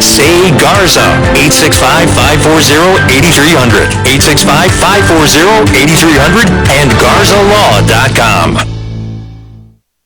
Say Garza, 865-540-8300, 865-540-8300, and GarzaLaw.com.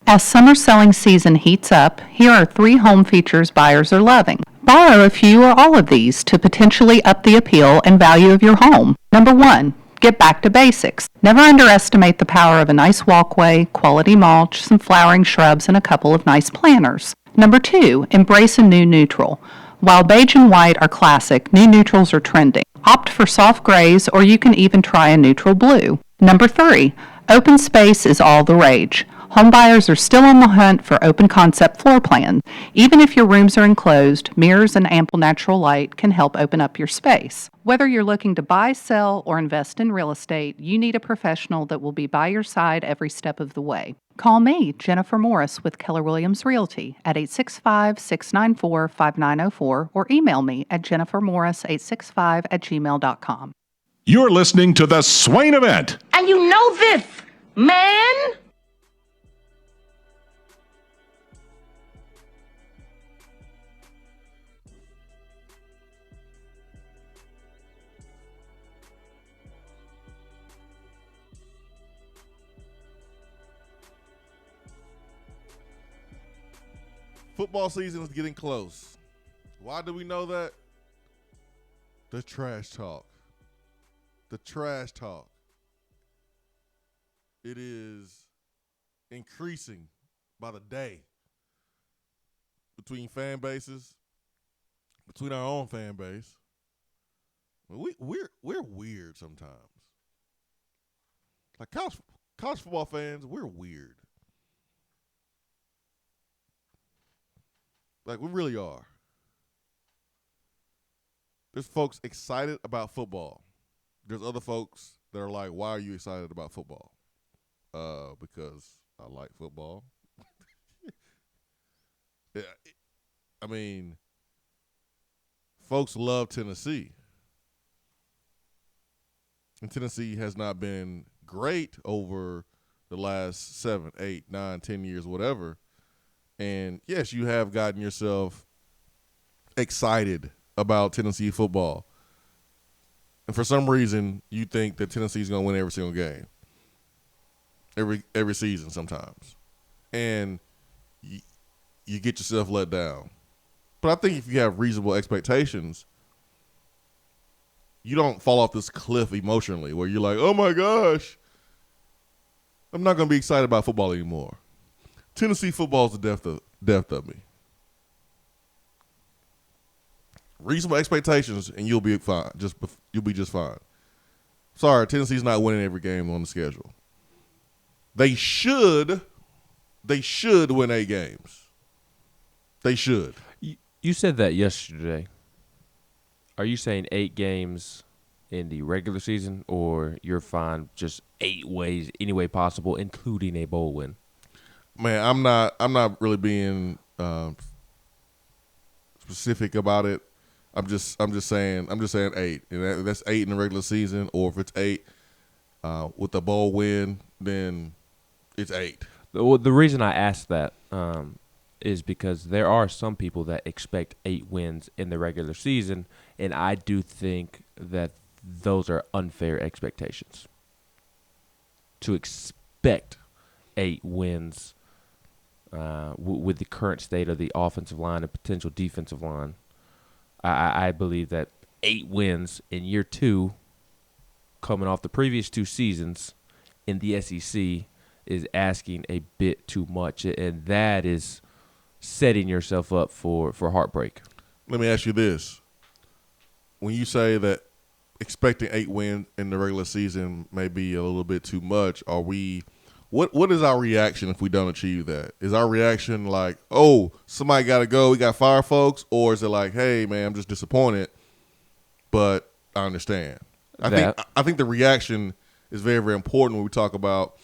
As summer selling season heats up, here are 3 home features buyers are loving. Borrow a few or all of these to potentially up the appeal and value of your home. Number 1, get back to basics. Never underestimate the power of a nice walkway, quality mulch, some flowering shrubs, and a couple of nice planters. Number 2, embrace a new neutral. While beige and white are classic, new neutrals are trending. Opt for soft grays, or you can even try a neutral blue. Number 3, open space is all the rage. Homebuyers are still on the hunt for open concept floor plans. Even if your rooms are enclosed, mirrors and ample natural light can help open up your space. Whether you're looking to buy, sell, or invest in real estate, you need a professional that will be by your side every step of the way. Call me, Jennifer Morris, with Keller Williams Realty at 865-694-5904 or email me at jennifermorris865@gmail.com. You're listening to the Swain Event. And you know this, man. Football season is getting close. Why do we know that? The trash talk. The trash talk. It is increasing by the day between fan bases, between our own fan base. We're weird sometimes. Like college football fans, we're weird. Like, we really are. There's folks excited about football. There's other folks that are like, why are you excited about football? Because I like football. Yeah, I mean, folks love Tennessee. And Tennessee has not been great over the last 7, 8, 9, 10 years, whatever. And, yes, you have gotten yourself excited about Tennessee football. And for some reason, you think that Tennessee's going to win every single game, every season sometimes. And you get yourself let down. But I think if you have reasonable expectations, you don't fall off this cliff emotionally where you're like, oh, my gosh, I'm not going to be excited about football anymore. Tennessee football is the death of me. Reasonable expectations, and you'll be fine. You'll be just fine. Sorry, Tennessee's not winning every game on the schedule. They should win 8 games. They should. You said that yesterday. Are you saying 8 games in the regular season, or you're fine just 8 ways, any way possible, including a bowl win? Man, I'm not really being specific about it. I'm just saying 8, and that's 8 in the regular season. Or if it's 8 with the bowl win, then it's 8. The reason I asked that is because there are some people that expect 8 wins in the regular season, and I do think that those are unfair expectations. To expect 8 wins with the current state of the offensive line and potential defensive line, I believe that 8 wins in year 2, coming off the previous 2 seasons in the SEC, is asking a bit too much, and that is setting yourself up for heartbreak. Let me ask you this. When you say that expecting 8 wins in the regular season may be a little bit too much, what is our reaction if we don't achieve that? Is our reaction like, oh, somebody got to go, we got to fire folks? Or is it like, hey, man, I'm just disappointed, but I understand? I think the reaction is very, very important when we talk about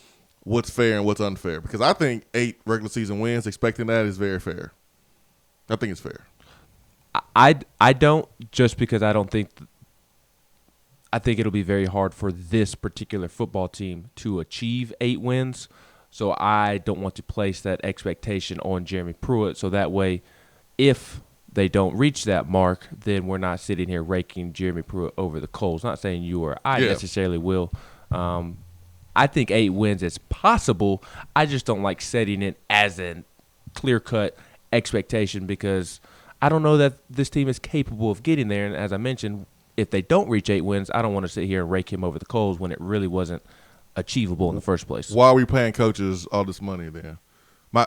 what's fair and what's unfair. Because I think 8 regular season wins, expecting that is very fair. I think it's fair. I don't, just because I don't think I think it'll be very hard for this particular football team to achieve 8 wins. So I don't want to place that expectation on Jeremy Pruitt. So that way, if they don't reach that mark, then we're not sitting here raking Jeremy Pruitt over the coals. Not saying you or I necessarily will. I think 8 wins is possible. I just don't like setting it as a clear-cut expectation because I don't know that this team is capable of getting there. And as I mentioned, if they don't reach 8 wins, I don't want to sit here and rake him over the coals when it really wasn't achievable in the first place. Why are we paying coaches all this money then?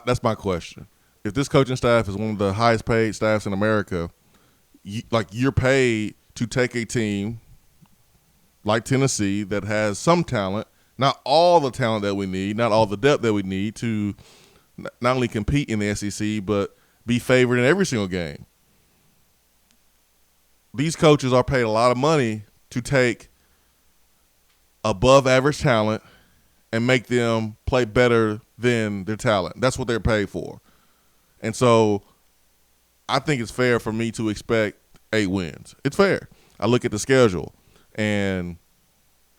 That's my question. If this coaching staff is one of the highest paid staffs in America, you're paid to take a team like Tennessee that has some talent, not all the talent that we need, not all the depth that we need to not only compete in the SEC, but be favored in every single game. These coaches are paid a lot of money to take above average talent and make them play better than their talent. That's what they're paid for. And so I think it's fair for me to expect 8 wins. It's fair. I look at the schedule, and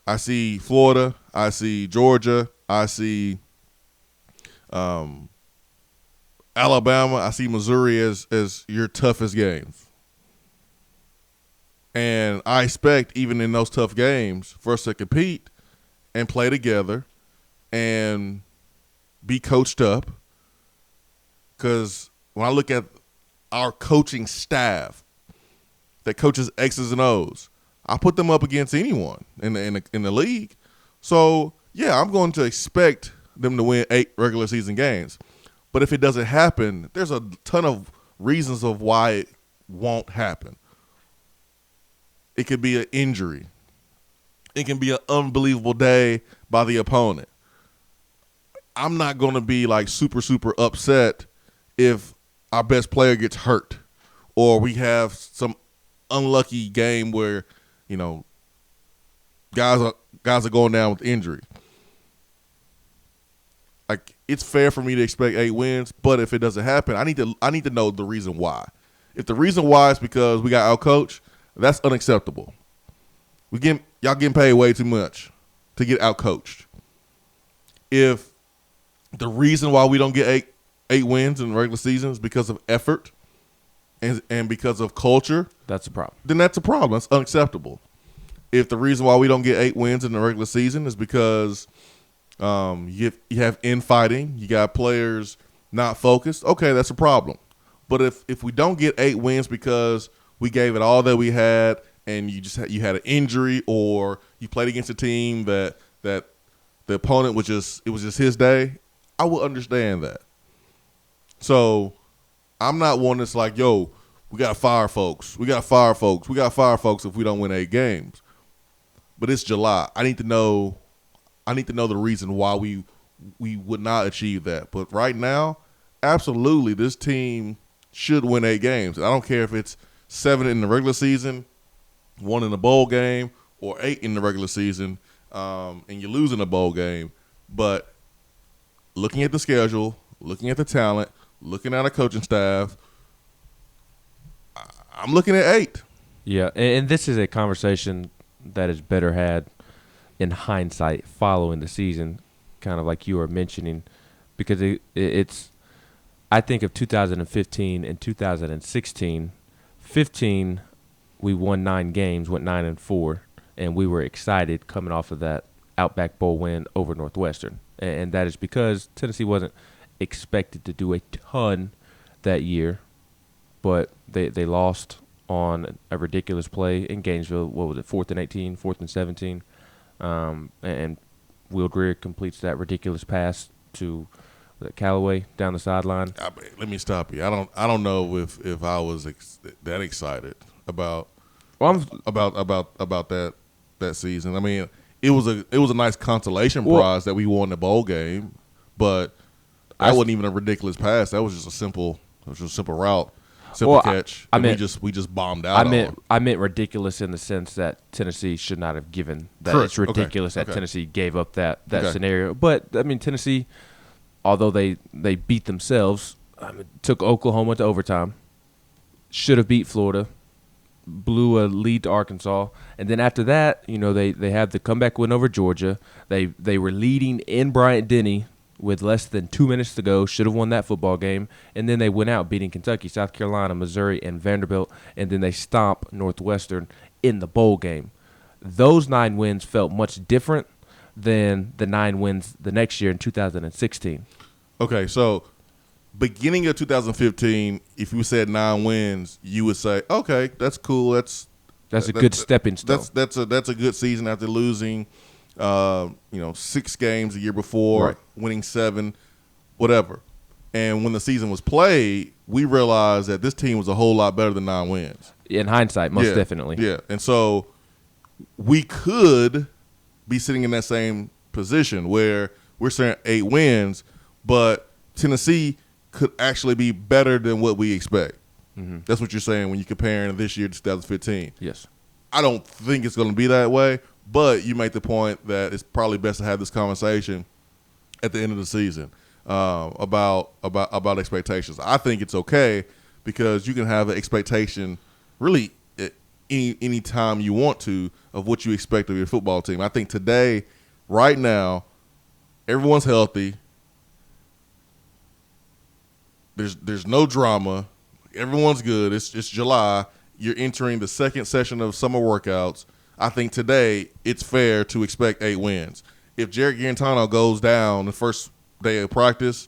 I see Florida, I see Georgia, I see Alabama, I see Missouri as your toughest games. And I expect, even in those tough games, for us to compete and play together and be coached up. Because when I look at our coaching staff that coaches X's and O's, I put them up against anyone in the league. So, yeah, I'm going to expect them to win 8 regular season games. But if it doesn't happen, there's a ton of reasons of why it won't happen. It could be an injury. It can be an unbelievable day by the opponent. I'm not going to be like super, super upset if our best player gets hurt or we have some unlucky game where, guys are going down with injury. Like, it's fair for me to expect 8 wins, but if it doesn't happen, I need to know the reason why. If the reason why is because we got outcoached, that's unacceptable. Y'all getting paid way too much to get outcoached. If the reason why we don't get 8 wins in the regular season is because of effort and because of culture, that's a problem. Then that's a problem. That's unacceptable. If the reason why we don't get 8 wins in the regular season is because you have infighting, you got players not focused, okay, that's a problem. But if we don't get 8 wins because we gave it all that we had and you had an injury or you played against a team that the opponent was just his day, I will understand that. So I'm not one that's like, yo, we got to fire folks. We got to fire folks. We got to fire folks if we don't win 8 games. But it's July. I need to know the reason why we would not achieve that. But right now, absolutely, this team should win 8 games. I don't care if it's 7 in the regular season, 1 in the bowl game, or 8 in the regular season, and you lose in a bowl game. But looking at the schedule, looking at the talent, looking at our coaching staff, I'm looking at 8. Yeah, and this is a conversation that is better had in hindsight following the season, kind of like you were mentioning, because it's I think of 2015 and 2016. 15, we won 9 games, went 9-4, and we were excited coming off of that Outback Bowl win over Northwestern. And that is because Tennessee wasn't expected to do a ton that year, but they lost on a ridiculous play in Gainesville. What was it, 4th and 18, 4th and 17? And Will Greer completes that ridiculous pass to Callaway down the sideline. Let me stop you. I don't know if I was that excited about that season. I mean, it was a nice consolation prize that we won the bowl game, but that wasn't even a ridiculous pass. That was just a simple route. Simple catch. We just bombed out. I meant ridiculous in the sense that Tennessee should not have given that. Correct. It's ridiculous that Tennessee gave up that Okay. scenario. But I mean, Tennessee, although they beat themselves, took Oklahoma to overtime, should have beat Florida, blew a lead to Arkansas, and then after that, they had the comeback win over Georgia. They were leading in Bryant-Denny with less than 2 minutes to go, should have won that football game, and then they went out beating Kentucky, South Carolina, Missouri, and Vanderbilt, and then they stomp Northwestern in the bowl game. Those 9 wins felt much different than the 9 wins the next year in 2016. Okay, so beginning of 2015, if you said 9 wins, you would say, okay, that's cool. That's a good stepping stone. That's a good season after losing, 6 games the year before, Right. winning 7, whatever. And when the season was played, we realized that this team was a whole lot better than 9 wins. In hindsight, most definitely. Yeah, and so we could be sitting in that same position where we're saying 8 wins, but Tennessee could actually be better than what we expect. Mm-hmm. That's what you're saying when you're comparing this year to 2015. Yes. I don't think it's going to be that way, but you make the point that it's probably best to have this conversation at the end of the season about expectations. I think it's okay because you can have an expectation really any time you want to of what you expect of your football team. I think today, right now, everyone's healthy. There's no drama. Everyone's good. It's July. You're entering the second session of summer workouts. I think today it's fair to expect 8 wins. If Jared Garantano goes down the first day of practice,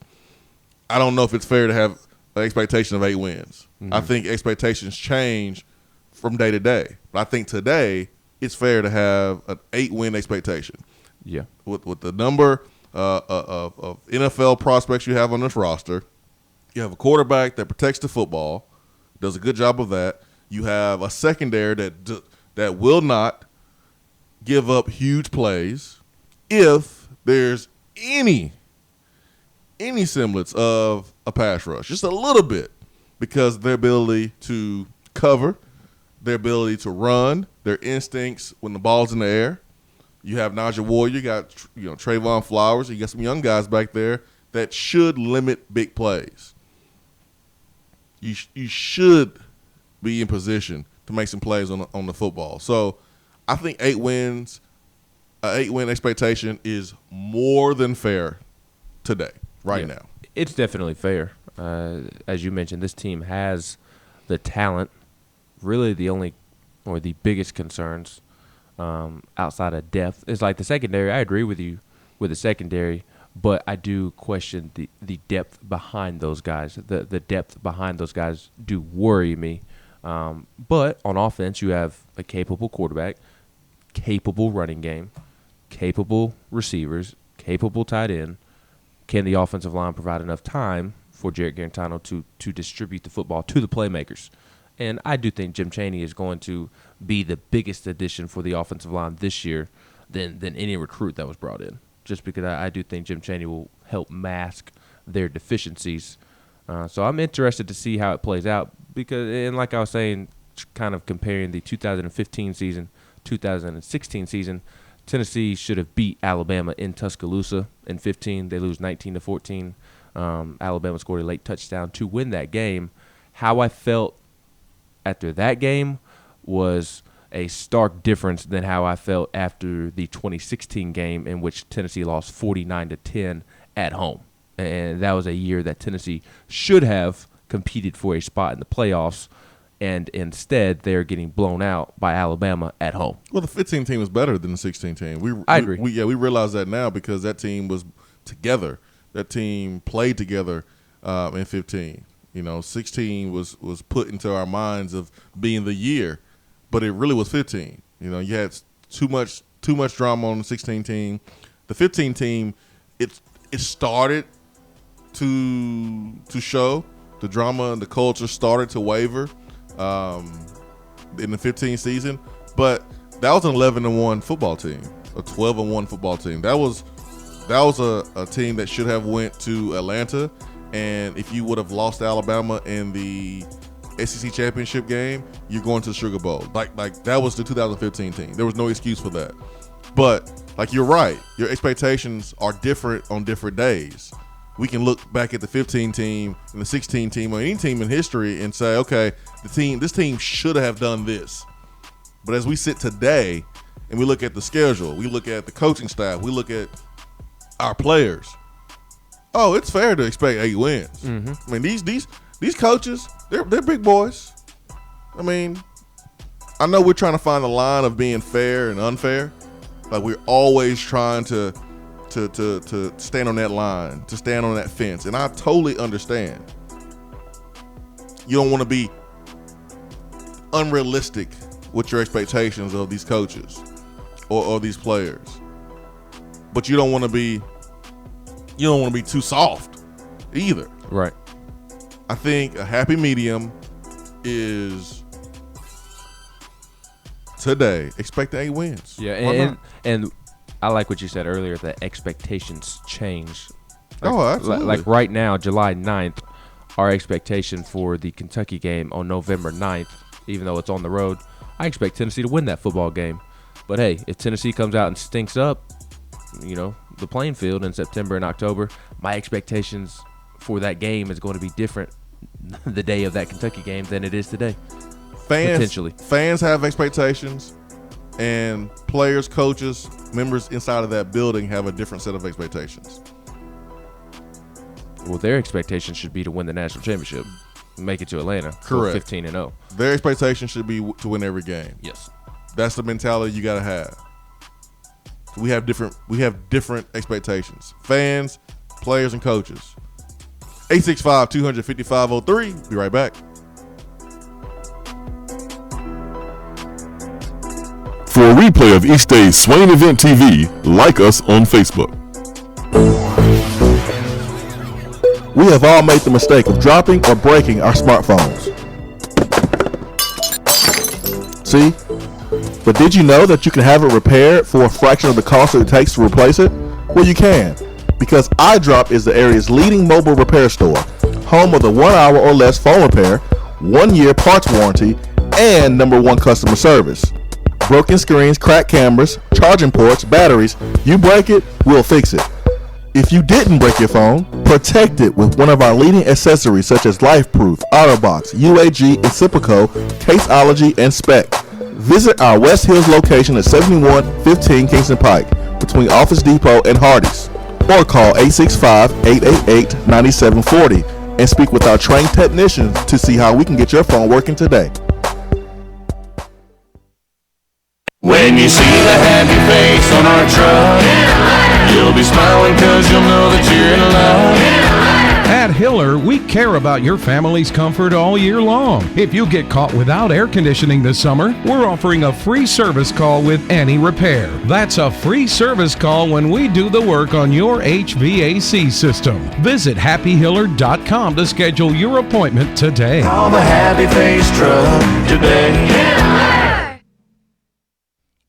I don't know if it's fair to have an expectation of 8 wins. Mm-hmm. I think expectations change from day to day. But I think today it's fair to have an 8-win expectation. Yeah. With the number of NFL prospects you have on this roster, you have a quarterback that protects the football, does a good job of that. You have a secondary that will not give up huge plays if there's any semblance of a pass rush, just a little bit, because their ability to cover, their ability to run, their instincts when the ball's in the air. You have Najee Warrior, you got Trayvon Flowers, you got some young guys back there that should limit big plays. You should be in position to make some plays on the football. So I think 8 wins, an 8-win expectation is more than fair today, right now. It's definitely fair. As you mentioned, this team has the talent. Really the only or the biggest concerns outside of depth is like the secondary. I agree with you with the secondary, but I do question the depth behind those guys. The depth behind those guys do worry me. But on offense, you have a capable quarterback, capable running game, capable receivers, capable tight end. Can the offensive line provide enough time for Jared Garantano to distribute the football to the playmakers? And I do think Jim Chaney is going to be the biggest addition for the offensive line this year than any recruit that was brought in, just because I do think Jim Chaney will help mask their deficiencies. So I'm interested to see how it plays out because, and like I was saying, kind of comparing the 2015 season, 2016 season, Tennessee should have beat Alabama in Tuscaloosa in 15. They lose 19-14. Alabama scored a late touchdown to win that game. How I felt after that game was a stark difference than how I felt after the 2016 game in which Tennessee lost 49-10 at home. And that was a year that Tennessee should have competed for a spot in the playoffs, and instead they're getting blown out by Alabama at home. Well, the 15 team was better than the 16 team. I agree. We realize that now because that team was together. That team played together in 15. 16 was put into our minds of being the year, but it really was 15. You had too much drama on the 16 team. The 15 team, it started to show the drama and the culture started to waver in the 15 season, but that was an 11-1 football team, a 12-1 football team. That was a team that should have went to Atlanta. And if you would have lost to Alabama in the SEC championship game, you're going to the Sugar Bowl. Like that was the 2015 team. There was no excuse for that. But you're right. Your expectations are different on different days. We can look back at the 15 team and the 16 team or any team in history and say, okay, this team should have done this. But as we sit today and we look at the schedule, we look at the coaching staff, we look at our players, Oh, it's fair to expect 8 wins. Mm-hmm. I mean, these coaches, they're big boys. I mean, I know we're trying to find the line of being fair and unfair. Like, we're always trying to stand on that line, to stand on that fence. And I totally understand. You don't want to be unrealistic with your expectations of these coaches or these players. But you don't want to be too soft either. Right. I think a happy medium is today expecting 8 wins. Yeah, and I like what you said earlier, that expectations change. Like, Absolutely. Like right now, July 9th, our expectation for the Kentucky game on November 9th, even though it's on the road, I expect Tennessee to win that football game. But hey, if Tennessee comes out and stinks up, the playing field in September and October, my expectations for that game is going to be different the day of that Kentucky game than it is today. Potentially. Fans have expectations, and players, coaches, members inside of that building have a different set of expectations. Well, their expectations should be to win the national championship, make it to Atlanta. Correct. 15-0. Their expectation should be to win every game. Yes. That's the mentality you got to have. We have different expectations. Fans, players, and coaches. 865-200-5503. Be right back. For a replay of each day's Swain Event TV, like us on Facebook. We have all made the mistake of dropping or breaking our smartphones. See? But did you know that you can have it repaired for a fraction of the cost that it takes to replace it? Well, you can, because iDrop is the area's leading mobile repair store, home of the 1 hour or less phone repair, 1 year parts warranty, and #1 customer service. Broken screens, cracked cameras, charging ports, batteries, you break it, we'll fix it. If you didn't break your phone, protect it with one of our leading accessories such as LifeProof, OtterBox, UAG, Incipico, Caseology, and Spec. Visit our West Hills location at 7115 Kingston Pike between Office Depot and Hardee's, or call 865-888-9740 and speak with our trained technicians to see how we can get your phone working today. When you see the happy face on our truck, you'll be smiling because you'll know that you're in love. At Hiller, we care about your family's comfort all year long. If you get caught without air conditioning this summer, we're offering a free service call with any repair. That's a free service call when we do the work on your HVAC system. Visit happyhiller.com to schedule your appointment today. Call the happy face truck today.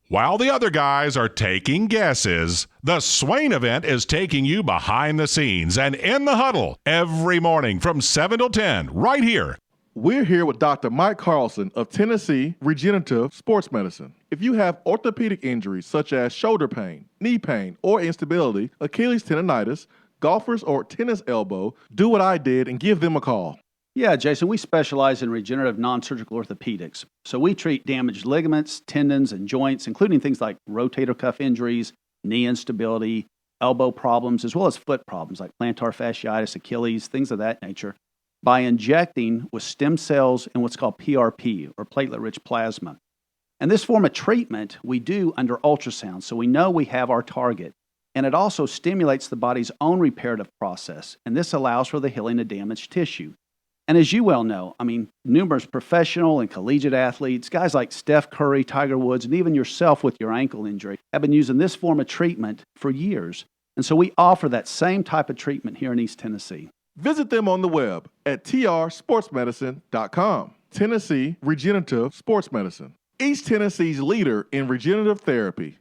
While the other guys are taking guesses, the Swain Event is taking you behind the scenes and in the huddle every morning from 7 till 10 right here. We're here with Dr. Mike Carlson of Tennessee Regenerative Sports Medicine. If you have orthopedic injuries such as shoulder pain, knee pain, or instability, Achilles tendonitis, golfers or tennis elbow, do what I did and give them a call. Yeah, Jason, we specialize in regenerative non-surgical orthopedics. So we treat damaged ligaments, tendons, and joints, including things like rotator cuff injuries, knee instability, elbow problems, as well as foot problems like plantar fasciitis, Achilles, things of that nature, by injecting with stem cells and what's called PRP, or platelet-rich plasma. And this form of treatment we do under ultrasound, so we know we have our target. And it also stimulates the body's own reparative process, and this allows for the healing of damaged tissue. And as you well know, numerous professional and collegiate athletes, guys like Steph Curry, Tiger Woods, and even yourself with your ankle injury, have been using this form of treatment for years. And so we offer that same type of treatment here in East Tennessee. Visit them on the web at trsportsmedicine.com. Tennessee Regenerative Sports Medicine, East Tennessee's leader in regenerative therapy.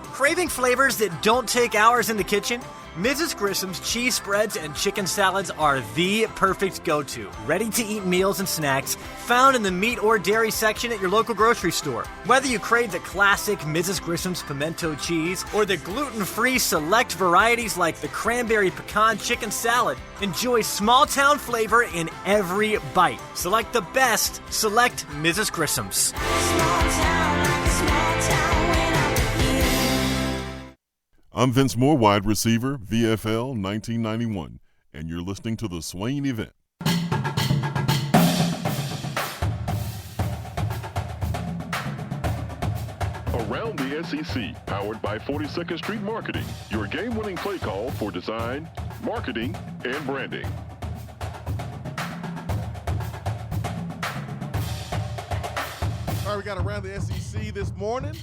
Craving flavors that don't take hours in the kitchen? Mrs. Grissom's cheese spreads and chicken salads are the perfect go-to. Ready-to-eat meals and snacks found in the meat or dairy section at your local grocery store. Whether you crave the classic Mrs. Grissom's pimento cheese or the gluten-free select varieties like the cranberry pecan chicken salad, enjoy small-town flavor in every bite. Select the best. Select Mrs. Grissom's. I'm Vince Moore, wide receiver, VFL 1991, and you're listening to the Swain Event. Around the SEC, powered by 42nd Street Marketing, your game-winning play call for design, marketing, and branding. All right, we got Around the SEC this morning.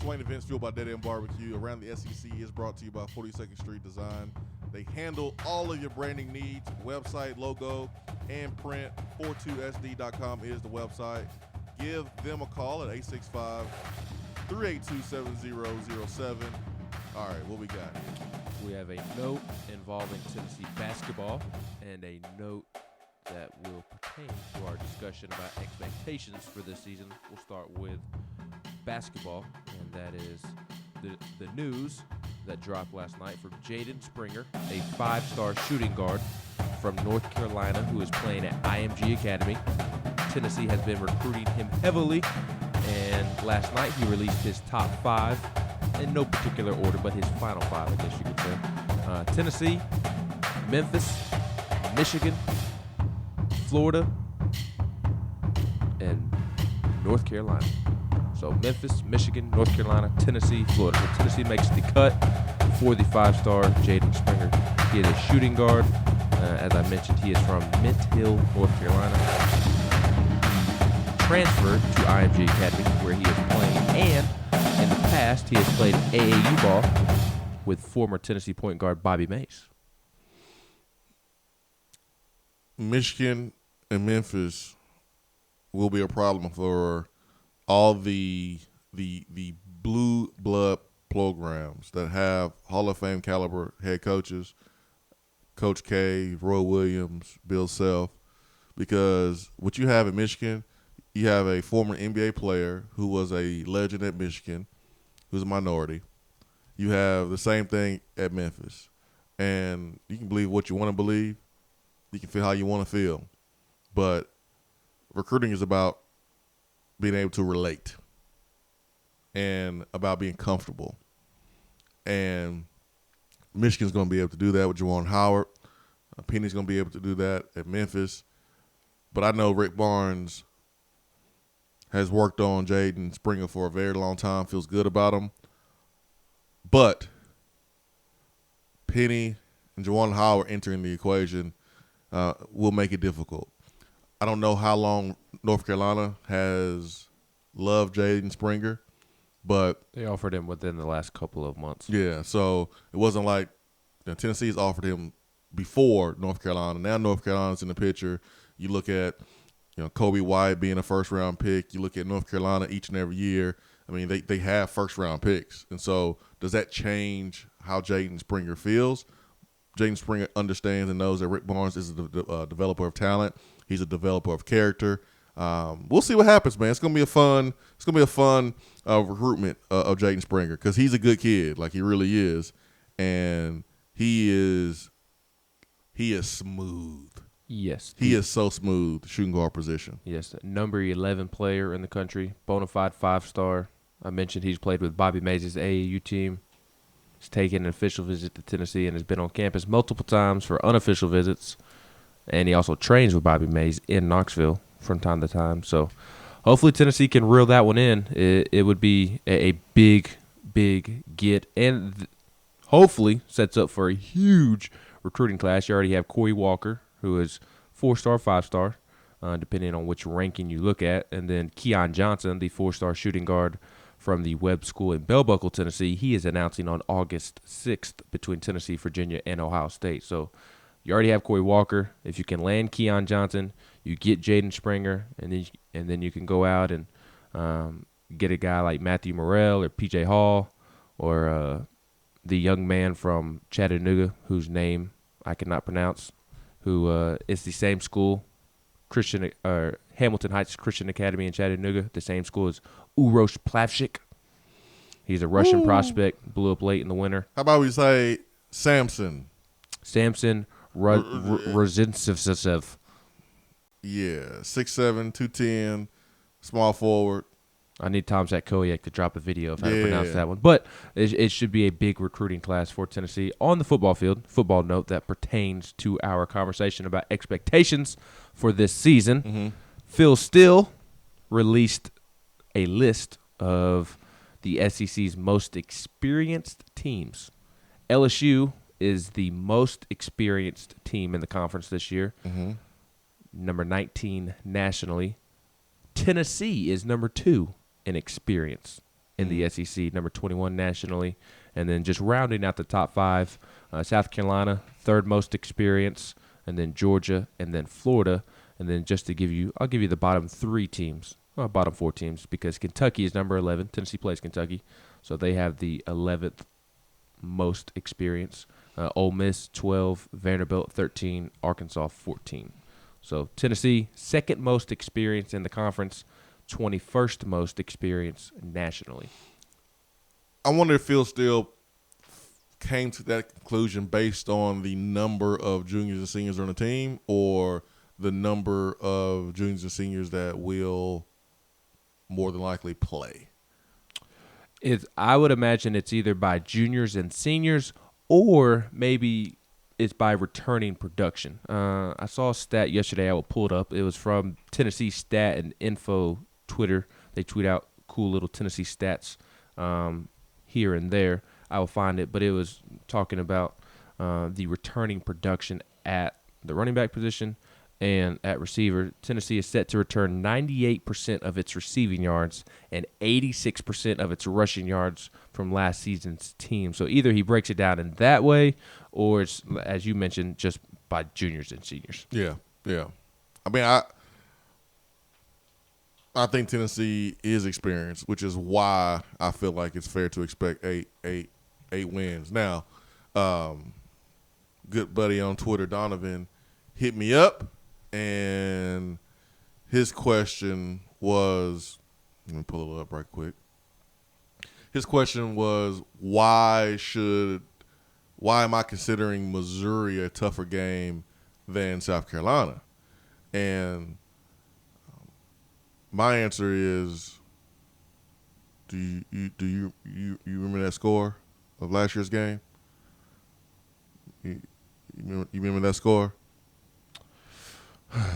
Swain Events fueled by Dead End Barbecue. Around the SEC is brought to you by 42nd Street Design. They handle all of your branding needs, website, logo, and print. 42sd.com is the website. Give them a call at 865-382-7007. All right, what we got here? We have a note involving Tennessee basketball and a note that will pertain to our discussion about expectations for this season. We'll start with basketball, and that is the news that dropped last night from Jaden Springer, a 5-star shooting guard from North Carolina who is playing at IMG Academy. Tennessee has been recruiting him heavily, and last night he released his top 5 in no particular order, but his final 5, I guess you could say. Tennessee, Memphis, Michigan, Florida, and North Carolina. So Memphis, Michigan, North Carolina, Tennessee, Florida. So Tennessee makes the cut for the 5-star Jaden Springer. He is a shooting guard. As I mentioned, he is from Mint Hill, North Carolina. Transferred to IMG Academy, where he is playing, and in the past, he has played AAU ball with former Tennessee point guard Bobby Mays. Michigan and Memphis will be a problem for all the blue blood programs that have Hall of Fame caliber head coaches, Coach K, Roy Williams, Bill Self, because what you have in Michigan, you have a former NBA player who was a legend at Michigan, who's a minority. You have the same thing at Memphis. And you can believe what you want to believe. You can feel how you want to feel. But recruiting is about being able to relate and about being comfortable. And Michigan's going to be able to do that with Juwan Howard. Penny's going to be able to do that at Memphis. But I know Rick Barnes has worked on Jaden Springer for a very long time, feels good about him. But Penny and Juwan Howard entering the equation will make it difficult. I don't know how long North Carolina has loved Jaden Springer, but they offered him within the last couple of months. Yeah, so it wasn't like Tennessee's offered him before North Carolina. Now North Carolina's in the picture. You look at Kobe White being a first-round pick. You look at North Carolina each and every year. I mean, they have first-round picks. And so does that change how Jaden Springer feels? Jaden Springer understands and knows that Rick Barnes is a developer of talent. He's a developer of character. We'll see what happens, man. It's gonna be a fun recruitment of Jaden Springer because he's a good kid, like he really is, and he is smooth. Yes, he is so smooth, shooting guard position. Yes, number 11 player in the country, bona fide 5-star. I mentioned he's played with Bobby Mays' AAU team. He's taken an official visit to Tennessee and has been on campus multiple times for unofficial visits. And he also trains with Bobby Mays in Knoxville from time to time. So hopefully Tennessee can reel that one in. It would be a big get, and hopefully sets up for a huge recruiting class. You already have Corey Walker, who is 4-star, 5-star, depending on which ranking you look at. And then Keon Johnson, the 4-star shooting guard from the Webb School in Bell Buckle, Tennessee. He is announcing on August 6th between Tennessee, Virginia, and Ohio State. So you already have Corey Walker. If you can land Keon Johnson, you get Jaden Springer, and then you can go out and get a guy like Matthew Morrell or P.J. Hall or the young man from Chattanooga whose name I cannot pronounce, who is the same school, Hamilton Heights Christian Academy in Chattanooga, the same school as Uroš Plavšič. He's a Russian prospect, blew up late in the winter. How about we say Samson Rozintsev. Yeah, 6'7", 210, small forward. I need Tom Koyak to drop a video of how to pronounce that one. But it should be a big recruiting class for Tennessee on the football field. Football note that pertains to our conversation about expectations for this season. Mm-hmm. Phil Steele released a list of the SEC's most experienced teams. LSU is the most experienced team in the conference this year, number 19 nationally. Tennessee is number 2 in experience in the SEC, number 21 nationally. And then just rounding out the top 5, South Carolina, 3rd most experience, and then Georgia, and then Florida. And then just to give you, I'll give you the bottom 3 teams, bottom 4 teams, because Kentucky is number 11. Tennessee plays Kentucky, so they have the 11th most experience. Ole Miss, 12, Vanderbilt, 13, Arkansas, 14. So Tennessee, 2nd most experience in the conference, 21st most experience nationally. I wonder if Phil Steele came to that conclusion based on the number of juniors and seniors on the team or the number of juniors and seniors that will more than likely play. I would imagine it's either by juniors and seniors or maybe it's by returning production. I saw a stat yesterday. I will pull it up. It was from Tennessee Stat and Info Twitter. They tweet out cool little Tennessee stats here and there. I will find it, but it was talking about the returning production at the running back position and at receiver. Tennessee is set to return 98% of its receiving yards and 86% of its rushing yards from last season's team. So either he breaks it down in that way or it's, as you mentioned, just by juniors and seniors. Yeah. I mean, I think Tennessee is experienced, which is why I feel like it's fair to expect eight wins. Now, good buddy on Twitter, Donovan, hit me up, and his question was, let me pull it up right quick. His question was, why am I considering Missouri a tougher game than South Carolina? And my answer is, do you remember that score of last year's game? You remember that score?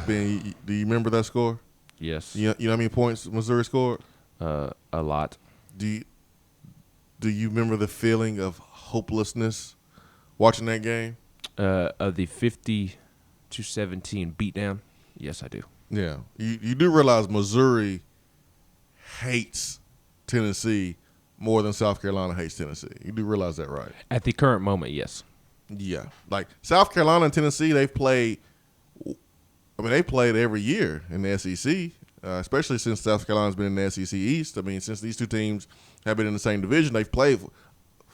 Ben, do you remember that score? Yes. You know how many points Missouri scored? A lot. Do you remember the feeling of hopelessness watching that game? Of the 50-17 beatdown? Yes, I do. Yeah. You do realize Missouri hates Tennessee more than South Carolina hates Tennessee. You do realize that, right? At the current moment, yes. Yeah. Like South Carolina and Tennessee, they played every year in the SEC, especially since South Carolina's been in the SEC East. I mean, since these two teams have been in the same division, they've played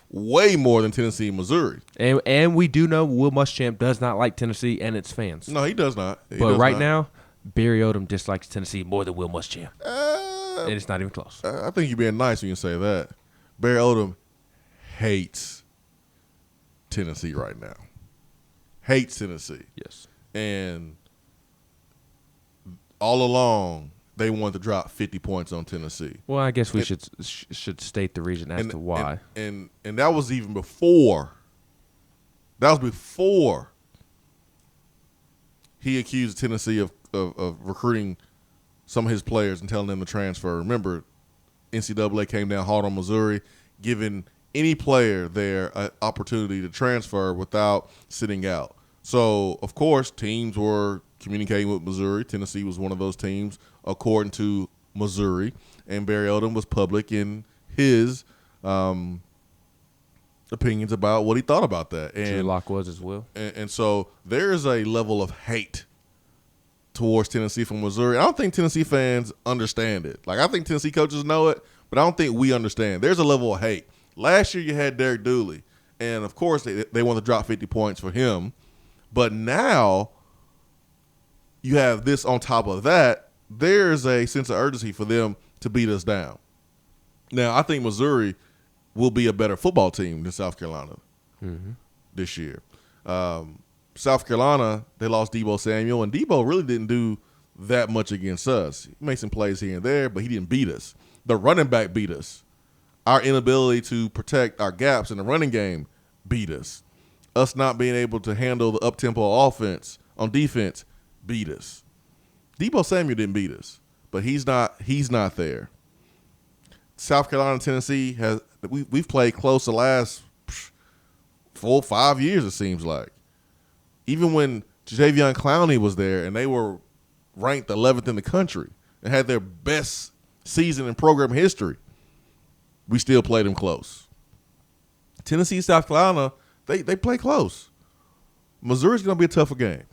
way more than Tennessee and Missouri. And we do know Will Muschamp does not like Tennessee and its fans. No, he does not. But right now, Barry Odom dislikes Tennessee more than Will Muschamp. And it's not even close. I think you're being nice when you say that. Barry Odom hates Tennessee right now. Hates Tennessee. Yes. And all along, they wanted to drop 50 points on Tennessee. Well, I guess we should state the reason as to why. And that was even before. That was before he accused Tennessee of recruiting some of his players and telling them to transfer. Remember, NCAA came down hard on Missouri, giving any player there an opportunity to transfer without sitting out. So, of course, teams were communicating with Missouri. Tennessee was one of those teams, according to Missouri. And Barry Odom was public in his opinions about what he thought about that. And Drew Lock was as well. And so there is a level of hate towards Tennessee from Missouri. I don't think Tennessee fans understand it. Like, I think Tennessee coaches know it, but I don't think we understand. There's a level of hate. Last year you had Derek Dooley, and, of course, they want to drop 50 points for him. But now you have this on top of that. There's a sense of urgency for them to beat us down. Now, I think Missouri will be a better football team than South Carolina this year. South Carolina, they lost Deebo Samuel, and Deebo really didn't do that much against us. He made some plays here and there, but he didn't beat us. The running back beat us. Our inability to protect our gaps in the running game beat us. Us not being able to handle the up-tempo offense on defense beat us. Deebo Samuel didn't beat us, but he's not there. South Carolina and Tennessee we've played close the last 4 or 5 years, it seems like. Even when Jadeveon Clowney was there and they were ranked 11th in the country and had their best season in program history, we still played them close. Tennessee, South Carolina, they play close. Missouri's going to be a tougher game.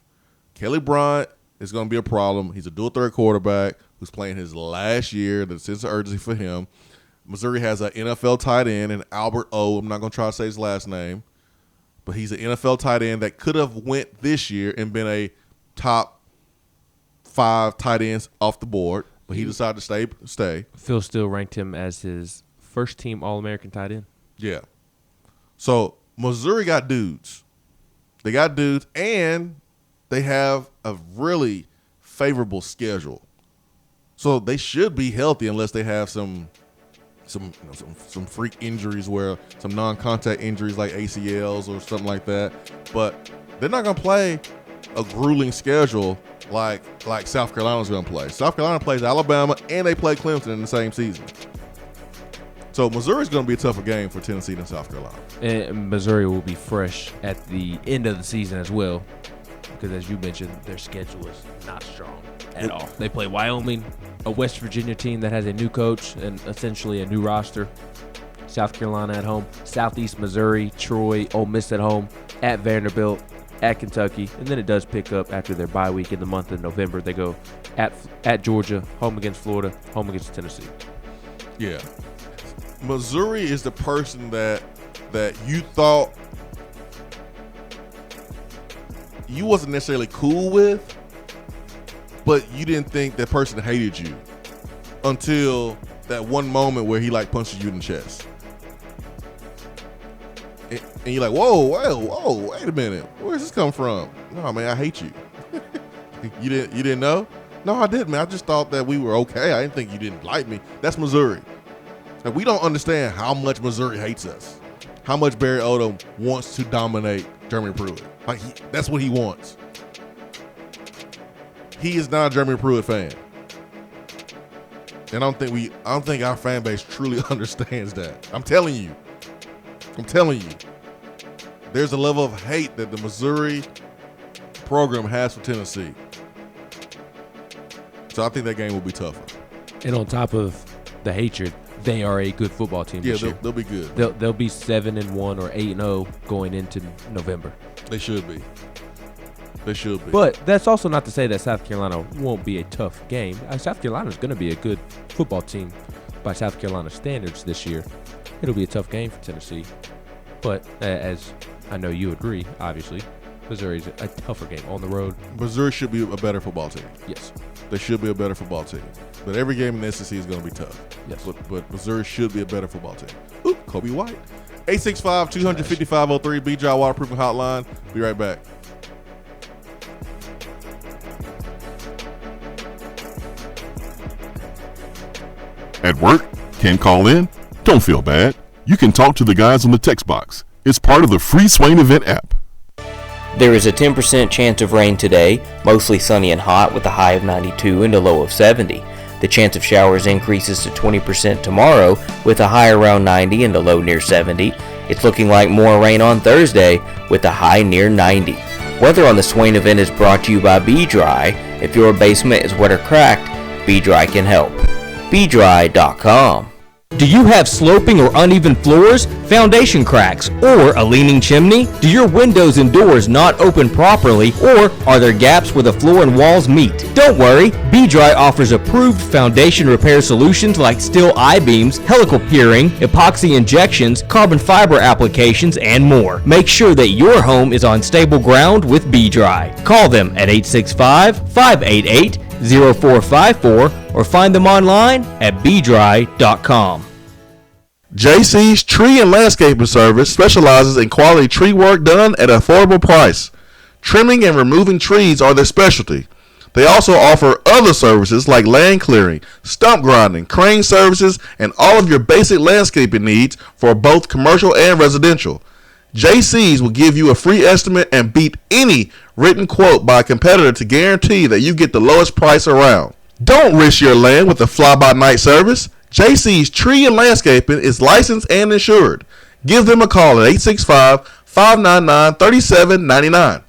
Kelly Bryant is going to be a problem. He's a dual threat quarterback who's playing his last year. There's a sense of urgency for him. Missouri has an NFL tight end, and Albert O. I'm not going to try to say his last name, but he's an NFL tight end that could have went this year and been a top 5 tight ends off the board, but he decided to stay. Phil still ranked him as his first-team All-American tight end. Yeah. So Missouri got dudes. They got dudes, and they have a really favorable schedule. So they should be healthy unless they have some freak injuries, where some non-contact injuries like ACLs or something like that. But they're not going to play a grueling schedule like South Carolina's going to play. South Carolina plays Alabama and they play Clemson in the same season. So Missouri's going to be a tougher game for Tennessee than South Carolina. And Missouri will be fresh at the end of the season as well, because as you mentioned, their schedule is not strong at all. They play Wyoming, a West Virginia team that has a new coach and essentially a new roster. South Carolina at home, Southeast Missouri, Troy, Ole Miss at home, at Vanderbilt, at Kentucky, and then it does pick up after their bye week in the month of November. They go at Georgia, home against Florida, home against Tennessee. Yeah. Missouri is the person that you thought you wasn't necessarily cool with, but you didn't think that person hated you until that one moment where he punches you in the chest. And you're like, whoa, wait a minute. Where's this come from? No, man, I hate you. You didn't know? No, I didn't, man. I just thought that we were okay. I didn't think you didn't like me. That's Missouri. And we don't understand how much Missouri hates us. How much Barry Odom wants to dominate Jeremy Pruitt. That's what he wants. He is not a Jeremy Pruitt fan. And I don't think our fan base truly understands that. I'm telling you. There's a level of hate that the Missouri program has for Tennessee. So I think that game will be tougher. And on top of the hatred, they are a good football team this year. They'll be good. They'll be 7-1 or 8-0 going into November. They should be. But that's also not to say that South Carolina won't be a tough game. South Carolina is going to be a good football team by South Carolina standards this year. It'll be a tough game for Tennessee. But as I know you agree, obviously, Missouri's a tougher game on the road. Missouri should be a better football team. Yes. They should be a better football team. But every game in the SEC is going to be tough. Yes. But Missouri should be a better football team. Ooh, Kobe White. 865-255-03, B-Dry Waterproofing Hotline. Be right back. At work? Can't call in? Don't feel bad. You can talk to the guys on the text box. It's part of the free Swain Event app. There is a 10% chance of rain today, mostly sunny and hot with a high of 92 and a low of 70. The chance of showers increases to 20% tomorrow with a high around 90 and a low near 70. It's looking like more rain on Thursday with a high near 90. Weather on the Swain Event is brought to you by B-Dry. If your basement is wet or cracked, B-Dry can help. BDry.com. Do you have sloping or uneven floors, foundation cracks, or a leaning chimney? Do your windows and doors not open properly, or are there gaps where the floor and walls meet? Don't worry, B-Dry offers approved foundation repair solutions like steel I-beams, helical piering, epoxy injections, carbon fiber applications, and more. Make sure that your home is on stable ground with B-Dry. Call them at 865-588-0454 or find them online at bdry.com. JC's Tree and Landscaping Service specializes in quality tree work done at an affordable price. Trimming and removing trees are their specialty. They also offer other services like land clearing, stump grinding, crane services, and all of your basic landscaping needs for both commercial and residential. JC's will give you a free estimate and beat any written quote by a competitor to guarantee that you get the lowest price around. Don't risk your land with a fly-by-night service. JC's Tree and Landscaping is licensed and insured. Give them a call at 865-599-3799.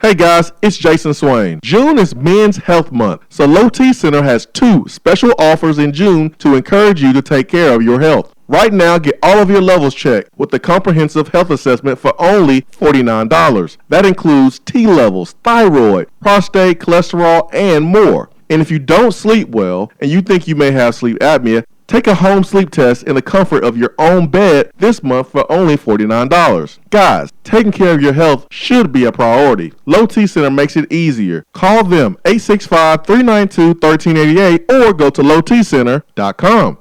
Hey guys, it's Jason Swain. June is Men's Health Month, so Low T Center has 2 special offers in June to encourage you to take care of your health. Right now, get all of your levels checked with the comprehensive health assessment for only $49. That includes T levels, thyroid, prostate, cholesterol, and more. And if you don't sleep well and you think you may have sleep apnea, take a home sleep test in the comfort of your own bed this month for only $49. Guys, taking care of your health should be a priority. Low T Center makes it easier. Call them 865-392-1388 or go to lowtcenter.com.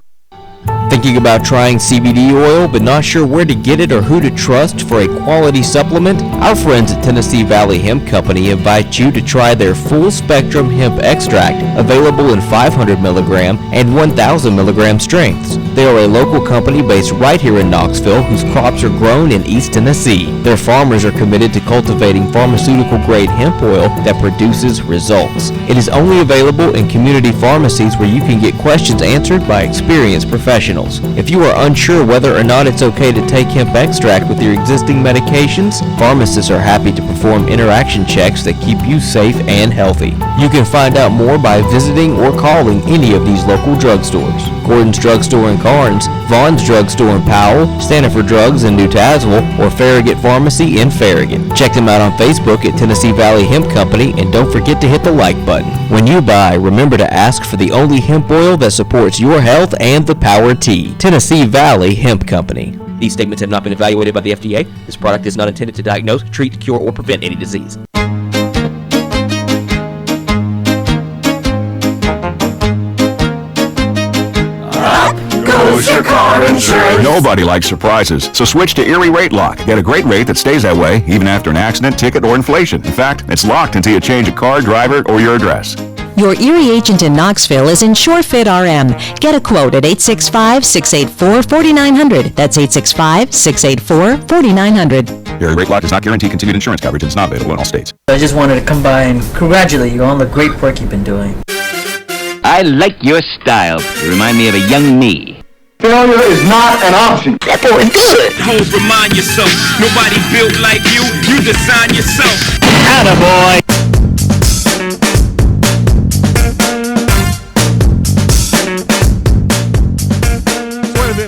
Thinking about trying CBD oil but not sure where to get it or who to trust for a quality supplement? Our friends at Tennessee Valley Hemp Company invite you to try their full spectrum hemp extract, available in 500 milligram and 1,000 milligram strengths. They are a local company based right here in Knoxville whose crops are grown in East Tennessee. Their farmers are committed to cultivating pharmaceutical grade hemp oil that produces results. It is only available in community pharmacies where you can get questions answered by experienced professionals. If you are unsure whether or not it's okay to take hemp extract with your existing medications, pharmacists are happy to perform interaction checks that keep you safe and healthy. You can find out more by visiting or calling any of these local drugstores. Gordon's Drugstore in Carnes, Vaughn's Drugstore in Powell, Stanford Drugs in New Tazewell, or Farragut Pharmacy in Farragut. Check them out on Facebook at Tennessee Valley Hemp Company, and don't forget to hit the like button. When you buy, remember to ask for the only hemp oil that supports your health and the Power T. Tennessee Valley Hemp Company. These statements have not been evaluated by the FDA. This product is not intended to diagnose, treat, cure, or prevent any disease. Goes your car insurance. Nobody likes surprises, so switch to Erie Rate Lock. Get a great rate that stays that way even after an accident, ticket, or inflation. In fact, it's locked until you change a car, driver, or your address. Your Erie agent in Knoxville is InsureFit RM. Get a quote at 865-684-4900. That's 865-684-4900. Erie Rate Lock does not guarantee continued insurance coverage and is not available in all states. I just wanted to come by and congratulate you on the great work you've been doing. I like your style. You remind me of a young me. Failure is not an option. That boy's good. Always remind yourself, nobody built like you. You design yourself. Attaboy.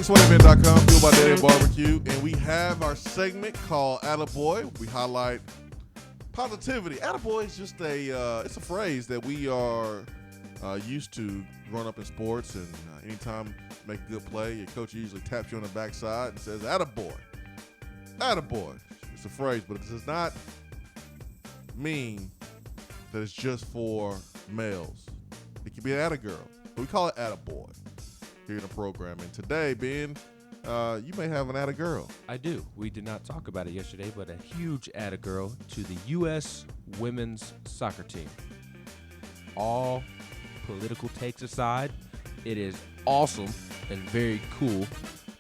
SwainEvent.com, fueled by Daddy Barbecue, and we have our segment called Attaboy. We highlight positivity. Attaboy is just it's a phrase that we are used to growing up in sports, and anytime you make a good play, your coach usually taps you on the backside and says, "Attaboy, attaboy." It's a phrase, but it does not mean that it's just for males. It can be an attagirl, but we call it attaboy here in the program. And today, Ben, you may have an attagirl. I do. We did not talk about it yesterday, but a huge attagirl to the U.S. women's soccer team. All political takes aside, it is awesome and very cool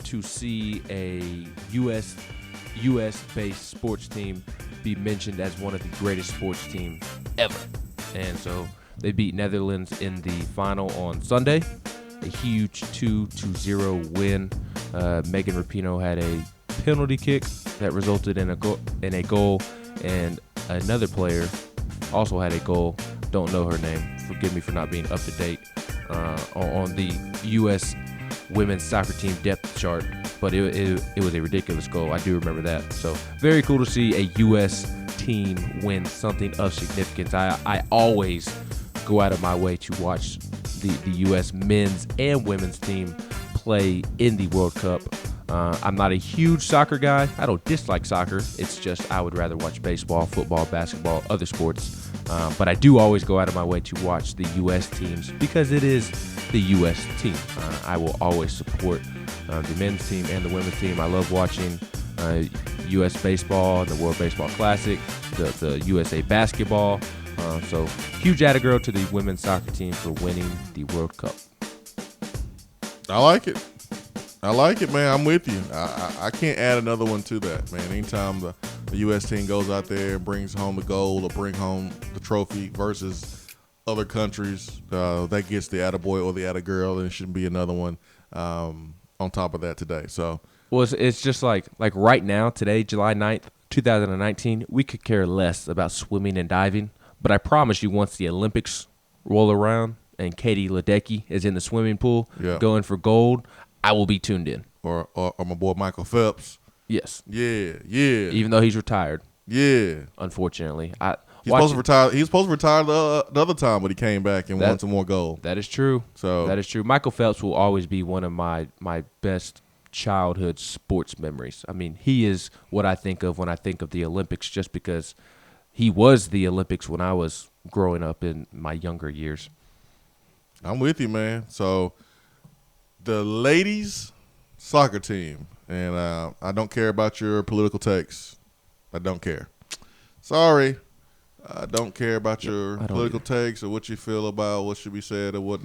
to see a U.S.-based sports team be mentioned as one of the greatest sports teams ever. And so they beat Netherlands in the final on Sunday. A huge 2-0 win. Megan Rapinoe had a penalty kick that resulted in a goal, and another player also had a goal. Don't know her name. Forgive me for not being up to date on the U.S. women's soccer team depth chart, but it was a ridiculous goal. I do remember that. So very cool to see a U.S. team win something of significance. I always go out of my way to watch the U.S. men's and women's team play in the World Cup. I'm not a huge soccer guy. I don't dislike soccer. It's just I would rather watch baseball, football, basketball, other sports. But I do always go out of my way to watch the U.S. teams because it is the U.S. team. I will always support the men's team and the women's team. I love watching U.S. baseball, the World Baseball Classic, the USA basketball. So huge atta-girl to the women's soccer team for winning the World Cup. I like it. I like it, man. I'm with you. I can't add another one to that, man. Anytime the U.S. team goes out there and brings home the gold or bring home the trophy versus other countries, that gets the attaboy or the attagirl, and it shouldn't be another one on top of that today. So, well, it's just like right now, today, July 9th, 2019, we could care less about swimming and diving, but I promise you once the Olympics roll around and Katie Ledecky is in the swimming pool going for gold, I will be tuned in. Or my boy Michael Phelps. Yes. Yeah. Even though he's retired. Yeah. Unfortunately. He's supposed to retire. He was supposed to retire the other time, but he came back and won some more gold. That is true. So that is true. Michael Phelps will always be one of my best childhood sports memories. I mean, he is what I think of when I think of the Olympics, just because he was the Olympics when I was growing up in my younger years. I'm with you, man. So the ladies soccer team, and I don't care about your political takes. I don't care. Sorry. I don't care about your political takes or what you feel about what should be said or what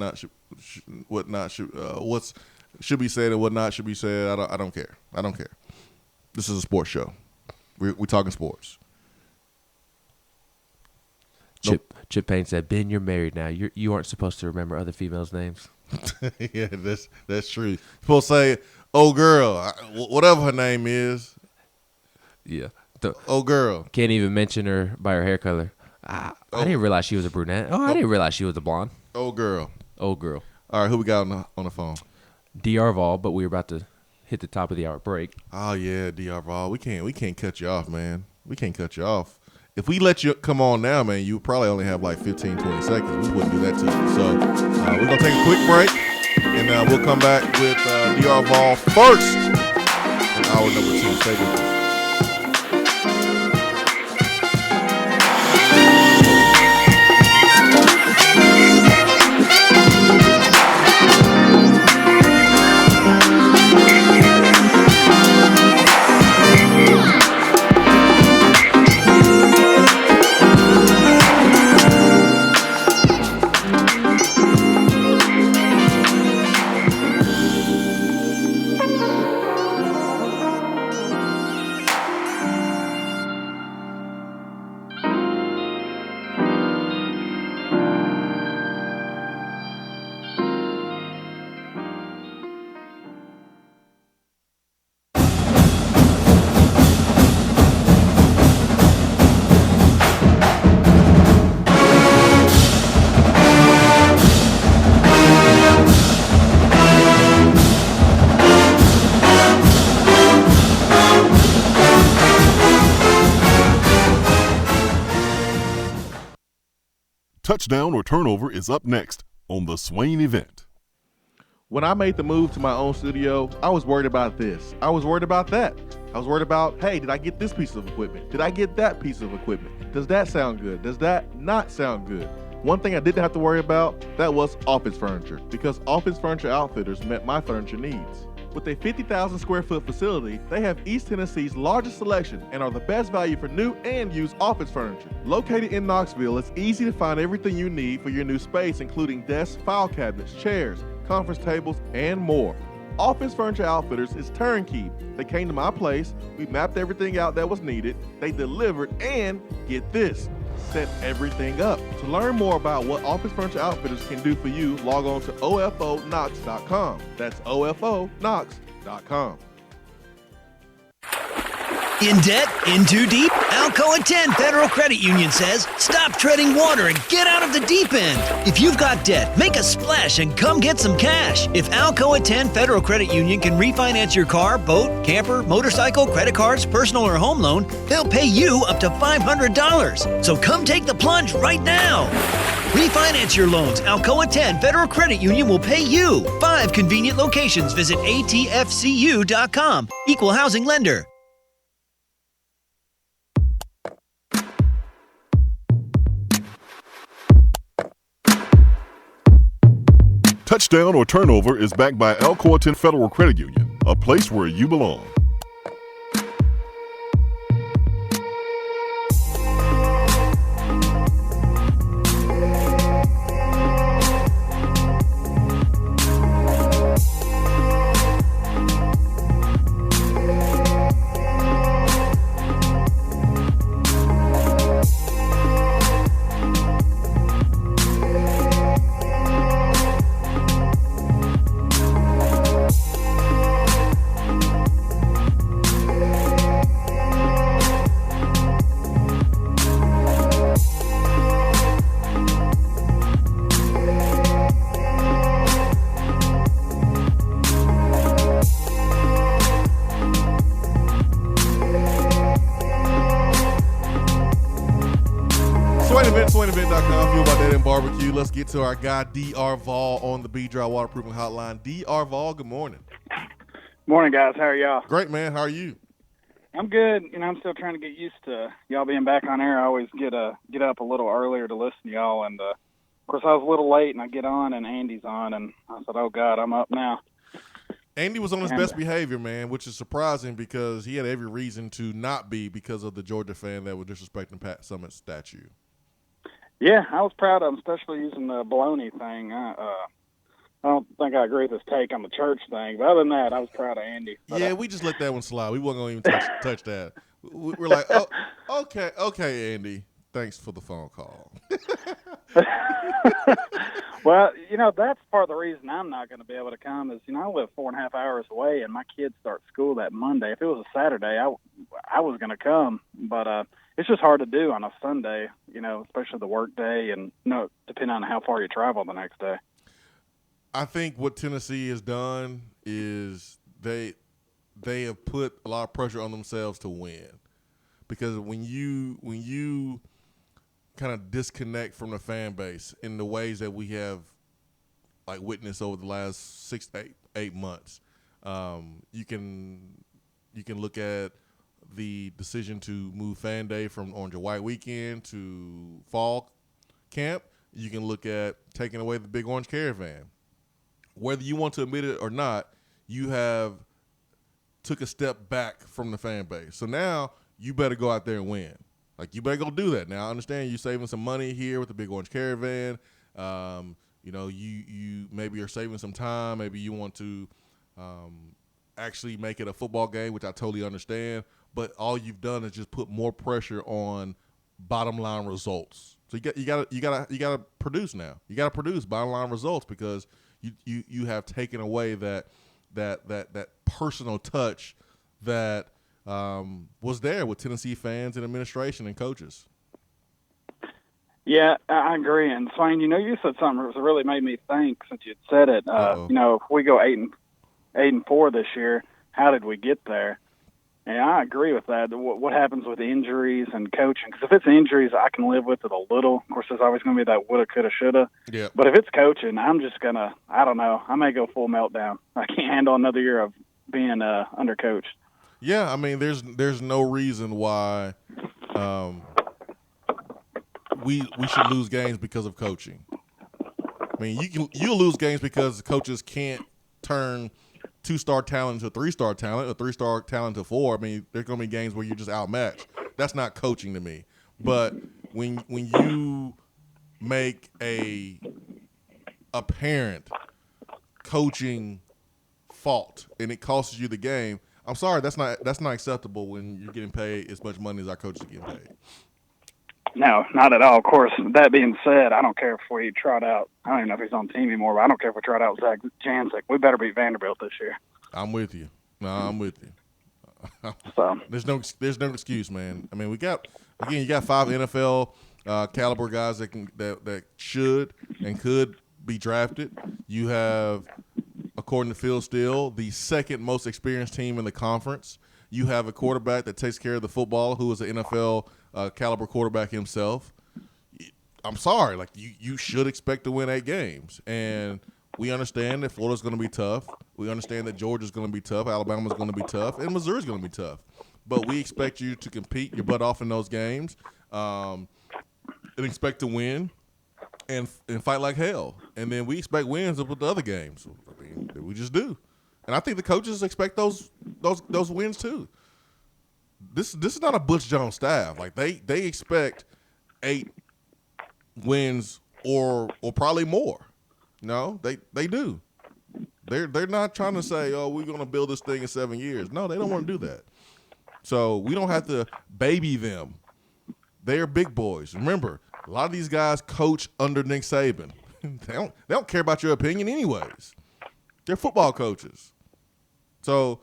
should be said and what not should be said. I don't care. I don't care. This is a sports show. We're talking sports. Chip Payne said, "Ben, you're married now. You aren't supposed to remember other females' names." Yeah, that's true. You're supposed to say, "Oh girl," whatever her name is. Yeah. Oh girl. Can't even mention her by her hair color. I didn't realize she was a brunette. I didn't realize she was a blonde. Oh girl. Oh girl. All right, who we got on the phone? DR Vol, but we were about to hit the top of the hour break. Oh yeah, DR Vol. We can't cut you off, man. We can't cut you off. If we let you come on now, man, you probably only have like 15, 20 seconds. We wouldn't do that to you. So we're going to take a quick break, and we'll come back with DR Vol first in hour number 2. Stay with us. Touchdown or turnover is up next on the Swain event. When I made the move to my own studio, I was worried about this. I was worried about that. I was worried about, hey, did I get this piece of equipment? Did I get that piece of equipment? Does that sound good? Does that not sound good? One thing I didn't have to worry about, that was office furniture, because Office Furniture Outfitters met my furniture needs. With a 50,000 square foot facility, they have East Tennessee's largest selection and are the best value for new and used office furniture. Located in Knoxville, it's easy to find everything you need for your new space, including desks, file cabinets, chairs, conference tables, and more. Office Furniture Outfitters is turnkey. They came to my place, we mapped everything out that was needed, they delivered, and get this, set everything up. To learn more about what Office Furniture Outfitters can do for you, log on to OFOKnox.com. That's OFOKnox.com. In debt? In too deep? Alcoa 10 Federal Credit Union says, stop treading water and get out of the deep end. If you've got debt, make a splash and come get some cash. If Alcoa 10 Federal Credit Union can refinance your car, boat, camper, motorcycle, credit cards, personal or home loan, they'll pay you up to $500. So come take the plunge right now. Refinance your loans. Alcoa 10 Federal Credit Union will pay you. 5 convenient locations. Visit atfcu.com. Equal housing lender. Touchdown or turnover is backed by Alcoa 10 Federal Credit Union, a place where you belong. you. Let's get to our guy, D.R. Vol, on the B-Dry Waterproofing Hotline. D.R. Vol, good morning. Morning, guys. How are y'all? Great, man. How are you? I'm good. I'm still trying to get used to y'all being back on air. I always get up a little earlier to listen to y'all, and of course I was a little late, and I get on, and Andy's on, and I said, "Oh God, I'm up now." Andy was on his best behavior, man, which is surprising because he had every reason to not be because of the Georgia fan that was disrespecting Pat Summitt's statue. Yeah, I was proud of him, especially using the baloney thing. I don't think I agree with his take on the church thing, but other than that, I was proud of Andy. But, yeah, we just let that one slide. We weren't going to even touch that. We're like, oh, okay, Andy. Thanks for the phone call. Well, that's part of the reason I'm not going to be able to come is, I live 4.5 hours away, and my kids start school that Monday. If it was a Saturday, I was going to come, but it's just hard to do on a Sunday, especially the work day and, depending on how far you travel the next day. I think what Tennessee has done is they have put a lot of pressure on themselves to win, because when you kind of disconnect from the fan base in the ways that we have like witnessed over the last 6 to 8 months, you can look at the decision to move Fan Day from Orange and White Weekend to fall camp. You can look at taking away the Big Orange Caravan. Whether you want to admit it or not, you have took a step back from the fan base. So now you better go out there and win. Like, you better go do that. Now, I understand you're saving some money here with the Big Orange Caravan. You maybe are saving some time. Maybe you want to actually make it a football game, which I totally understand. But all you've done is just put more pressure on bottom line results. So you gotta produce now. You gotta produce bottom line results because you have taken away that personal touch that was there with Tennessee fans and administration and coaches. Yeah, I agree. And Swain, you said something that really made me think since you said it. If we go 8-4 this year, how did we get there? And I agree with that. What happens with injuries and coaching? Because if it's injuries, I can live with it a little. Of course, there's always going to be that woulda, coulda, shoulda. Yeah. But if it's coaching, I'm just going to, I don't know, I may go full meltdown. I can't handle another year of being undercoached. Yeah, I mean, there's no reason why we should lose games because of coaching. I mean, you'll lose games because coaches can't turn 2-star talent to 3-star talent, or 3-star talent to 4. I mean, there's going to be games where you're just outmatched. That's not coaching to me. But when you make a apparent coaching fault and it costs you the game, I'm sorry, that's not acceptable when you're getting paid as much money as our coaches are getting paid. No, not at all. Of course, that being said, I don't care if we trot out. I don't even know if he's on the team anymore, but I don't care if we trot out Zach Jancic. We better beat Vanderbilt this year. I'm with you. No, I'm with you. So there's no excuse, man. I mean, you got 5 NFL caliber guys that should and could be drafted. You have, according to Phil Steele, the second most experienced team in the conference. You have a quarterback that takes care of the football, who is an NFL caliber quarterback himself. I'm sorry, like you should expect to win 8 games, and we understand that Florida's going to be tough. We understand that Georgia's going to be tough, Alabama's going to be tough, and Missouri's going to be tough. But we expect you to compete your butt off in those games, and expect to win, and fight like hell. And then we expect wins with the other games. I mean, we just do. And I think the coaches expect those wins too. This is not a Butch Jones staff. Like they expect 8 wins or probably more. No, they do. They're not trying to say, oh, we're gonna build this thing in 7 years. No, they don't want to do that. So we don't have to baby them. They are big boys. Remember, a lot of these guys coach under Nick Saban. They don't care about your opinion anyways. They're football coaches. So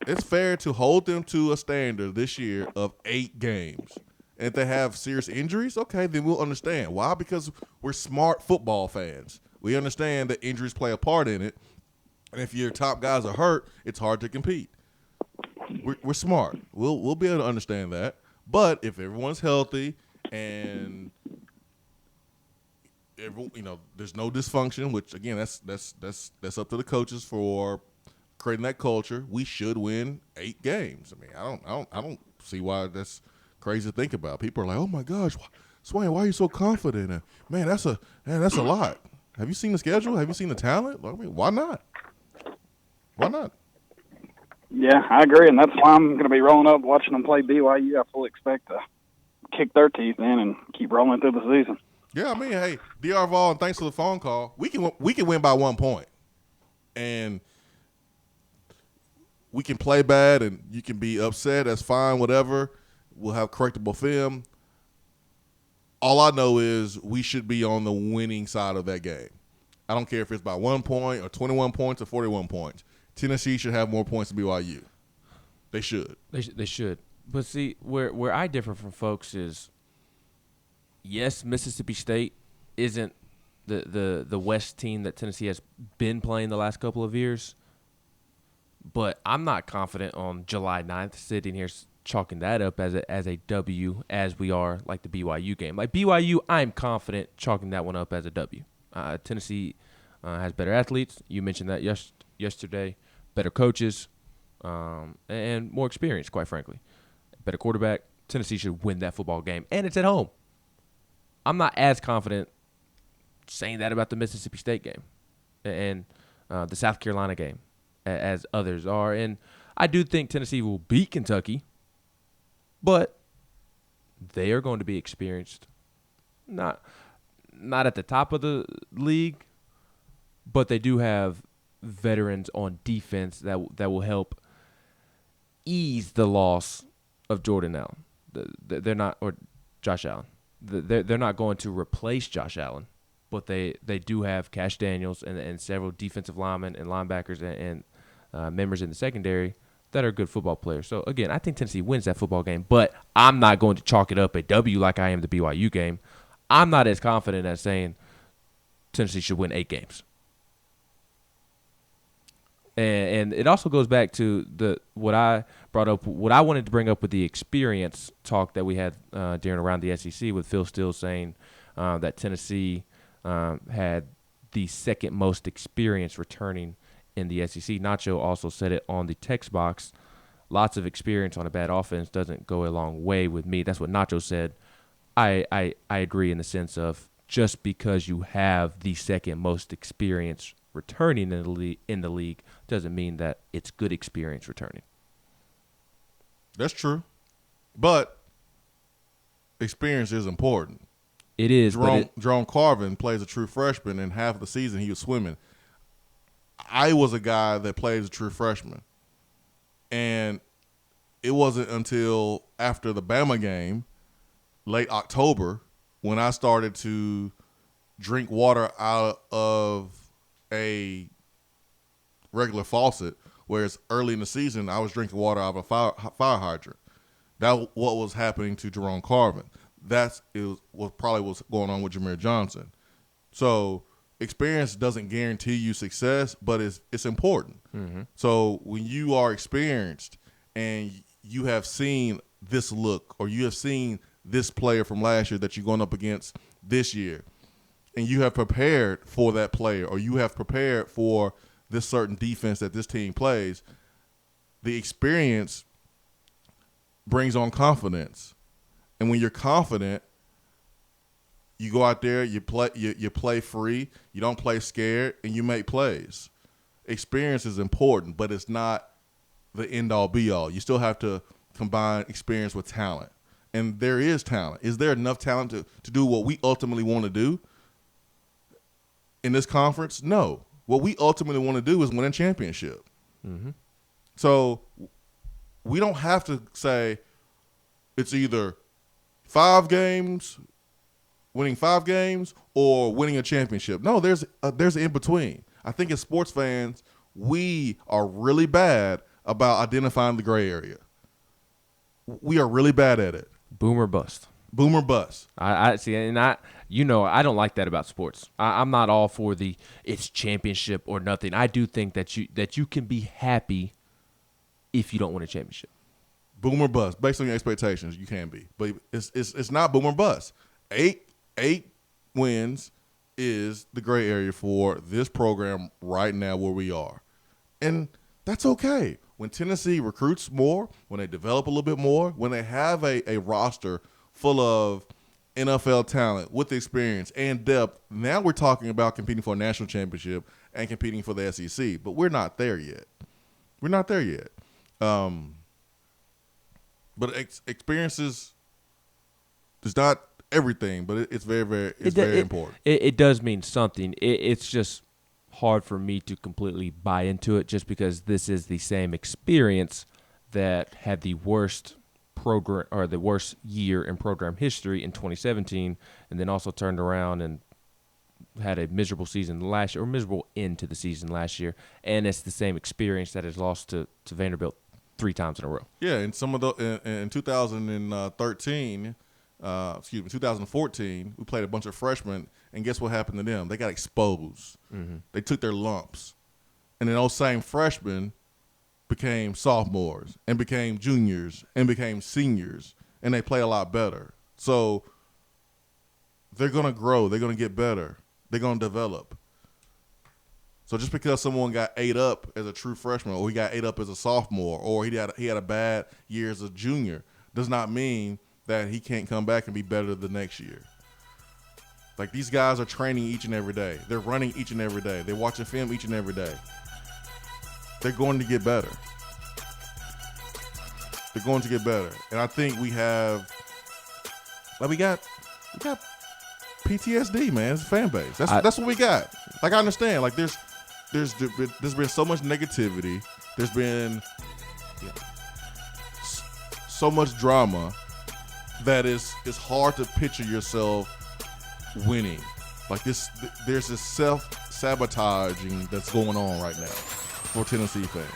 it's fair to hold them to a standard this year of 8 games. And if they have serious injuries, okay, then we'll understand. Why? Because we're smart football fans. We understand that injuries play a part in it. And if your top guys are hurt, it's hard to compete. We're smart. We'll be able to understand that. But if everyone's healthy and there's no dysfunction. Which again, that's up to the coaches for creating that culture. We should win 8 games. I mean, I don't see why that's crazy to think about. People are like, oh my gosh, Swain, why are you so confident? And, man, that's a lot. Have you seen the schedule? Have you seen the talent? I mean, why not? Why not? Yeah, I agree, and that's why I'm going to be rolling up watching them play BYU. I fully expect to kick their teeth in and keep rolling through the season. Yeah, I mean, hey, DR Vaughn, thanks for the phone call. We can win by 1 point, and we can play bad, and you can be upset. That's fine, whatever. We'll have correctable film. All I know is we should be on the winning side of that game. I don't care if it's by 1 point or 21 points or 41 points. Tennessee should have more points than BYU. They should. They should. But see, where I differ from folks is, yes, Mississippi State isn't the West team that Tennessee has been playing the last couple of years, but I'm not confident on July 9th sitting here chalking that up as a W as we are like the BYU game. Like BYU, I'm confident chalking that one up as a W. Tennessee has better athletes. You mentioned that yesterday. Better coaches, and more experience, quite frankly. Better quarterback. Tennessee should win that football game, and it's at home. I'm not as confident saying that about the Mississippi State game and the South Carolina game as others are. And I do think Tennessee will beat Kentucky, but they are going to be experienced. Not at the top of the league, but they do have veterans on defense that will help ease the loss of Jordan Allen. They're not, or Josh Allen. They're not going to replace Josh Allen, but they do have Cash Daniels and several defensive linemen and linebackers and members in the secondary that are good football players. So again, I think Tennessee wins that football game, but I'm not going to chalk it up a W like I am the BYU game. I'm not as confident as saying Tennessee should win 8 games. And it also goes back to what I brought up, what I wanted to bring up with the experience talk that we had during around the SEC with Phil Steele saying that Tennessee had the second most experience returning in the SEC. Nacho also said it on the text box. Lots of experience on a bad offense doesn't go a long way with me. That's what Nacho said. I agree in the sense of just because you have the second most experience returning in the league doesn't mean that it's good experience returning. That's true. But experience is important. It is. Jerome Carvin plays a true freshman, and half of the season he was swimming. I was a guy that played as a true freshman. And it wasn't until after the Bama game, late October, when I started to drink water out of a regular faucet, whereas early in the season I was drinking water out of a fire hydrant. That's what was happening to Jerome Carvin. That's what probably was going on with Jameer Johnson. So experience doesn't guarantee you success, but it's important. Mm-hmm. So when you are experienced and you have seen this look, or you have seen this player from last year that you're going up against this year, and you have prepared for that player, or you have prepared for this certain defense that this team plays, the experience brings on confidence. And when you're confident, you go out there, you play free, you don't play scared, and you make plays. Experience is important, but it's not the end-all, be-all. You still have to combine experience with talent. And there is talent. Is there enough talent to do what we ultimately want to do in this conference? No. What we ultimately want to do is win a championship. Mm-hmm. So we don't have to say it's either 5 games, winning 5 games, or winning a championship. No, there's an in-between. I think as sports fans, we are really bad about identifying the gray area. We are really bad at it. Boom or bust. Boom or bust. I see, and I don't like that about sports. I'm not all for it's championship or nothing. I do think that you can be happy if you don't win a championship. Boom or bust, based on your expectations, you can be, but it's not boom or bust. 8 wins is the gray area for this program right now where we are. And that's okay. When Tennessee recruits more, when they develop a little bit more, when they have a roster full of NFL talent with experience and depth, now we're talking about competing for a national championship and competing for the SEC. But we're not there yet. We're not there yet. But experiences is not everything, but it's very important. It does mean something. It's just hard for me to completely buy into it, just because this is the same experience that had the worst program or the worst year in program history in 2017, and then also turned around and had a miserable season last year, or miserable end to the season last year, and it's the same experience that has lost to Vanderbilt 3 times in a row. Yeah, and some of the in 2013, 2014, we played a bunch of freshmen, and guess what happened to them? They got exposed. Mm-hmm. They took their lumps, and then those same freshmen became sophomores and became juniors and became seniors, and they play a lot better. So they're gonna grow. They're gonna get better. They're gonna develop. So just because someone got ate up as a true freshman, or he got ate up as a sophomore, or he had a bad year as a junior, does not mean that he can't come back and be better the next year. Like, these guys are training each and every day. They're running each and every day. They're watching film each and every day. They're going to get better. They're going to get better. And I think we got PTSD, man. It's a fan base. That's what we got. Like, I understand. Like, there's been so much negativity. There's been so much drama that it's hard to picture yourself winning. Like, there's this self-sabotaging that's going on right now for Tennessee fans.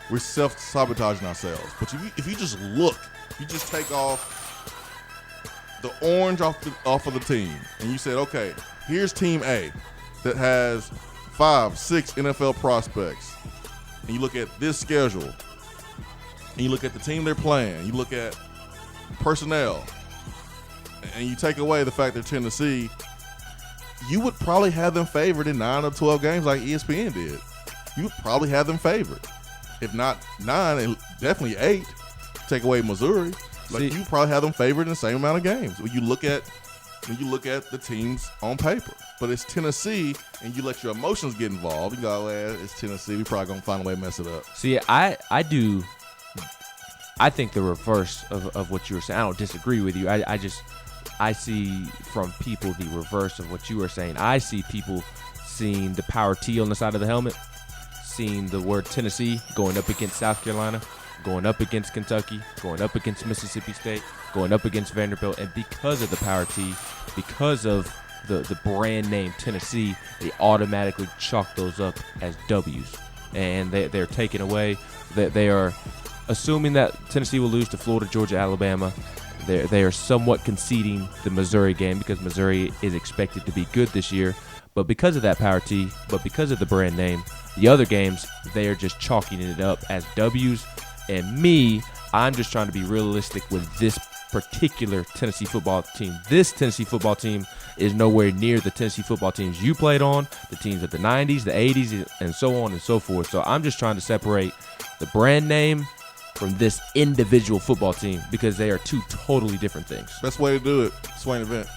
We're self-sabotaging ourselves. But if you just look, you just take off the orange off of the team, and you said, okay, here's Team A that has 5-6 NFL prospects, and you look at this schedule, and you look at the team they're playing, you look at personnel, and you take away the fact they're Tennessee, you would probably have them favored in 9 or 12 games like ESPN did. You would probably have them favored. If not 9, definitely 8. Take away Missouri. Like, you probably have them favored in the same amount of games when you look at the teams on paper. But it's Tennessee, and you let your emotions get involved. You go, well, it's Tennessee. We probably gonna find a way to mess it up. See, I think the reverse of what you were saying. I don't disagree with you. I see from people the reverse of what you were saying. I see people seeing the power T on the side of the helmet, seeing the word Tennessee going up against South Carolina, going up against Kentucky, going up against Mississippi State, going up against Vanderbilt, and because of the power T, because of the brand name Tennessee, they automatically chalk those up as W's, and they're taken away. They are assuming that Tennessee will lose to Florida, Georgia, Alabama. They are somewhat conceding the Missouri game because Missouri is expected to be good this year, but because of that power T, but because of the brand name, the other games, they are just chalking it up as W's. And me, I'm just trying to be realistic with this particular Tennessee football team. This Tennessee football team is nowhere near the Tennessee football teams you played on, the teams of the 90s, the 80s, and so on and so forth. So I'm just trying to separate the brand name from this individual football team because they are two totally different things. Best way to do it, Swain event.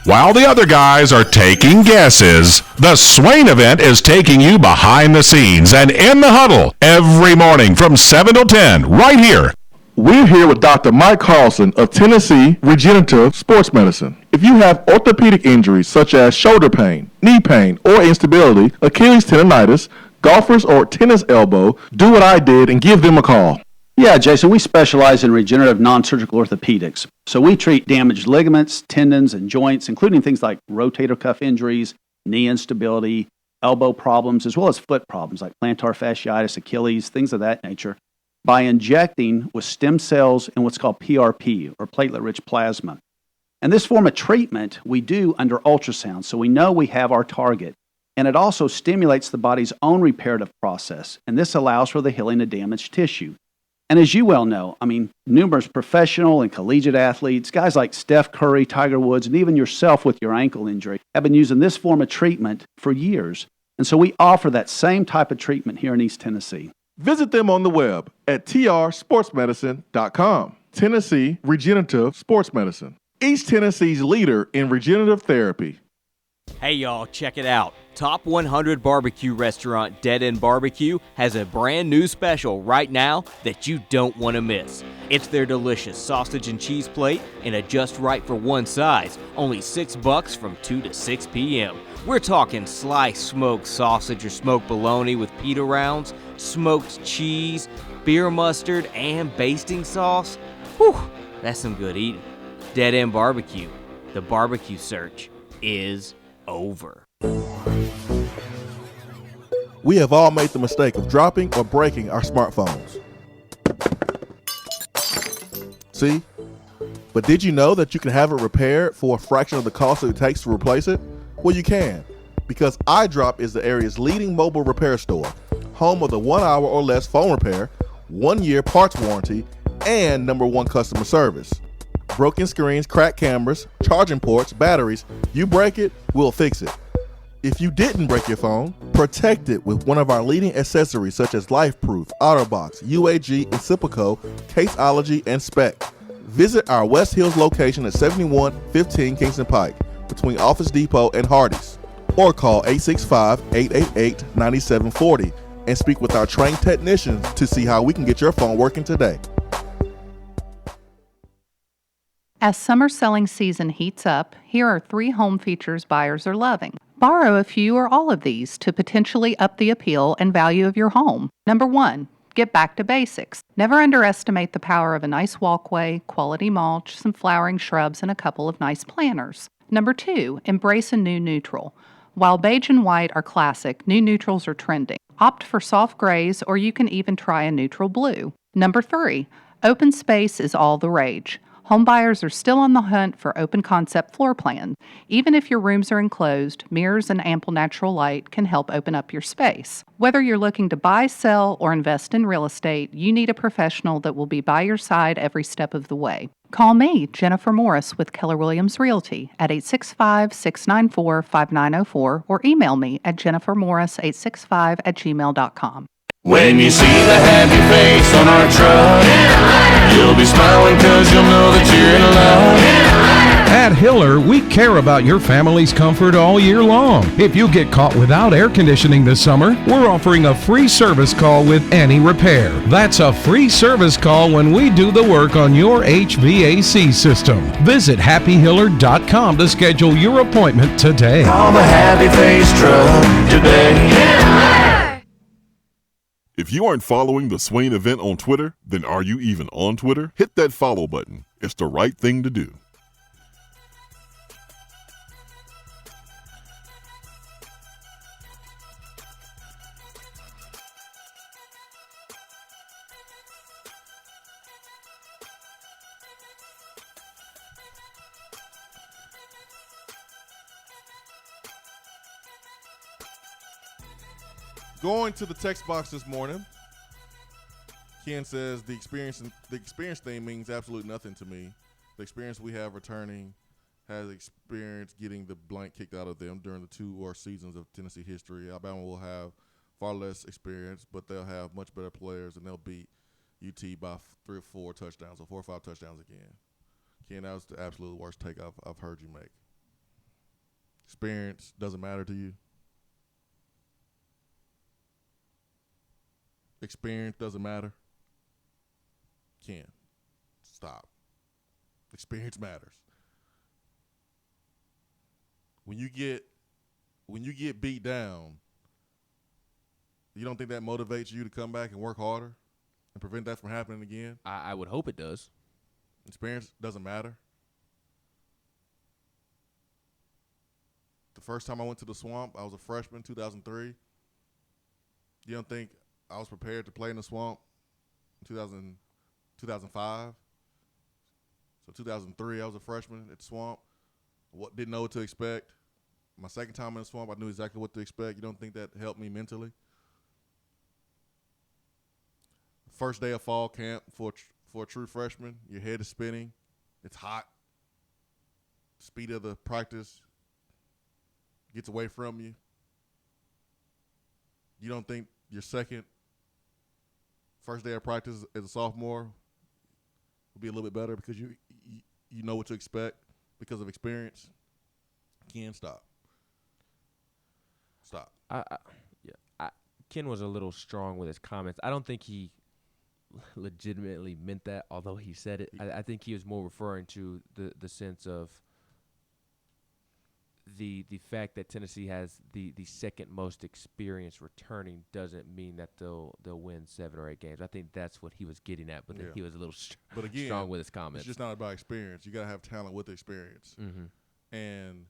While the other guys are taking guesses, the Swain event is taking you behind the scenes and in the huddle every morning from 7 till 10 right here. We're here with Dr. Mike Carlson of Tennessee Regenerative Sports Medicine. If you have orthopedic injuries such as shoulder pain, knee pain, or instability, Achilles tendonitis, golfers, or tennis elbow, do what I did and give them a call. Yeah, Jason, we specialize in regenerative non-surgical orthopedics. So we treat damaged ligaments, tendons, and joints, including things like rotator cuff injuries, knee instability, elbow problems, as well as foot problems like plantar fasciitis, Achilles, things of that nature, by injecting with stem cells and what's called PRP, or platelet-rich plasma. And this form of treatment we do under ultrasound, so we know we have our target. And it also stimulates the body's own reparative process, and this allows for the healing of damaged tissue. And as you well know, I mean, numerous professional and collegiate athletes, guys like Steph Curry, Tiger Woods, and even yourself with your ankle injury, have been using this form of treatment for years. And so we offer that same type of treatment here in East Tennessee. Visit them on the web at trsportsmedicine.com. Tennessee Regenerative Sports Medicine, East Tennessee's leader in regenerative therapy. Hey y'all, check it out. Top 100 barbecue restaurant Dead End Barbecue has a brand new special right now that you don't want to miss. It's their delicious sausage and cheese plate in a just right for one size, only $6 from 2 to 6 p.m. We're talking sliced smoked sausage or smoked bologna with pita rounds, smoked cheese, beer mustard, and basting sauce. Whew, that's some good eating. Dead End Barbecue. The barbecue search is over. We have all made the mistake of dropping or breaking our smartphones. See? But did you know that you can have it repaired for a fraction of the cost that it takes to replace it? Well, you can, because iDrop is the area's leading mobile repair store, home of the 1 hour or less phone repair, 1 year parts warranty, and #1 customer service. Broken screens, cracked cameras, charging ports, batteries, you break it, we'll fix it. If you didn't break your phone, protect it with one of our leading accessories such as LifeProof, OtterBox, UAG, Incipico, Caseology, and Spec. Visit our West Hills location at 7115 Kingston Pike between Office Depot and Hardee's, or call 865-888-9740 and speak with our trained technicians to see how we can get your phone working today. As summer selling season heats up, here are 3 home features buyers are loving. Borrow a few or all of these to potentially up the appeal and value of your home. Number 1, get back to basics. Never underestimate the power of a nice walkway, quality mulch, some flowering shrubs, and a couple of nice planters. Number 2, embrace a new neutral. While beige and white are classic, new neutrals are trending. Opt for soft grays, or you can even try a neutral blue. Number 3, open space is all the rage. Homebuyers are still on the hunt for open concept floor plans. Even if your rooms are enclosed, mirrors and ample natural light can help open up your space. Whether you're looking to buy, sell, or invest in real estate, you need a professional that will be by your side every step of the way. Call me, Jennifer Morris with Keller Williams Realty at 865-694-5904 or email me at jennifermorris865@gmail.com. When you see the happy face on our truck, you'll be smiling cause you'll know that you're in love. At Hiller, we care about your family's comfort all year long. If you get caught without air conditioning this summer, we're offering a free service call with any repair. That's a free service call when we do the work on your HVAC system. Visit happyhiller.com to schedule your appointment today. Call the Happy Face Truck today. If you aren't following the Swain event on Twitter, then are you even on Twitter? Hit that follow button. It's the right thing to do. Going to the text box this morning, Ken says the experience thing means absolutely nothing to me. The experience we have returning has experienced getting the blank kicked out of them during the 2 or seasons of Tennessee history. Alabama will have far less experience, but they'll have much better players, and they'll beat UT by 3 or 4 touchdowns, or 4 or 5 touchdowns again. Ken, that was the absolute worst take I've heard you make. Experience doesn't matter to you. Experience doesn't matter. Ken, stop. Experience matters. When you get beat down, you don't think that motivates you to come back and work harder and prevent that from happening again? I would hope it does. Experience doesn't matter. The first time I went to the Swamp, I was a freshman, 2003. You don't think I was prepared to play in the Swamp in 2005? So 2003, I was a freshman at the Swamp. Didn't know what to expect. My second time in the Swamp, I knew exactly what to expect. You don't think that helped me mentally? First day of fall camp for a true freshman, your head is spinning. It's hot. Speed of the practice gets away from you. You don't think your first day of practice as a sophomore will be a little bit better because you know what to expect because of experience? Ken, stop. Ken was a little strong with his comments. I don't think he legitimately meant that, although he said it. I think he was more referring to the sense of the fact that Tennessee has the second most experience returning doesn't mean that they'll win 7 or 8 games. I think that's what he was getting at, but then he was a little strong with his comments. It's just not about experience. You got to have talent with experience. Mm-hmm. And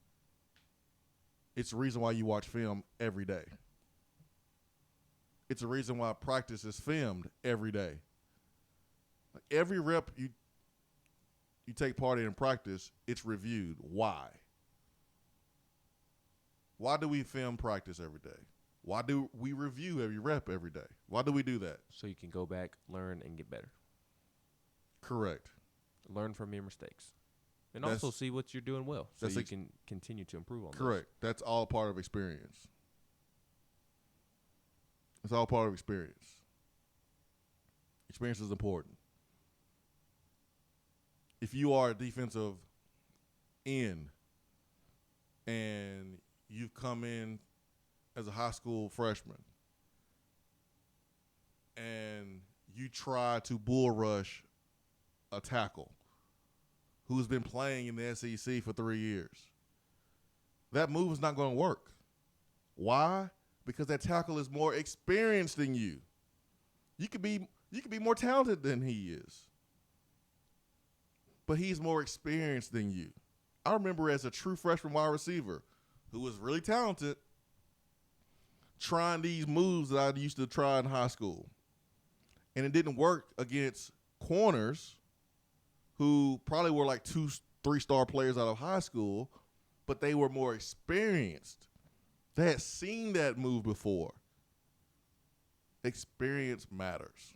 it's the reason why you watch film every day. It's the reason why practice is filmed every day. Like every rep you take part in practice, it's reviewed. Why? Why do we film practice every day? Why do we review every rep every day? Why do we do that? So you can go back, learn, and get better. Correct. Learn from your mistakes. And also see what you're doing well so you can continue to improve on Correct. those. That's all part of experience. It's all part of experience. Experience is important. If you are a defensive end and you've come in as a high school freshman and you try to bull rush a tackle who's been playing in the SEC for 3 years, that move is not going to work. Why? Because that tackle is more experienced than you. You could be more talented than he is, but he's more experienced than you. I remember as a true freshman wide receiver who was really talented trying these moves that I used to try in high school, and it didn't work against corners who probably were like 2-3-star players out of high school, but they were more experienced. They had seen that move before. Experience matters.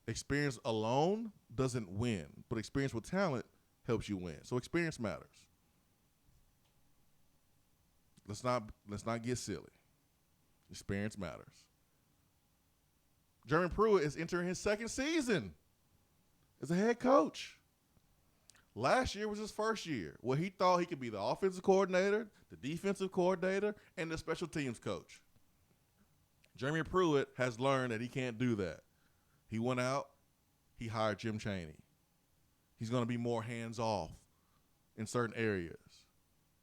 Experience alone doesn't win, but experience with talent helps you win. So experience matters. Let's not get silly. Experience matters. Jeremy Pruitt is entering his second season as a head coach. Last year was his first year where he thought he could be the offensive coordinator, the defensive coordinator, and the special teams coach. Jeremy Pruitt has learned that he can't do that. He went out, he hired Jim Chaney. He's going to be more hands-off in certain areas.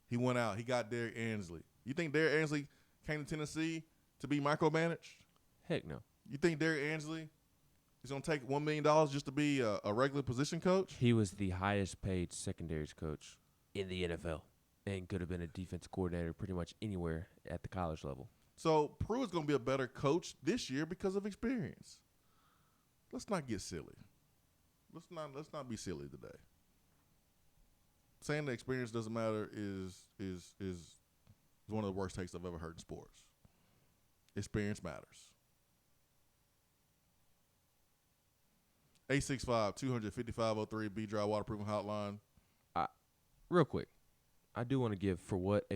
He went out, he got Derek Ansley. You think Derek Ansley came to Tennessee to be micromanaged? Heck no. You think Derek Ansley is going to take $1 million just to be a regular position coach? He was the highest paid secondaries coach in the NFL and could have been a defensive coordinator pretty much anywhere at the college level. So Pruitt's going to be a better coach this year because of experience. Let's not get silly. Let's not be silly today. Saying the experience doesn't matter is one of the worst takes I've ever heard in sports. Experience matters. 865-200-5503 B-Dry Waterproofing Hotline. Real quick, I do want to give for what,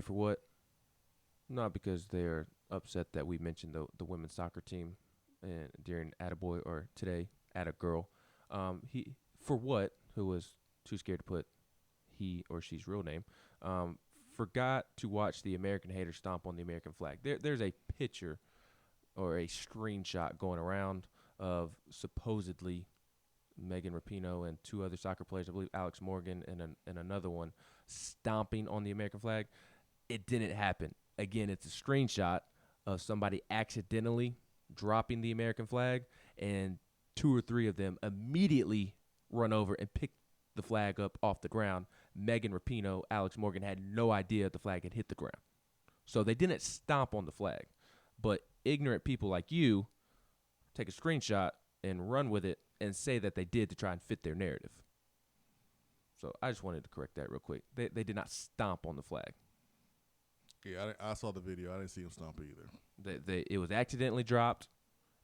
not because they're upset that we mentioned the women's soccer team during Attaboy or today Attagirl. Who was too scared to put he or she's real name, forgot to watch the American hater stomp on the American flag. There's a picture or a screenshot going around of supposedly Megan Rapinoe and 2 other soccer players, I believe Alex Morgan and another one, stomping on the American flag. It didn't happen. Again, it's a screenshot of somebody accidentally dropping the American flag, and 2 or 3 of them immediately run over and pick the flag up off the ground. Megan Rapinoe, Alex Morgan had no idea the flag had hit the ground. So they didn't stomp on the flag. But ignorant people like you take a screenshot and run with it and say that they did to try and fit their narrative. So I just wanted to correct that real quick. They did not stomp on the flag. Yeah, I saw the video. I didn't see him stomp either. It was accidentally dropped,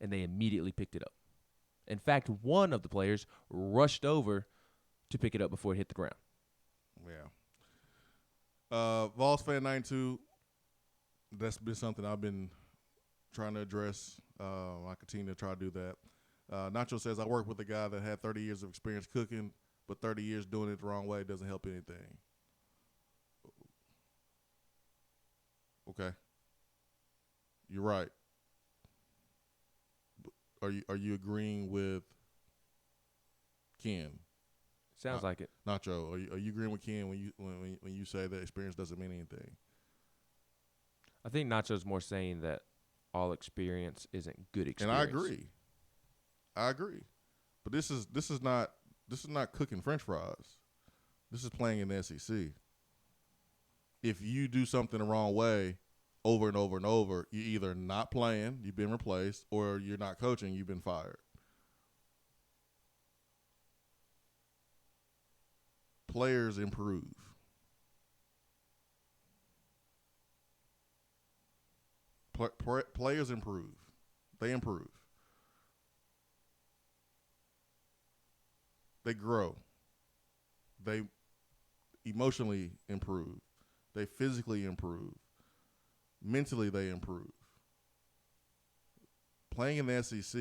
and they immediately picked it up. In fact, one of the players rushed over to pick it up before it hit the ground. Yeah. Vols Fan 92, that's been something I've been trying to address. I continue to try to do that. Nacho says, I work with a guy that had 30 years of experience cooking, but 30 years doing it the wrong way doesn't help anything. Okay. You're right. Are you agreeing with Ken? Sounds like it. Nacho, are you agreeing with Ken when you say that experience doesn't mean anything? I think Nacho's more saying that all experience isn't good experience. And I agree. But this is not cooking French fries. This is playing in the SEC. If you do something the wrong way over and over and over, you're either not playing, you've been replaced, or you're not coaching, you've been fired. Players improve. Players improve. They improve. They grow. They emotionally improve. They physically improve. Mentally, they improve. Playing in the SEC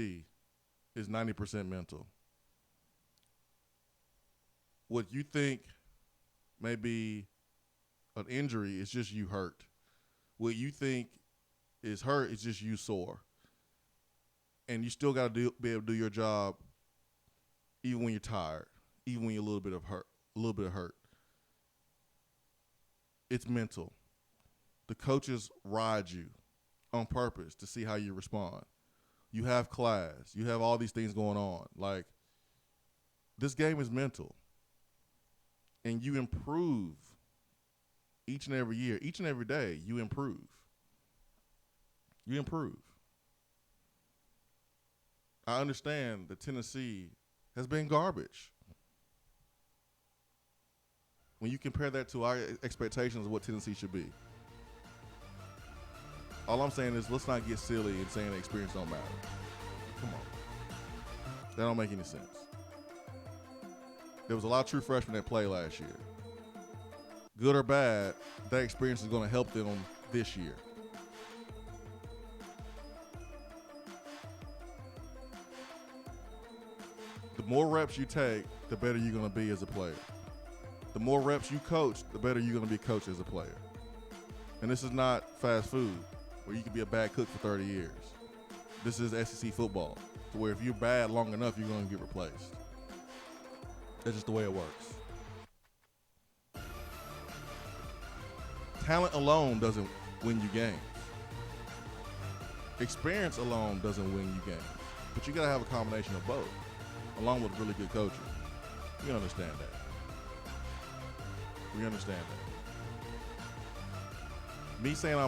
is 90% mental. What you think may be an injury is just you hurt. What you think is hurt is just you sore. And you still got to be able to do your job even when you're tired, even when you're a little bit of hurt. It's mental. The coaches ride you on purpose to see how you respond. You have class. You have all these things going on. Like, this game is mental. And you improve each and every year. Each and every day, you improve. You improve. I understand that Tennessee has been garbage. When you compare that to our expectations of what Tennessee should be. All I'm saying is, let's not get silly and saying the experience don't matter. Come on. That don't make any sense. There was a lot of true freshmen that played last year. Good or bad, that experience is going to help them this year. The more reps you take, the better you're going to be as a player. The more reps you coach, the better you're going to be coached as a player. And this is not fast food where you can be a bad cook for 30 years. This is SEC football, where if you're bad long enough, you're going to get replaced. That's just the way it works. Talent alone doesn't win you games. Experience alone doesn't win you games. But you got to have a combination of both, along with really good coaching. We understand that. We understand that. Me saying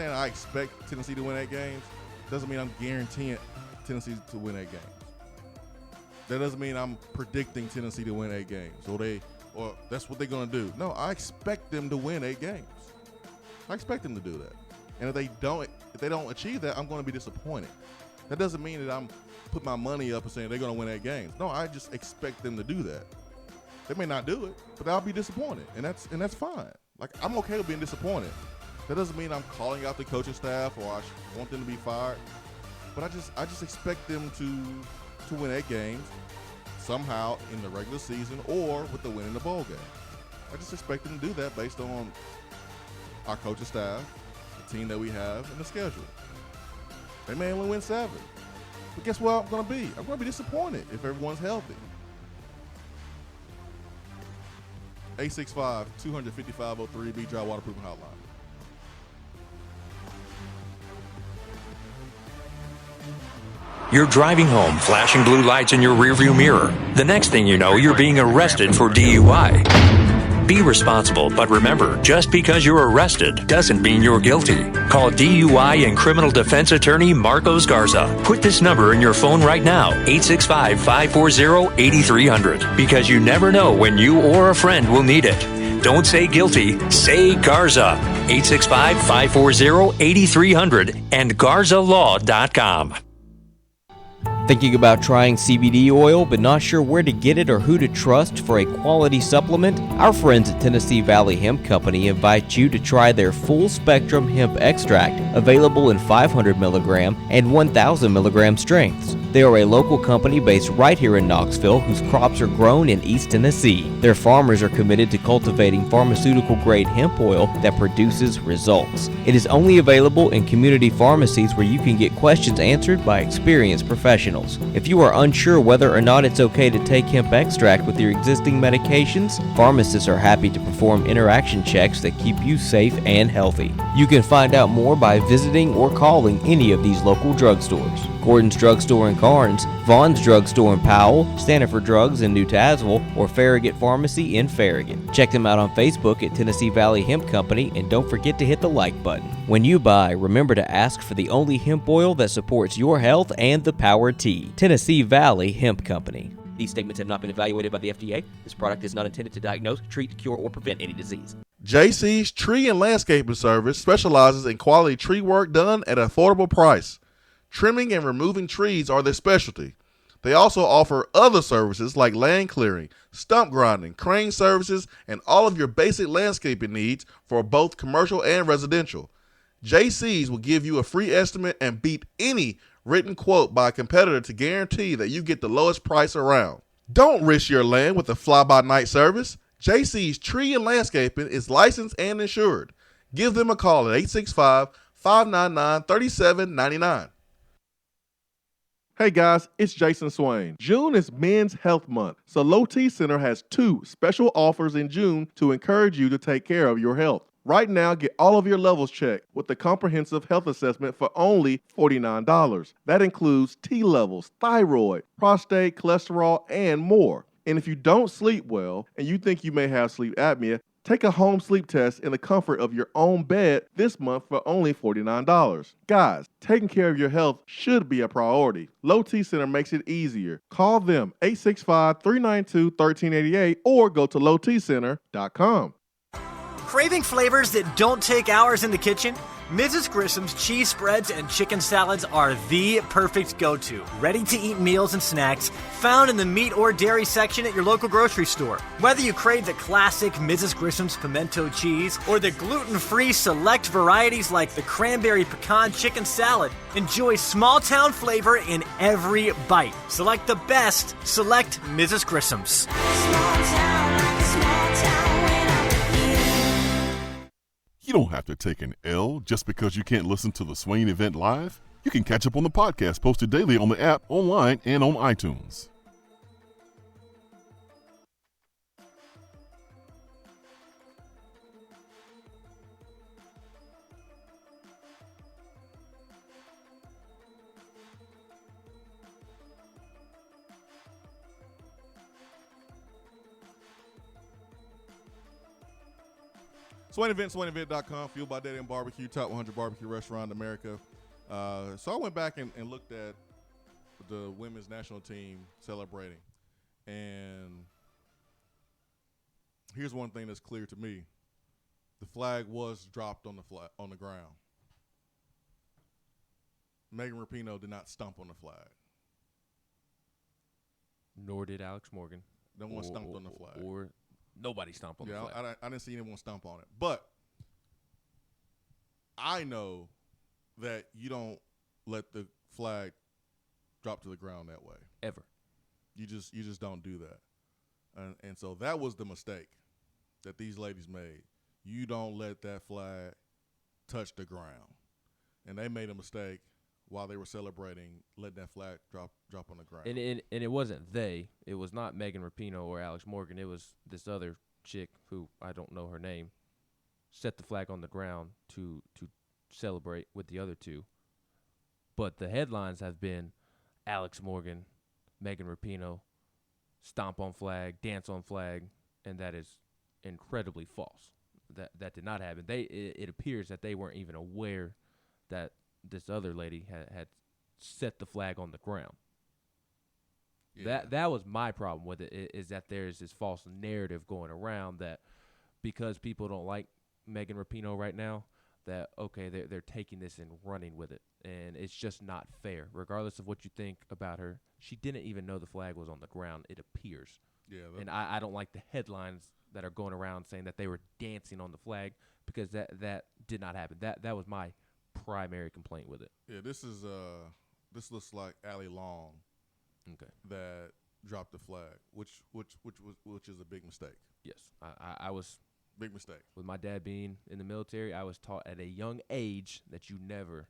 I expect Tennessee to win 8 games doesn't mean I'm guaranteeing Tennessee to win 8 games. That doesn't mean I'm predicting Tennessee to win 8 games, or that's what they're going to do. No, I expect them to win 8 games. I expect them to do that. And if they don't achieve that, I'm going to be disappointed. That doesn't mean that I'm putting my money up and saying they're going to win 8 games. No, I just expect them to do that. They may not do it, but I'll be disappointed, and that's fine. Like, I'm okay with being disappointed. That doesn't mean I'm calling out the coaching staff or I want them to be fired. But I just expect them to win 8 games somehow in the regular season or with the win in the bowl game. I just expect them to do that based on our coaching staff, the team that we have, and the schedule. They may only win 7. But guess what I'm going to be? I'm going to be disappointed if everyone's healthy. 865-255-03 B-Dry Waterproofing Hotline. You're driving home, flashing blue lights in your rearview mirror. The next thing you know, you're being arrested for DUI. Be responsible, but remember, just because you're arrested doesn't mean you're guilty. Call DUI and criminal defense attorney Marcos Garza. Put this number in your phone right now, 865-540-8300, because you never know when you or a friend will need it. Don't say guilty, say Garza. 865-540-8300 and GarzaLaw.com. Thinking about trying CBD oil but not sure where to get it or who to trust for a quality supplement? Our friends at Tennessee Valley Hemp Company invite you to try their full spectrum hemp extract, available in 500 milligram and 1,000 milligram strengths. They are a local company based right here in Knoxville whose crops are grown in East Tennessee. Their farmers are committed to cultivating pharmaceutical-grade hemp oil that produces results. It is only available in community pharmacies where you can get questions answered by experienced professionals. If you are unsure whether or not it's okay to take hemp extract with your existing medications, pharmacists are happy to perform interaction checks that keep you safe and healthy. You can find out more by visiting or calling any of these local drugstores. Gordon's Drugstore in Carnes, Vaughn's Drugstore in Powell, Stanford Drugs in New Tazewell, or Farragut Pharmacy in Farragut. Check them out on Facebook at Tennessee Valley Hemp Company, and don't forget to hit the like button. When you buy, remember to ask for the only hemp oil that supports your health and the Power T. Tennessee Valley Hemp Company. These statements have not been evaluated by the FDA. This product is not intended to diagnose, treat, cure, or prevent any disease. JC's Tree and Landscaping Service specializes in quality tree work done at an affordable price. Trimming and removing trees are their specialty. They also offer other services like land clearing, stump grinding, crane services, and all of your basic landscaping needs for both commercial and residential. JC's will give you a free estimate and beat any written quote by a competitor to guarantee that you get the lowest price around. Don't risk your land with a fly-by-night service. JC's Tree and Landscaping is licensed and insured. Give them a call at 865-599-3799. Hey guys, it's Jason Swain. June is Men's Health Month, so Low T Center has 2 special offers in June to encourage you to take care of your health. Right now, get all of your levels checked with the comprehensive health assessment for only $49. That includes T levels, thyroid, prostate, cholesterol, and more. And if you don't sleep well and you think you may have sleep apnea, take a home sleep test in the comfort of your own bed this month for only $49. Guys, taking care of your health should be a priority. Low T Center makes it easier. Call them 865-392-1388 or go to lowtcenter.com. Craving flavors that don't take hours in the kitchen? Mrs. Grissom's cheese spreads and chicken salads are the perfect go-to. Ready-to-eat meals and snacks found in the meat or dairy section at your local grocery store. Whether you crave the classic Mrs. Grissom's pimento cheese or the gluten-free select varieties like the cranberry pecan chicken salad, enjoy small-town flavor in every bite. Select the best. Select Mrs. Grissom's. You don't have to take an L just because you can't listen to the Swain event live. You can catch up on the podcast posted daily on the app, online, and on iTunes. Swain Event, SwainEvent.com, fueled by Dead End Barbecue, top 100 barbecue restaurant in America. So I went back and looked at the women's national team celebrating. And here's one thing that's clear to me. The flag was dropped on the ground. Megan Rapinoe did not stomp on the flag. Nor did Alex Morgan. No one stomped on the flag. Or nobody stomped on the flag. I didn't see anyone stomp on it. But I know that you don't let the flag drop to the ground that way. Ever. You just don't do that. And so that was the mistake that these ladies made. You don't let that flag touch the ground. And they made a mistake while they were celebrating, letting that flag drop on the ground. And it wasn't they. It was not Megan Rapinoe or Alex Morgan. It was this other chick who I don't know her name, set the flag on the ground to celebrate with the other two. But the headlines have been Alex Morgan, Megan Rapinoe, stomp on flag, dance on flag, and that is incredibly false. That did not happen. It appears that they weren't even aware that this other lady had set the flag on the ground. Yeah. That was my problem with it, is that there's this false narrative going around that because people don't like Megan Rapinoe right now, that, okay, they're taking this and running with it, and it's just not fair. Regardless of what you think about her, she didn't even know the flag was on the ground, it appears. Yeah, and I don't like the headlines that are going around saying that they were dancing on the flag, because that did not happen. That was my primary complaint with it. Yeah, this looks like Allie Long, okay, that dropped the flag, which is a big mistake. Yes, I was big mistake. With my dad being in the military, I was taught at a young age that you never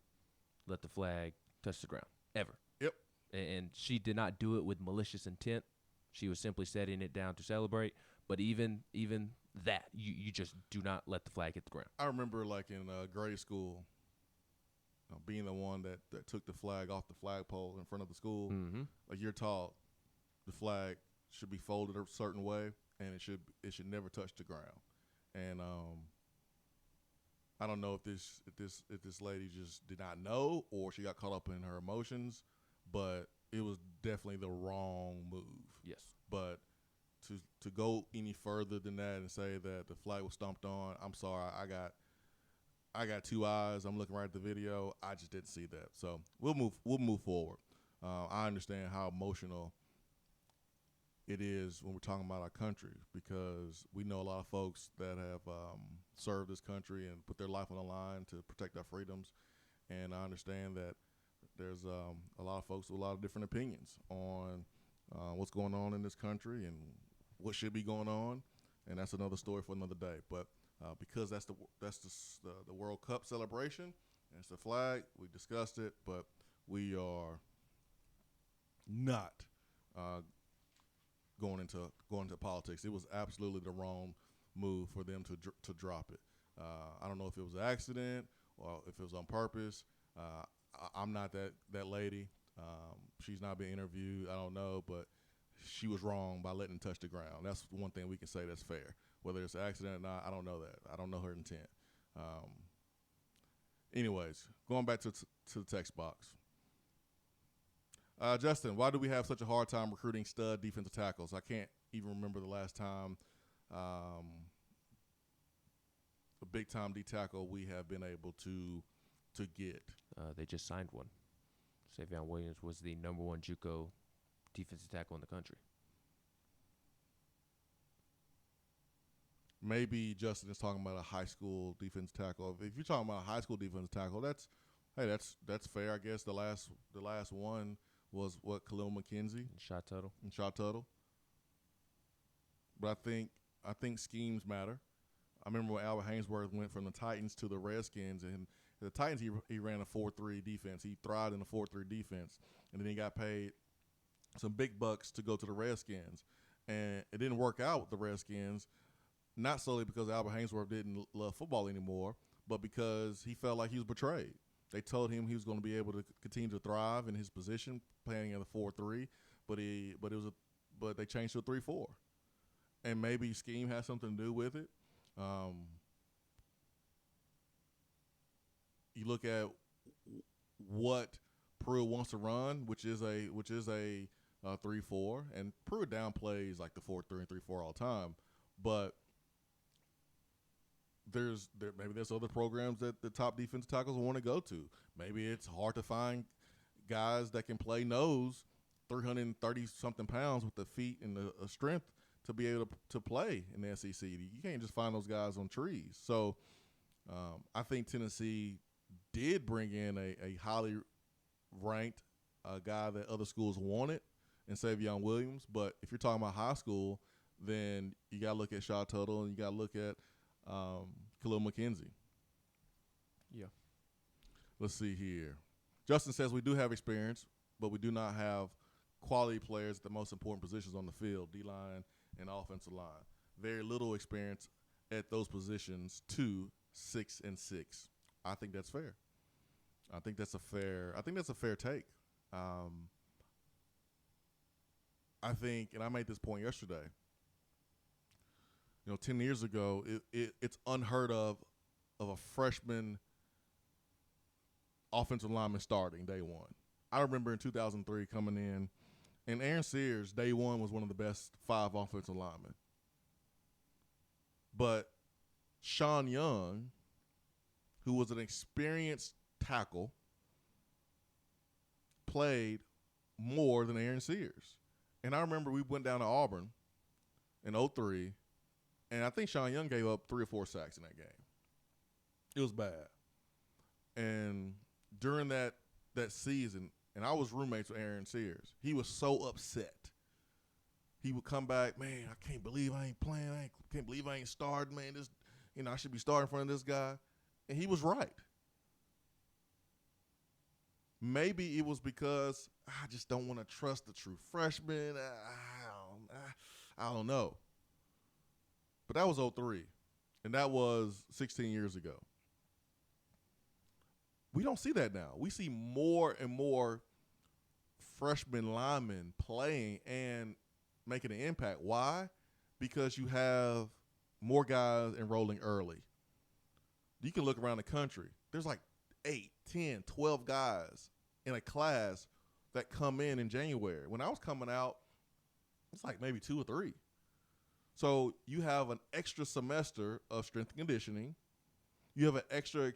let the flag touch the ground ever. Yep. And she did not do it with malicious intent. She was simply setting it down to celebrate. But even that, you just do not let the flag hit the ground. I remember, like, in grade school, being the one that took the flag off the flagpole in front of the school. Mm-hmm. Like, you're taught the flag should be folded a certain way, and it should never touch the ground. And I don't know if this lady just did not know, or she got caught up in her emotions, but it was definitely the wrong move. Yes. But to go any further than that and say that the flag was stomped on, I'm sorry, I got two eyes. I'm looking right at the video. I just didn't see that. So we'll move forward. I understand how emotional it is when we're talking about our country, because we know a lot of folks that have served this country and put their life on the line to protect our freedoms. And I understand that there's a lot of folks with a lot of different opinions on what's going on in this country and what should be going on. And that's another story for another day. But because that's the World Cup celebration, and it's the flag, we discussed it, but we are not going into politics. It was absolutely the wrong move for them to drop it. I don't know if it was an accident or if it was on purpose. I'm not that lady. She's not being interviewed. I don't know, but she was wrong by letting it touch the ground. That's one thing we can say that's fair. Whether it's an accident or not, I don't know that. I don't know her intent. Anyways, going back to the text box. Justin, why do we have such a hard time recruiting stud defensive tackles? I can't even remember the last time a big-time D tackle we have been able to get. They just signed one. Savion Williams was the number one JUCO defensive tackle in the country. Maybe Justin is talking about a high school defensive tackle. If you're talking about a high school defensive tackle, that's fair, I guess. The last one was what, Khalil McKenzie? Shot Tuttle. But I think schemes matter. I remember when Albert Hainsworth went from the Titans to the Redskins, and the Titans he ran a 4-3 defense. He thrived in a 4-3 defense, and then he got paid some big bucks to go to the Redskins, and it didn't work out with the Redskins. Not solely because Albert Hainsworth didn't love football anymore, but because he felt like he was betrayed. They told him he was going to be able to continue to thrive in his position, playing in a 4-3, but they changed to a 3-4, and maybe scheme has something to do with it. You look at what Pruitt wants to run, which is a 3-4, and Pruitt downplays like the 4-3 and 3-4 all the time, but maybe there's other programs that the top defensive tackles want to go to. Maybe it's hard to find guys that can play nose, 330-something pounds with the feet and the strength to be able to play in the SEC. You can't just find those guys on trees. So I think Tennessee did bring in a highly ranked guy that other schools wanted in Savion Williams. But if you're talking about high school, then you got to look at Shot Tuttle and you got to look at Khalil McKenzie. Yeah. Let's see here. Justin says we do have experience, but we do not have quality players at the most important positions on the field, D-line and offensive line. Very little experience at those positions, 2, 6, and 6. I think that's fair. I think that's a fair take. I think, and I made this point yesterday, 10 years ago, it's unheard of a freshman offensive lineman starting day one. I remember in 2003 coming in, and Aaron Sears, day one, was one of the best 5 offensive linemen. But Sean Young, who was an experienced tackle, played more than Aaron Sears. And I remember we went down to Auburn in 2003, and I think Sean Young gave up 3 or 4 sacks in that game. It was bad. And during that season, and I was roommates with Aaron Sears, he was so upset. He would come back, man, I can't believe I ain't playing. I can't believe I ain't starting, man. This, I should be starting in front of this guy. And he was right. Maybe it was because I just don't want to trust the true freshman. I don't know. But that was 2003, and that was 16 years ago. We don't see that now. We see more and more freshman linemen playing and making an impact. Why? Because you have more guys enrolling early. You can look around the country. There's like 8, 10, 12 guys in a class that come in January. When I was coming out, it's like maybe 2 or 3. So you have an extra semester of strength and conditioning. You have an extra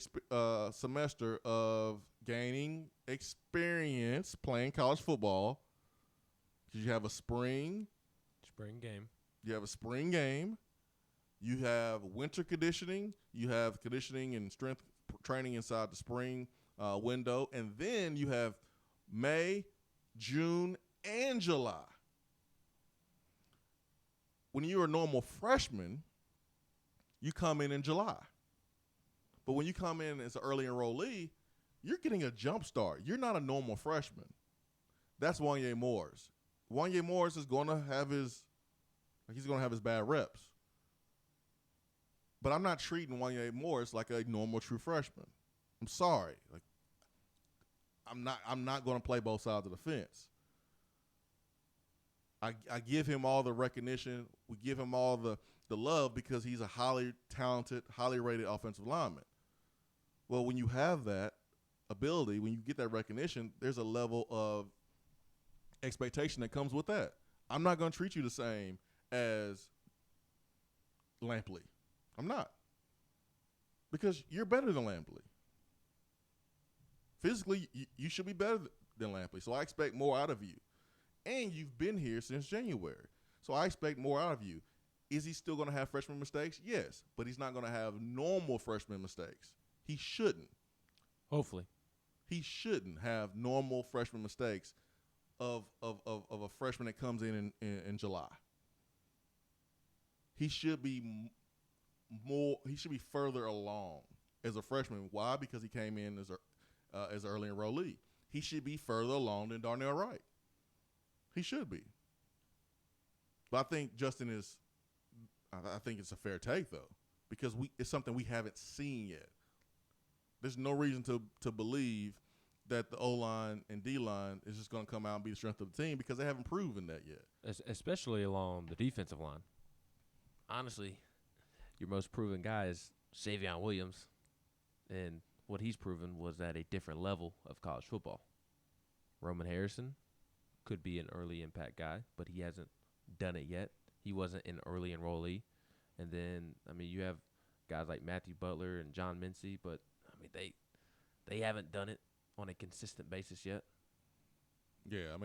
semester of gaining experience playing college football because you have a spring game. You have a spring game. You have winter conditioning. You have conditioning and strength training inside the spring window. And then you have May, June, and July. When you're a normal freshman, you come in July. But when you come in as an early enrollee, you're getting a jump start. You're not a normal freshman. That's Wanye Morris. Wanye Morris is going to have his bad reps. But I'm not treating Wanye Morris like a normal true freshman. I'm sorry. Like, I'm not going to play both sides of the fence. I give him all the recognition. We give him all the love because he's a highly talented, highly rated offensive lineman. Well, when you have that ability, when you get that recognition, there's a level of expectation that comes with that. I'm not going to treat you the same as Lampley. I'm not. Because you're better than Lampley. Physically, you should be better than Lampley. So I expect more out of you. And you've been here since January. So I expect more out of you. Is he still going to have freshman mistakes? Yes. But he's not going to have normal freshman mistakes. He shouldn't. Hopefully. He shouldn't have normal freshman mistakes of a freshman that comes in July. He should be he should be further along as a freshman. Why? Because he came in as early enrollee. He should be further along than Darnell Wright. He should be. But I think Justin is – I think it's a fair take, though, because it's something we haven't seen yet. There's no reason to believe that the O-line and D-line is just going to come out and be the strength of the team because they haven't proven that yet. Especially along the defensive line. Honestly, your most proven guy is Savion Williams, and what he's proven was at a different level of college football. Roman Harrison could be an early impact guy, but he hasn't done it yet. He wasn't an early enrollee. And then, you have guys like Matthew Butler and John Mincy, but, they haven't done it on a consistent basis yet. Yeah,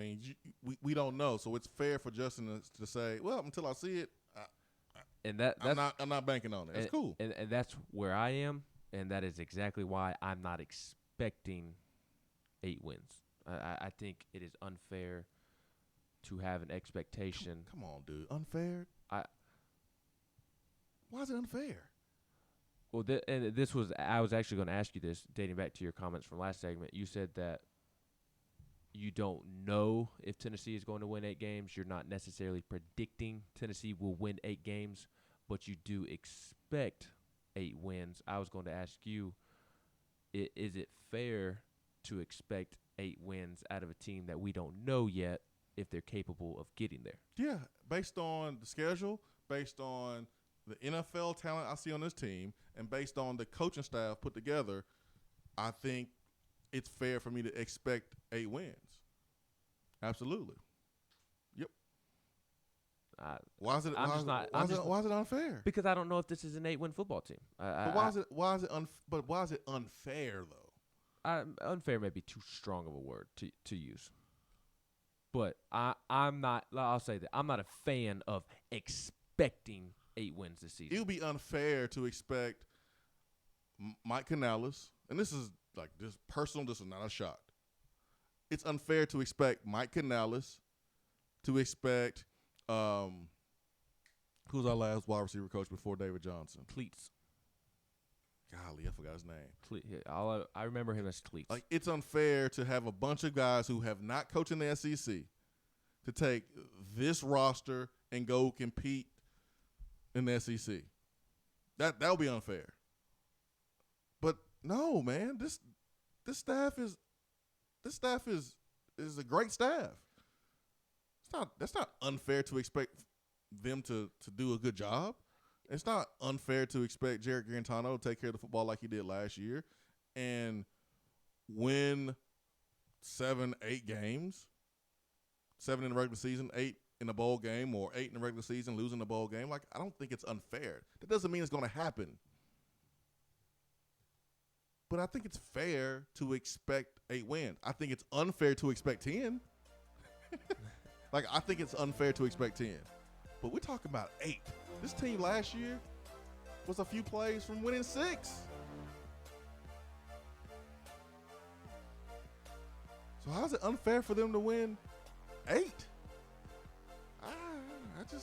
we don't know. So it's fair for Justin to say, well, until I see it, I'm not banking on it. It's cool. And that's where I am, and that is exactly why I'm not expecting 8 wins. I think it is unfair to have an expectation. Come on, dude. Unfair? Why is it unfair? Well, I was actually going to ask you this, dating back to your comments from last segment. You said that you don't know if Tennessee is going to win 8 games. You're not necessarily predicting Tennessee will win 8 games, but you do expect 8 wins. I was going to ask you, is it fair to expect 8 wins out of a team that we don't know yet if they're capable of getting there? Yeah, based on the schedule, based on the NFL talent I see on this team, and based on the coaching staff put together, I think it's fair for me to expect 8 wins. Absolutely. Yep. Why is it unfair? Because I don't know if this is an 8-win football team. But why is it unfair though? Unfair may be too strong of a word to use. But I'm not. I'll say that I'm not a fan of expecting 8 wins this season. It would be unfair to expect Mike Canales, and this is like this personal. This is not a shot. It's unfair to expect Mike Canales, to expect who's our last wide receiver coach before David Johnson? Cleats. Golly, I forgot his name. I remember him as Cleats. Like, it's unfair to have a bunch of guys who have not coached in the SEC to take this roster and go compete in the SEC. That would be unfair. But no, man, this staff is a great staff. That's not unfair to expect them to do a good job. It's not unfair to expect Jared Garantano to take care of the football like he did last year and win 7-8 games, 7 in the regular season, 8 in a bowl game, or 8 in the regular season, losing the bowl game. Like, I don't think it's unfair. That doesn't mean it's going to happen. But I think it's fair to expect 8 wins. I think it's unfair to expect 10. Like, I think it's unfair to expect 10. But we're talking about 8. This team last year was a few plays from winning 6. So how is it unfair for them to win 8?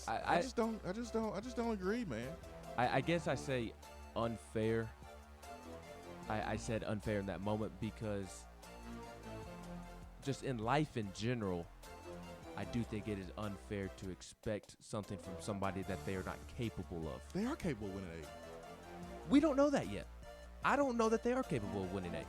I just don't agree, man. I guess I say unfair. I said unfair in that moment because just in life in general, I do think it is unfair to expect something from somebody that they are not capable of. They are capable of winning 8. We don't know that yet. I don't know that they are capable of winning 8.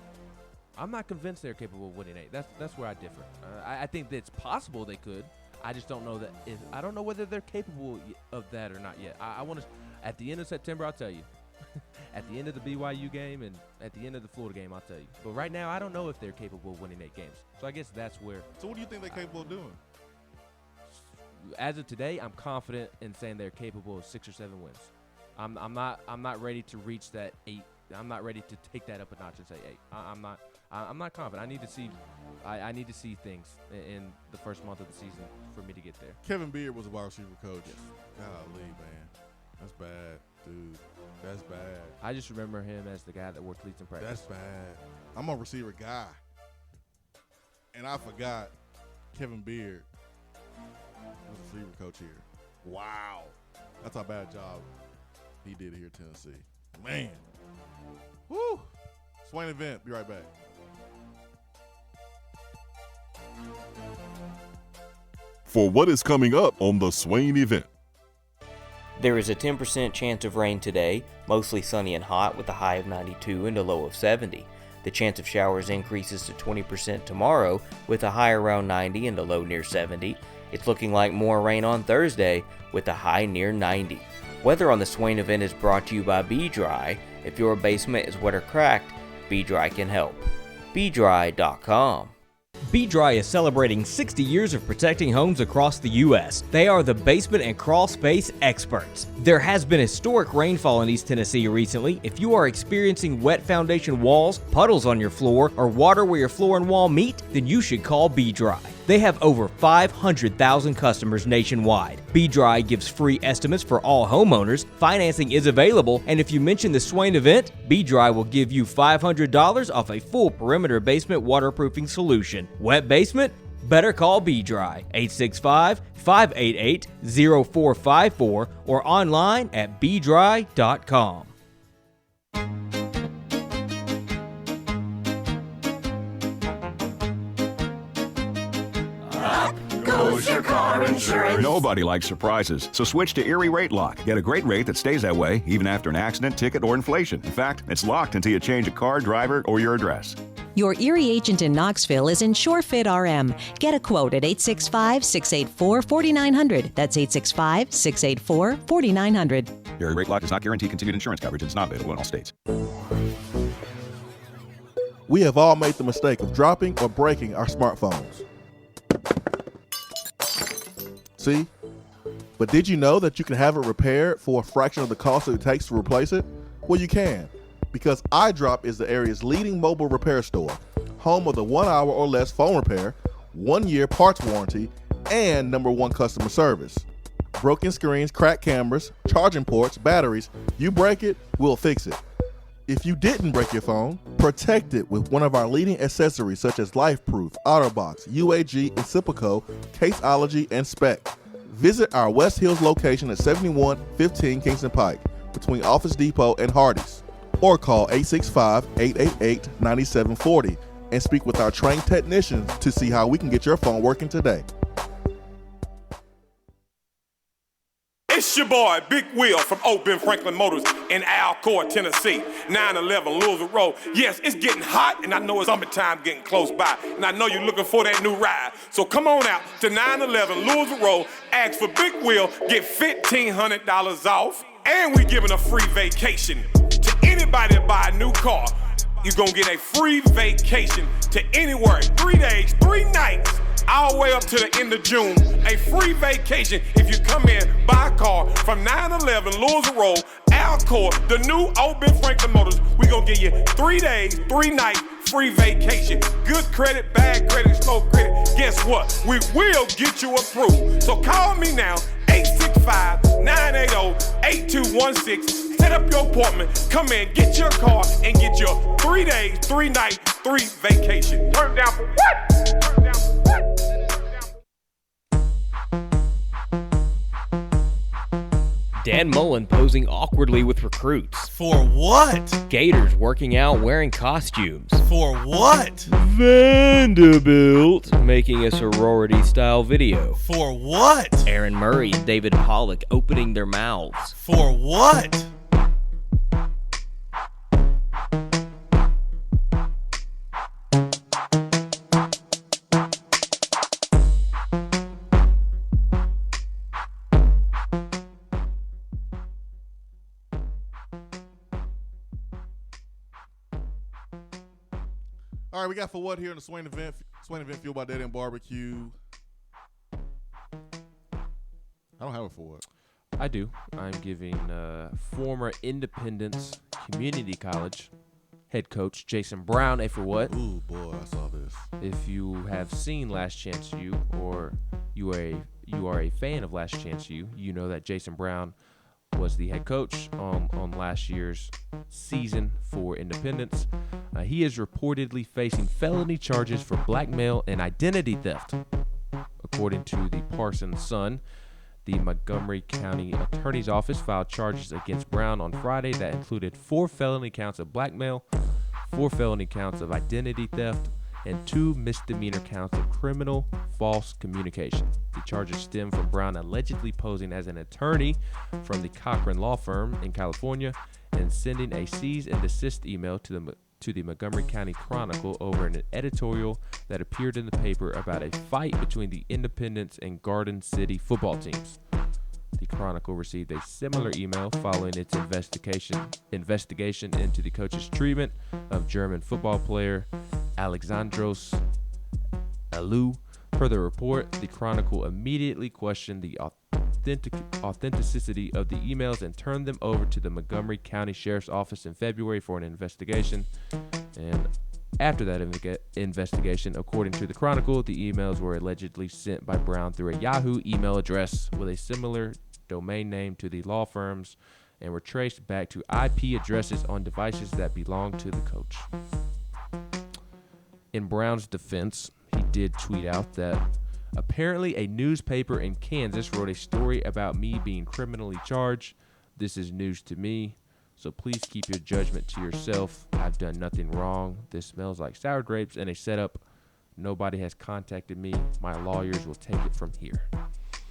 I'm not convinced they're capable of winning 8. That's where I differ. I think that it's possible they could. I just don't know that. I don't know whether they're capable of that or not yet. I want to. At the end of September, I'll tell you. At the end of the BYU game and at the end of the Florida game, I'll tell you. But right now, I don't know if they're capable of winning 8 games. So I guess that's where. So what do you think they're capable of doing? As of today, I'm confident in saying they're capable of 6 or 7 wins. I'm not ready to reach that 8. I'm not ready to take that up a notch and say 8. I'm not confident. I need to see. I need to see things in the first month of the season for me to get there. Kevin Beard was a wide receiver coach. Yes. Golly, man, that's bad, dude. That's bad. I just remember him as the guy that wore cleats in practice. That's bad. I'm a receiver guy, and I forgot Kevin Beard was a receiver coach here. Wow, that's a bad job he did here in Tennessee. Man, woo. Swain event. Be right back. For what is coming up on the Swain event. There is a 10% chance of rain today, mostly sunny and hot with a high of 92 and a low of 70. The chance of showers increases to 20% tomorrow with a high around 90 and a low near 70. It's looking like more rain on Thursday with a high near 90. Weather on the Swain event is brought to you by Be Dry. If your basement is wet or cracked, Be Dry can help. BeDry.com. Be Dry is celebrating 60 years of protecting homes across the U.S. They are the basement and crawl space experts. There has been historic rainfall in East Tennessee recently. If you are experiencing wet foundation walls, puddles on your floor, or water where your floor and wall meet, then you should call Be Dry. They have over 500,000 customers nationwide. Be Dry gives free estimates for all homeowners. Financing is available, and if you mention the Swain event, Be Dry will give you $500 off a full perimeter basement waterproofing solution. Wet basement? Better call Be Dry, 865-588-0454 or online at BeDry.com. Goes your car insurance. Nobody likes surprises, so switch to Erie Rate Lock. Get a great rate that stays that way even after an accident, ticket, or inflation. In fact, it's locked until you change a car, driver, or your address. Your Erie agent in Knoxville is InsureFit RM. Get a quote at 865-684-4900. That's 865-684-4900. Erie Rate Lock does not guarantee continued insurance coverage and is not available in all states. We have all made the mistake of dropping or breaking our smartphones. See? But did you know that you can have it repaired for a fraction of the cost that it takes to replace it? Well, you can, because iDrop is the area's leading mobile repair store, home of the 1 hour or less phone repair, 1 year parts warranty, and #1 customer service. Broken screens, cracked cameras, charging ports, batteries, you break it, we'll fix it. If you didn't break your phone, protect it with one of our leading accessories such as LifeProof, OtterBox, UAG, Incipico, Caseology, and Spec. Visit our West Hills location at 7115 Kingston Pike between Office Depot and Hardee's, or call 865-888-9740 and speak with our trained technicians to see how we can get your phone working today. It's your boy, Big Will from Old Ben Franklin Motors in Alcoa, Tennessee, 911 Louisville Road. Yes, it's getting hot, and I know it's summertime getting close by, and I know you're looking for that new ride. So come on out to 911 Louisville Road, ask for Big Will, get $1,500 off, and we're giving a free vacation to anybody that buy a new car. You're going to get a free vacation to anywhere, 3 days, 3 nights, all the way up to the end of June. A free vacation if you come in, buy a car from 911 Louisville Road, Alcoa, the new Old Ben Franklin Motors. We're going to give you 3 days, 3 nights, free vacation. Good credit, bad credit, slow credit. Guess what? We will get you approved. So call me now, 865-980-8216. Set up your appointment. Come in, get your car, and get your 3 days, 3 nights, 3 vacation. Turn down for what? Turn down for what? Dan Mullen posing awkwardly with recruits. For what? Gators working out wearing costumes. For what? Vanderbilt making a sorority-style video. For what? Aaron Murray and David Pollock opening their mouths. For what? All right, we got for what here in the Swain event. Swain event fueled by Dead End Barbecue. I don't have a for what. I do. I'm giving former Independence Community College head coach Jason Brown a for what. Ooh, boy, I saw this. If you have seen Last Chance U, or you are a fan of Last Chance U, you know that Jason Brown was the head coach on last year's season for Independence. He is reportedly facing felony charges for blackmail and identity theft. According to the Parsons Sun, the Montgomery County Attorney's Office filed charges against Brown on Friday that included 4 felony counts of blackmail, 4 felony counts of identity theft, and 2 misdemeanor counts of criminal false communication. The charges stem from Brown allegedly posing as an attorney from the Cochran law firm in California and sending a cease and desist email to the Montgomery County Chronicle over an editorial that appeared in the paper about a fight between the Independence and Garden City football teams. The Chronicle received a similar email following its investigation into the coach's treatment of German football player Alexandros Alou. Per the report, the Chronicle immediately questioned the authenticity of the emails and turned them over to the Montgomery County Sheriff's Office in February for an investigation. And after that investigation, according to the Chronicle, the emails were allegedly sent by Brown through a Yahoo email address with a similar domain name to the law firm's and were traced back to IP addresses on devices that belonged to the coach. In Brown's defense, he did tweet out that apparently a newspaper in Kansas wrote a story about me being criminally charged. This is news to me, so please keep your judgment to yourself. I've done nothing wrong. This smells like sour grapes and a setup. Nobody has contacted me. My lawyers will take it from here.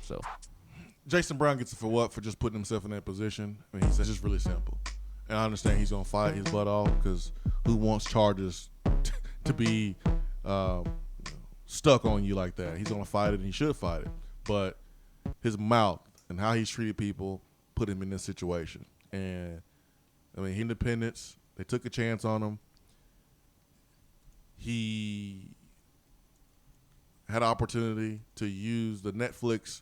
So, Jason Brown gets it for what? For just putting himself in that position? I mean, it's just really simple. And I understand he's going to fight his butt off because who wants charges to be stuck on you like that? He's going to fight it, and he should fight it. But his mouth and how he's treated people put him in this situation. And, I mean, Independence, they took a chance on him. He had an opportunity to use the Netflix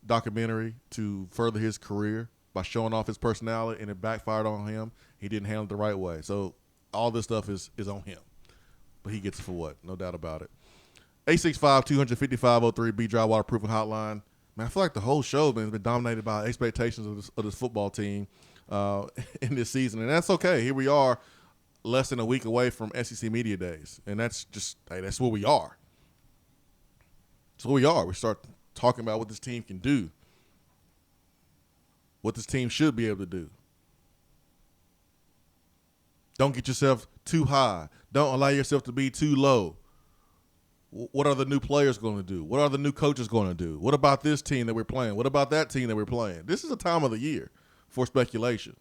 documentary to further his career by showing off his personality, and it backfired on him. He didn't handle it the right way. So all this stuff is on him. But he gets it for what? No doubt about it. 865-255-03 B-Drive Waterproofing Hotline. Man, I feel like the whole show has been dominated by expectations of this football team in this season. And that's okay. Here we are less than a week away from SEC Media Days. And that's just, hey, that's where we are. That's where we are. We start talking about what this team can do, what this team should be able to do. Don't get yourself too high. Don't allow yourself to be too low. What are the new players going to do? What are the new coaches going to do? What about this team that we're playing? What about that team that we're playing? This is a time of the year for speculation,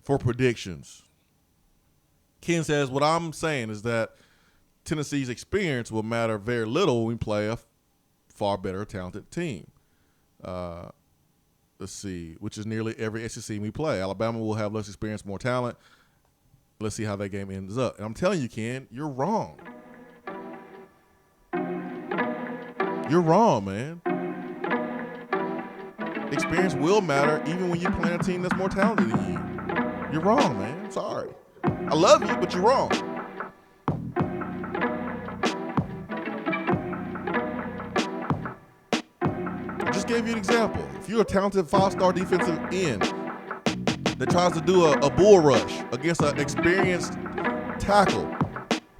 for predictions. Ken says, what I'm saying is that Tennessee's experience will matter very little when we play a far better talented team. Let's see, which is nearly every SEC we play. Alabama will have less experience, more talent. Let's see how that game ends up. And I'm telling you, Ken, you're wrong. You're wrong, man. Experience will matter even when you're playing a team that's more talented than you. You're wrong, man. I'm sorry. I love you, but you're wrong. I just gave you an example. If you're a talented five-star defensive end that tries to do a bull rush against an experienced tackle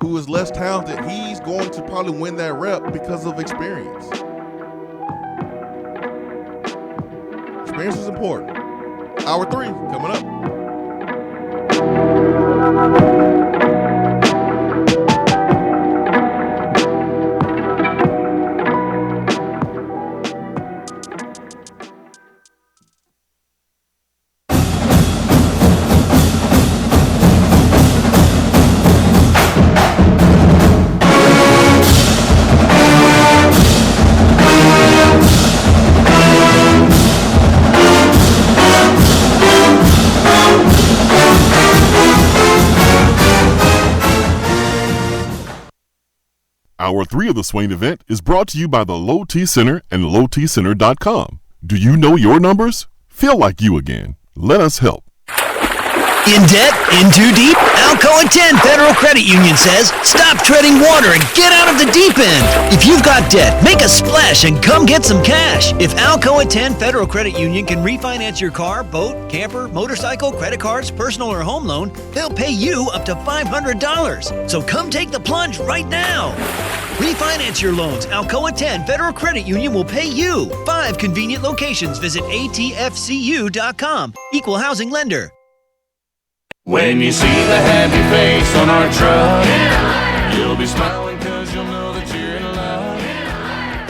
who is less talented, he's going to probably win that rep because of experience. Experience is important. Hour 3 coming up. Hour 3 of the Swain event is brought to you by the Low T Center and lowtcenter.com. Do you know your numbers? Feel like you again. Let us help. In debt? In too deep? Alcoa 10 Federal Credit Union says, stop treading water and get out of the deep end. If you've got debt, make a splash and come get some cash. If Alcoa 10 Federal Credit Union can refinance your car, boat, camper, motorcycle, credit cards, personal or home loan, they'll pay you up to $500. So come take the plunge right now. Refinance your loans. Alcoa 10 Federal Credit Union will pay you. 5 convenient locations. Visit atfcu.com. Equal housing lender. When you see the happy face on our truck, you'll be smiling because you'll know that you're in love.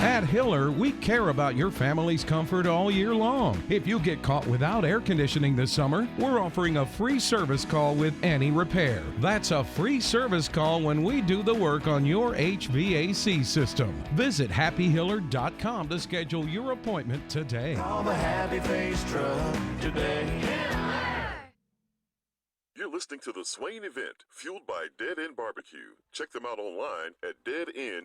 At Hiller, we care about your family's comfort all year long. If you get caught without air conditioning this summer, we're offering a free service call with any repair. That's a free service call when we do the work on your HVAC system. Visit happyhiller.com to schedule your appointment today. Call the happy face truck today. You're listening to the Swain event, fueled by Dead End Barbecue. Check them out online at deadendbbq.com.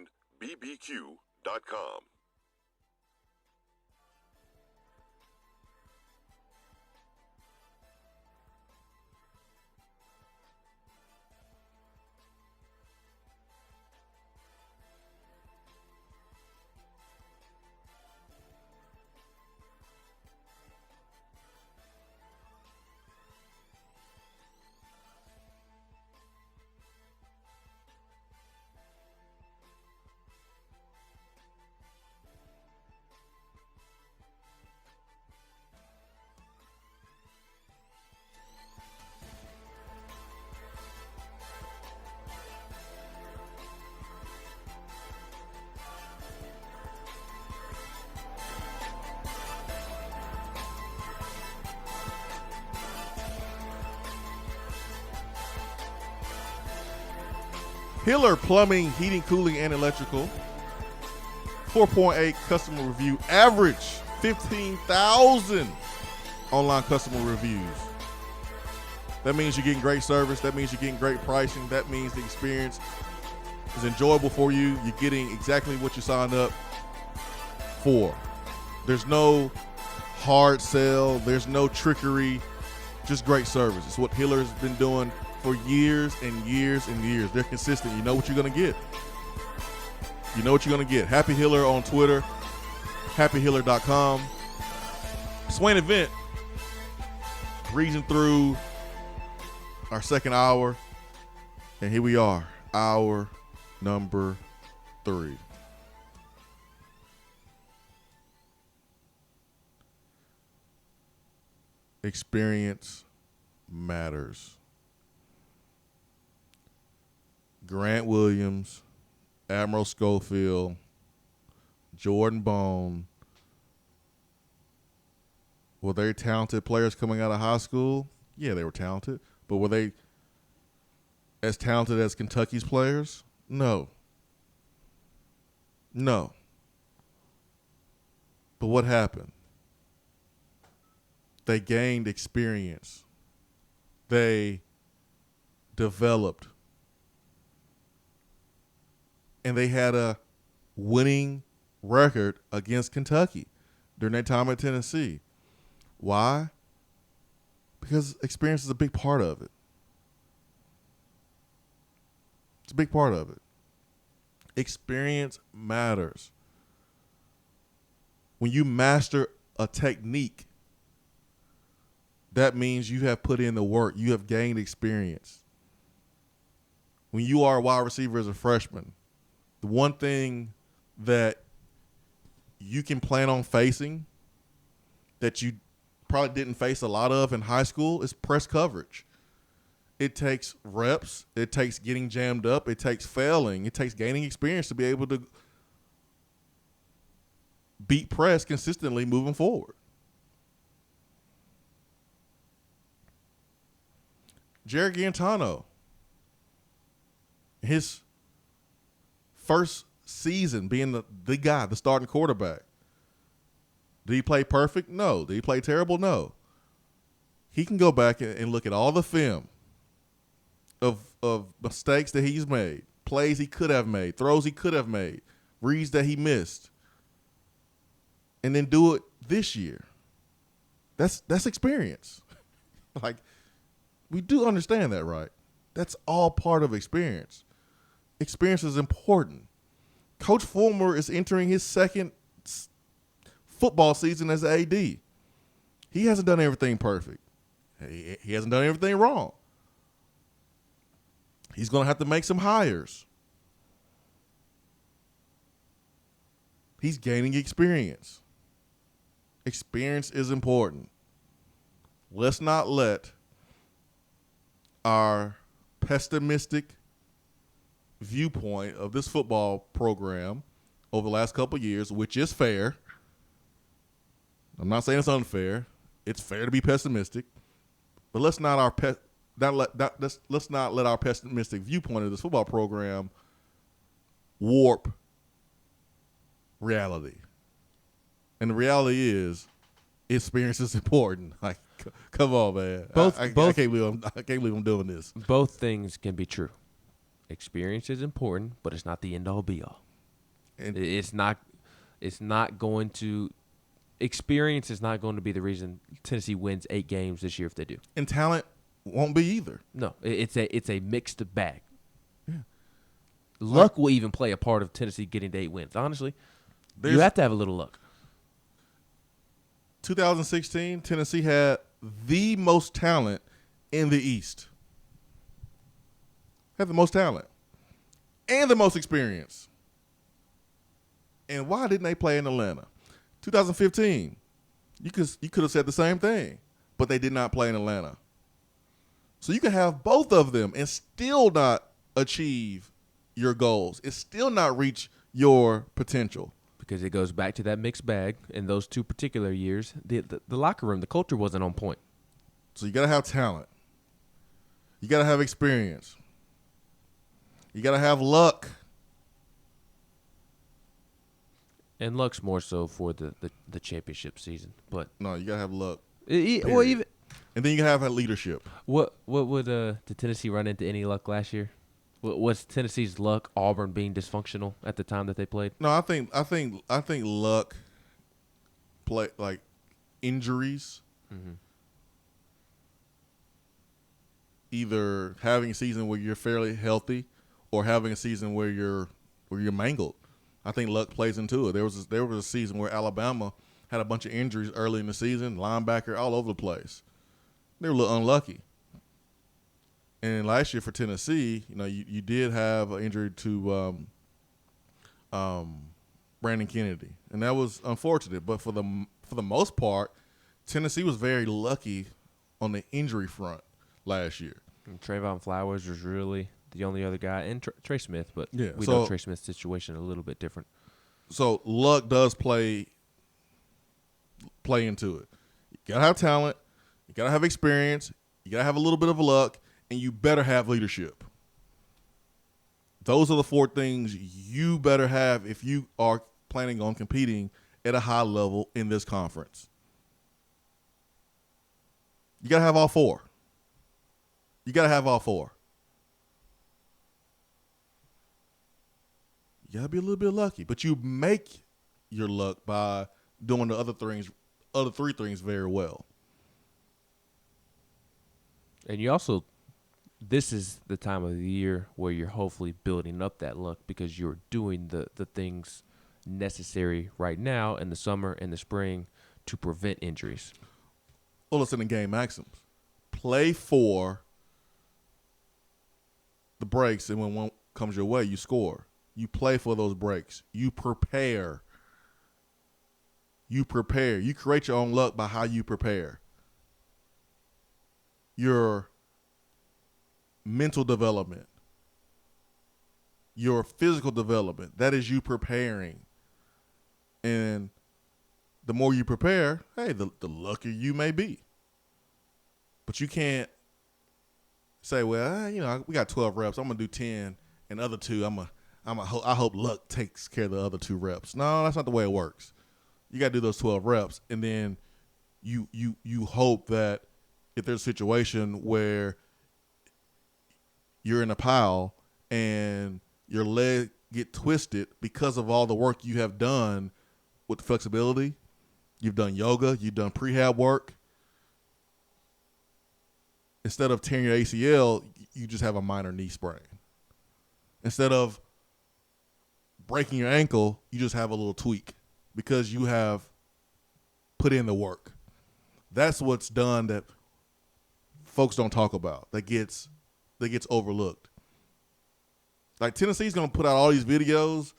Hiller Plumbing, Heating, Cooling, and Electrical. 4.8 customer review. Average 15,000 online customer reviews. That means you're getting great service. That means you're getting great pricing. That means the experience is enjoyable for you. You're getting exactly what you signed up for. There's no hard sell. There's no trickery. Just great service. It's what Hiller's been doing for years and years and years. They're consistent. You know what you're going to get. You know what you're going to get. Happy Hiller on Twitter. HappyHiller.com. Swain Event. Breezing through our second hour. And here we are. Hour number 3. Experience matters. Grant Williams, Admiral Schofield, Jordan Bone, were they talented players coming out of high school? Yeah, they were talented. But were they as talented as Kentucky's players? No. No. But what happened? They gained experience. They developed. And they had a winning record against Kentucky during their time at Tennessee. Why? Because experience is a big part of it. It's a big part of it. Experience matters. When you master a technique, that means you have put in the work. You have gained experience. When you are a wide receiver as a freshman, the one thing that you can plan on facing that you probably didn't face a lot of in high school is press coverage. It takes reps. It takes getting jammed up. It takes failing. It takes gaining experience to be able to beat press consistently moving forward. Jared Gantano, his first season being the guy, the starting quarterback. Did he play perfect? No. Did he play terrible? No. He can go back and look at all the film of mistakes that he's made, plays he could have made, throws he could have made, reads that he missed, and then do it this year. That's experience. Like, we do understand that, right? That's all part of experience. Experience is important. Coach Fulmer is entering his second football season as an AD. He hasn't done everything perfect. He hasn't done everything wrong. He's going to have to make some hires. He's gaining experience. Experience is important. Let's not let our pessimistic viewpoint of this football program over the last couple of years, which is fair. I'm not saying it's unfair. It's fair to be pessimistic, but let's not let our pessimistic viewpoint of this football program warp reality. And the reality is, experience is important. Like, come on, man. I can't believe I'm doing this. Both things can be true. Experience is important, but it's not the end all be all. And it's not going to. Experience is not going to be the reason Tennessee wins 8 games this year if they do. And talent won't be either. No, it's a mixed bag. Yeah. Luck will even play a part of Tennessee getting to 8 wins. Honestly, you have to have a little luck. 2016, Tennessee had the most talent in the East. Had the most talent and the most experience. And why didn't they play in Atlanta? 2015, you could have said the same thing, but they did not play in Atlanta. So you can have both of them and still not achieve your goals. It's still not reach your potential. Because it goes back to that mixed bag. In those 2 particular years, the locker room, the culture wasn't on point. So you got to have talent. You got to have experience. You got to have luck. And luck's more so for the championship season. But no, you got to have luck. Well, even, and then you got to have that leadership. What would did Tennessee run into any luck last year? Was Tennessee's luck Auburn being dysfunctional at the time that they played? No, I think luck play injuries. Mm-hmm. Either having a season where you're fairly healthy, or having a season where you're mangled. I think luck plays into it. There was a season where Alabama had a bunch of injuries early in the season, linebacker all over the place. They were a little unlucky. And last year for Tennessee, you did have an injury to Brandon Kennedy, and that was unfortunate. But for the most part, Tennessee was very lucky on the injury front last year. And Trayvon Flowers was really the only other guy, and Trey Smith, but yeah, we know Trey Smith's situation a little bit different. So luck does play into it. You gotta have talent, you gotta have experience, you gotta have a little bit of luck, and you better have leadership. Those are the 4 things you better have if you are planning on competing at a high level in this conference. You gotta have all 4. You got to have all 4. You got to be a little bit lucky, but you make your luck by doing the other 3 things very well. And you also, this is the time of the year where you're hopefully building up that luck because you're doing the things necessary right now in the summer and the spring to prevent injuries. Well, it's in the game maxims. Play for the breaks, and when one comes your way, you score. You play for those breaks. You prepare. You create your own luck by how you prepare. Your mental development, your physical development, that is you preparing. And the more you prepare, hey, the luckier you may be. But you can't say, well, we got 12 reps. I'm gonna do 10, and the other 2, I hope luck takes care of the other 2 reps. No, that's not the way it works. You got to do those 12 reps, and then you hope that if there's a situation where you're in a pile and your leg get twisted because of all the work you have done with the flexibility, you've done yoga, you've done prehab work. Instead of tearing your ACL, you just have a minor knee sprain. Instead of breaking your ankle, you just have a little tweak because you have put in the work. That's what's done that folks don't talk about, that gets overlooked. Like Tennessee's going to put out all these videos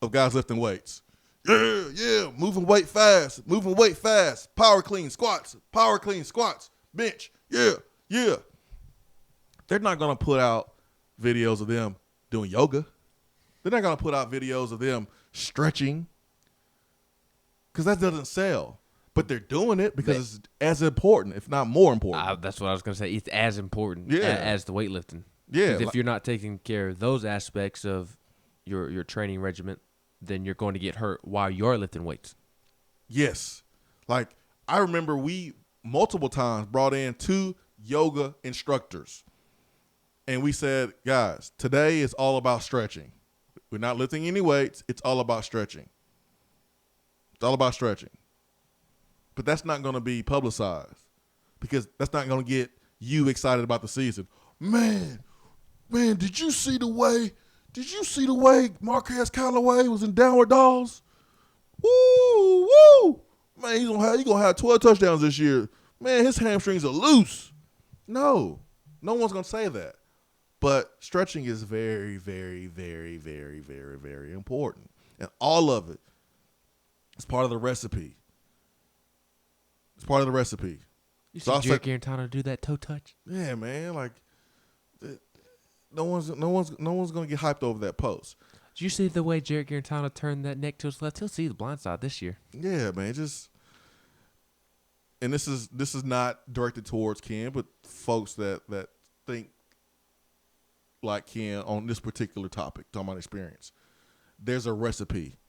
of guys lifting weights. Yeah, moving weight fast, power clean squats, bench, yeah. They're not going to put out videos of them doing yoga. They're not going to put out videos of them stretching because that doesn't sell. But they're doing it because it's as important, if not more important. That's what I was going to say. It's as important as the weightlifting. Yeah. If you're not taking care of those aspects of your training regimen, then you're going to get hurt while you're lifting weights. Yes. Like, I remember we multiple times brought in 2 yoga instructors. And we said, guys, today is all about stretching. We're not lifting any weights. It's all about stretching. It's all about stretching. But that's not going to be publicized because that's not going to get you excited about the season. Man, did you see the way Marquez Callaway was in downward dogs? Woo! Man, he's gonna have 12 touchdowns this year. Man, his hamstrings are loose. No one's gonna say that. But stretching is very, very, very, very, very, very important. And all of it is part of the recipe. It's part of the recipe. You see Jarrett Garantano do that toe touch? Yeah, man. Like, no one's gonna get hyped over that post. Did you see the way Jarrett Garantano turned that neck to his left? He'll see the blind side this year. Yeah, man. And this is not directed towards Ken, but folks that think like Ken on this particular topic, talking about experience. There's a recipe.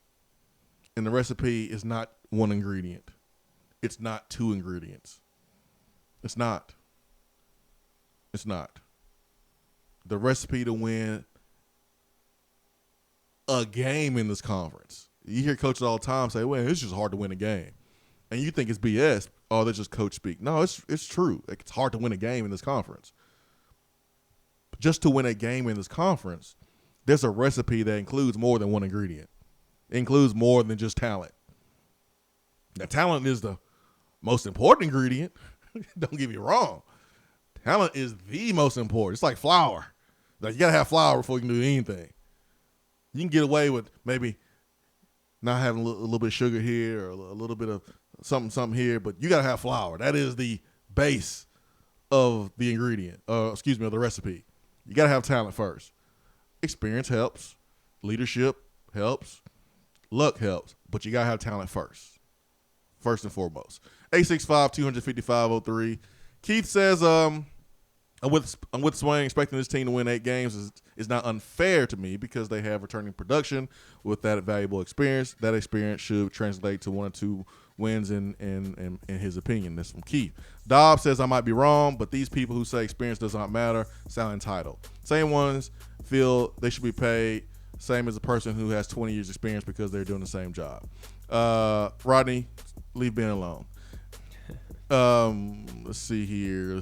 And the recipe is not one ingredient. It's not 2 ingredients. It's not. The recipe to win a game in this conference. You hear coaches all the time say, well, it's just hard to win a game. and you think it's BS, oh, that's just coach speak. No, it's true. It's hard to win a game in this conference. But just to win a game in this conference, there's a recipe that includes more than one ingredient. It includes more than just talent. Now, talent is the most important ingredient. Don't get me wrong. Talent is the most important. It's like flour. Like, you got to have flour before you can do anything. You can get away with maybe not having a little bit of sugar here or a little bit of something here, but you got to have flour. That is the base of the ingredient, of the recipe. You got to have talent first. Experience helps. Leadership helps. Luck helps. But you got to have talent first and foremost. 865-255-03. Keith says, I'm with Swain. Expecting this team to win 8 games is not unfair to me because they have returning production with that valuable experience. That experience should translate to 1 or 2 wins in his opinion. That's from Keith. Dobbs says, I might be wrong, but these people who say experience does not matter sound entitled. Same ones feel they should be paid same as a person who has 20 years experience because they're doing the same job. Rodney, leave Ben alone. Let's see here.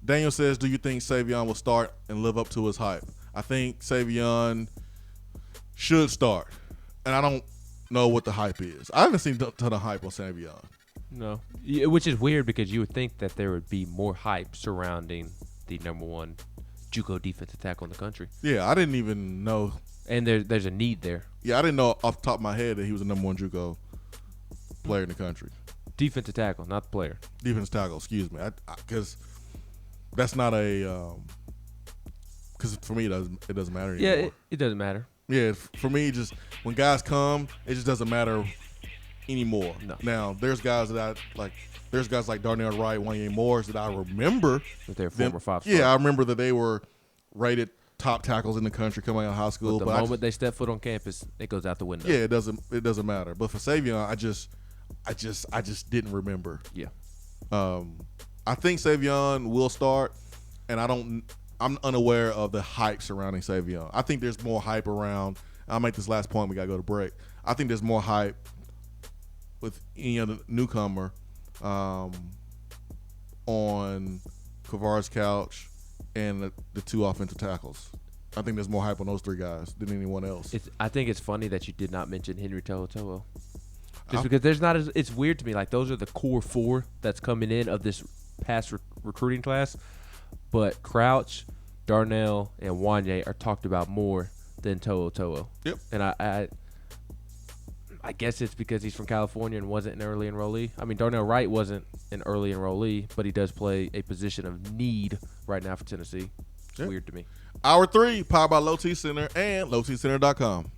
Daniel says, do you think Savion will start and live up to his hype? I think Savion should start. And I don't know what the hype is. I haven't seen a ton of hype on Savion. No. Which is weird because you would think that there would be more hype surrounding the number 1 JUCO defensive tackle in the country. Yeah, I didn't even know. And there's a need there. Yeah, I didn't know off the top of my head that he was the number 1 JUCO player in the country. Defensive tackle, not the player. Defensive tackle, excuse me. Because that's not a because for me, it doesn't matter anymore. Yeah, it doesn't matter. Yeah, for me, just when guys come, it just doesn't matter anymore. No. Now, there's guys that I like. There's guys like Darnell Wright, Wanye Morris that I remember. That they're former 5-star. Yeah, I remember that they were rated top tackles in the country coming out of high school. But the moment they step foot on campus, it goes out the window. Yeah, it doesn't matter. But for Savion, I just didn't remember. Yeah. I think Savion will start, and I'm unaware of the hype surrounding Savion. I think there's more hype around. I'll make this last point. We gotta go to break. I think there's more hype with any other newcomer on Kavara's couch and the 2 offensive tackles. I think there's more hype on those 3 guys than anyone else. I think it's funny that you did not mention Henry To'oTo'o. Just because there's not it's weird to me. Like, those are the core 4 that's coming in of this past recruiting class. But Crouch, Darnell, and Wanye are talked about more than To'oTo'o. Yep. And I guess it's because he's from California and wasn't an early enrollee. I mean, Darnell Wright wasn't an early enrollee, but he does play a position of need right now for Tennessee. It's weird to me. Hour 3, powered by Low T Center and lowtcenter.com.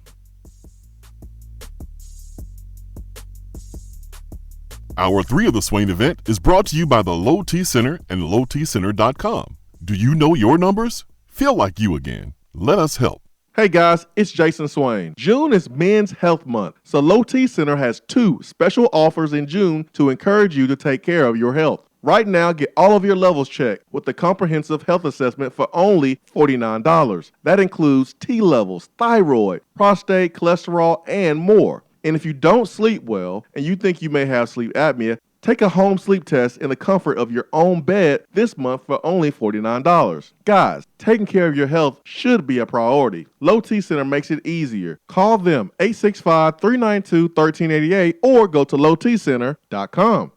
Hour 3 of the Swain event is brought to you by the Low T Center and lowtcenter.com. Do you know your numbers? Feel like you again. Let us help. Hey guys, it's Jason Swain. June is Men's Health Month, so Low T Center has 2 special offers in June to encourage you to take care of your health. Right now, get all of your levels checked with the comprehensive health assessment for only $49. That includes T levels, thyroid, prostate, cholesterol, and more. And if you don't sleep well and you think you may have sleep apnea, take a home sleep test in the comfort of your own bed this month for only $49. Guys, taking care of your health should be a priority. Low T Center makes it easier. Call them 865-392-1388 or go to lowtcenter.com.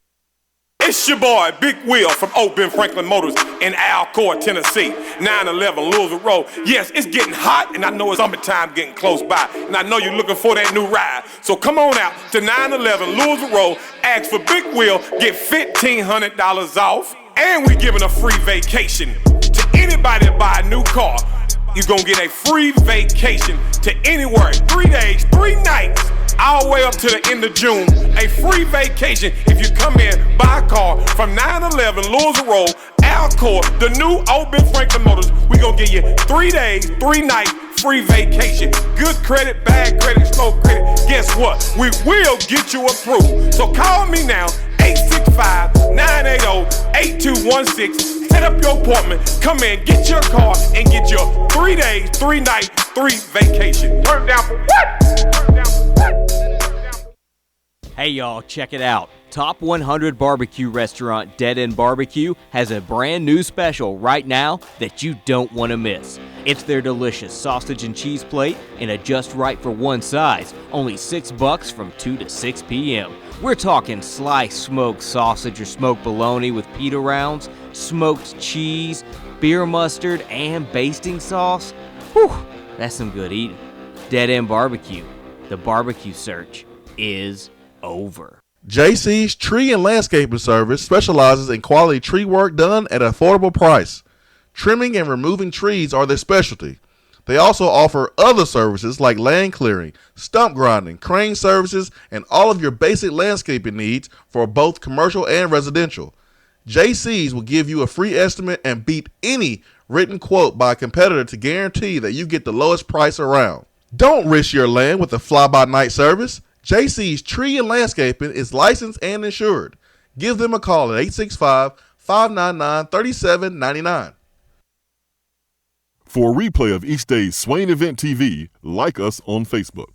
It's your boy, Big Will from Ben Franklin Motors in Alcoa, Tennessee. 911 Louisville Road. Yes, it's getting hot, and I know it's summertime getting close by. And I know you're looking for that new ride. So come on out to 911 Louisville Road. Ask for Big Will. Get $1,500 off. And we're giving a free vacation to anybody that buy a new car. You're going to get a free vacation to anywhere. 3 days, 3 nights. All the way up to the end of June. A free vacation if you come in, buy a car from 911 Louisville Road, Alcoa, the new Ben Franklin Motors. We're going to give you 3 days, 3 nights, free vacation. Good credit, bad credit, slow credit. Guess what? We will get you approved. So call me now, 865-980-8216. Set up your appointment. Come in, get your car, and get your 3 days, 3 nights, 3 vacation. Turn down for what? Turn down for Hey y'all, check it out. Top 100 barbecue restaurant Dead End Barbecue has a brand new special right now that you don't want to miss. It's their delicious sausage and cheese plate in a just right for one size, only $6 from 2 to 6 p.m. We're talking sliced smoked sausage or smoked bologna with pita rounds, smoked cheese, beer mustard, and basting sauce. Whew, that's some good eating. Dead End Barbecue. The barbecue search is over. JC's Tree and Landscaping Service specializes in quality tree work done at an affordable price. Trimming and removing trees are their specialty. They also offer other services like land clearing, stump grinding, crane services, and all of your basic landscaping needs for both commercial and residential. JC's will give you a free estimate and beat any written quote by a competitor to guarantee that you get the lowest price around. Don't risk your land with a fly-by-night service. JC's Tree and Landscaping is licensed and insured. Give them a call at 865-599-3799. For a replay of each day's Swain Event TV, like us on Facebook.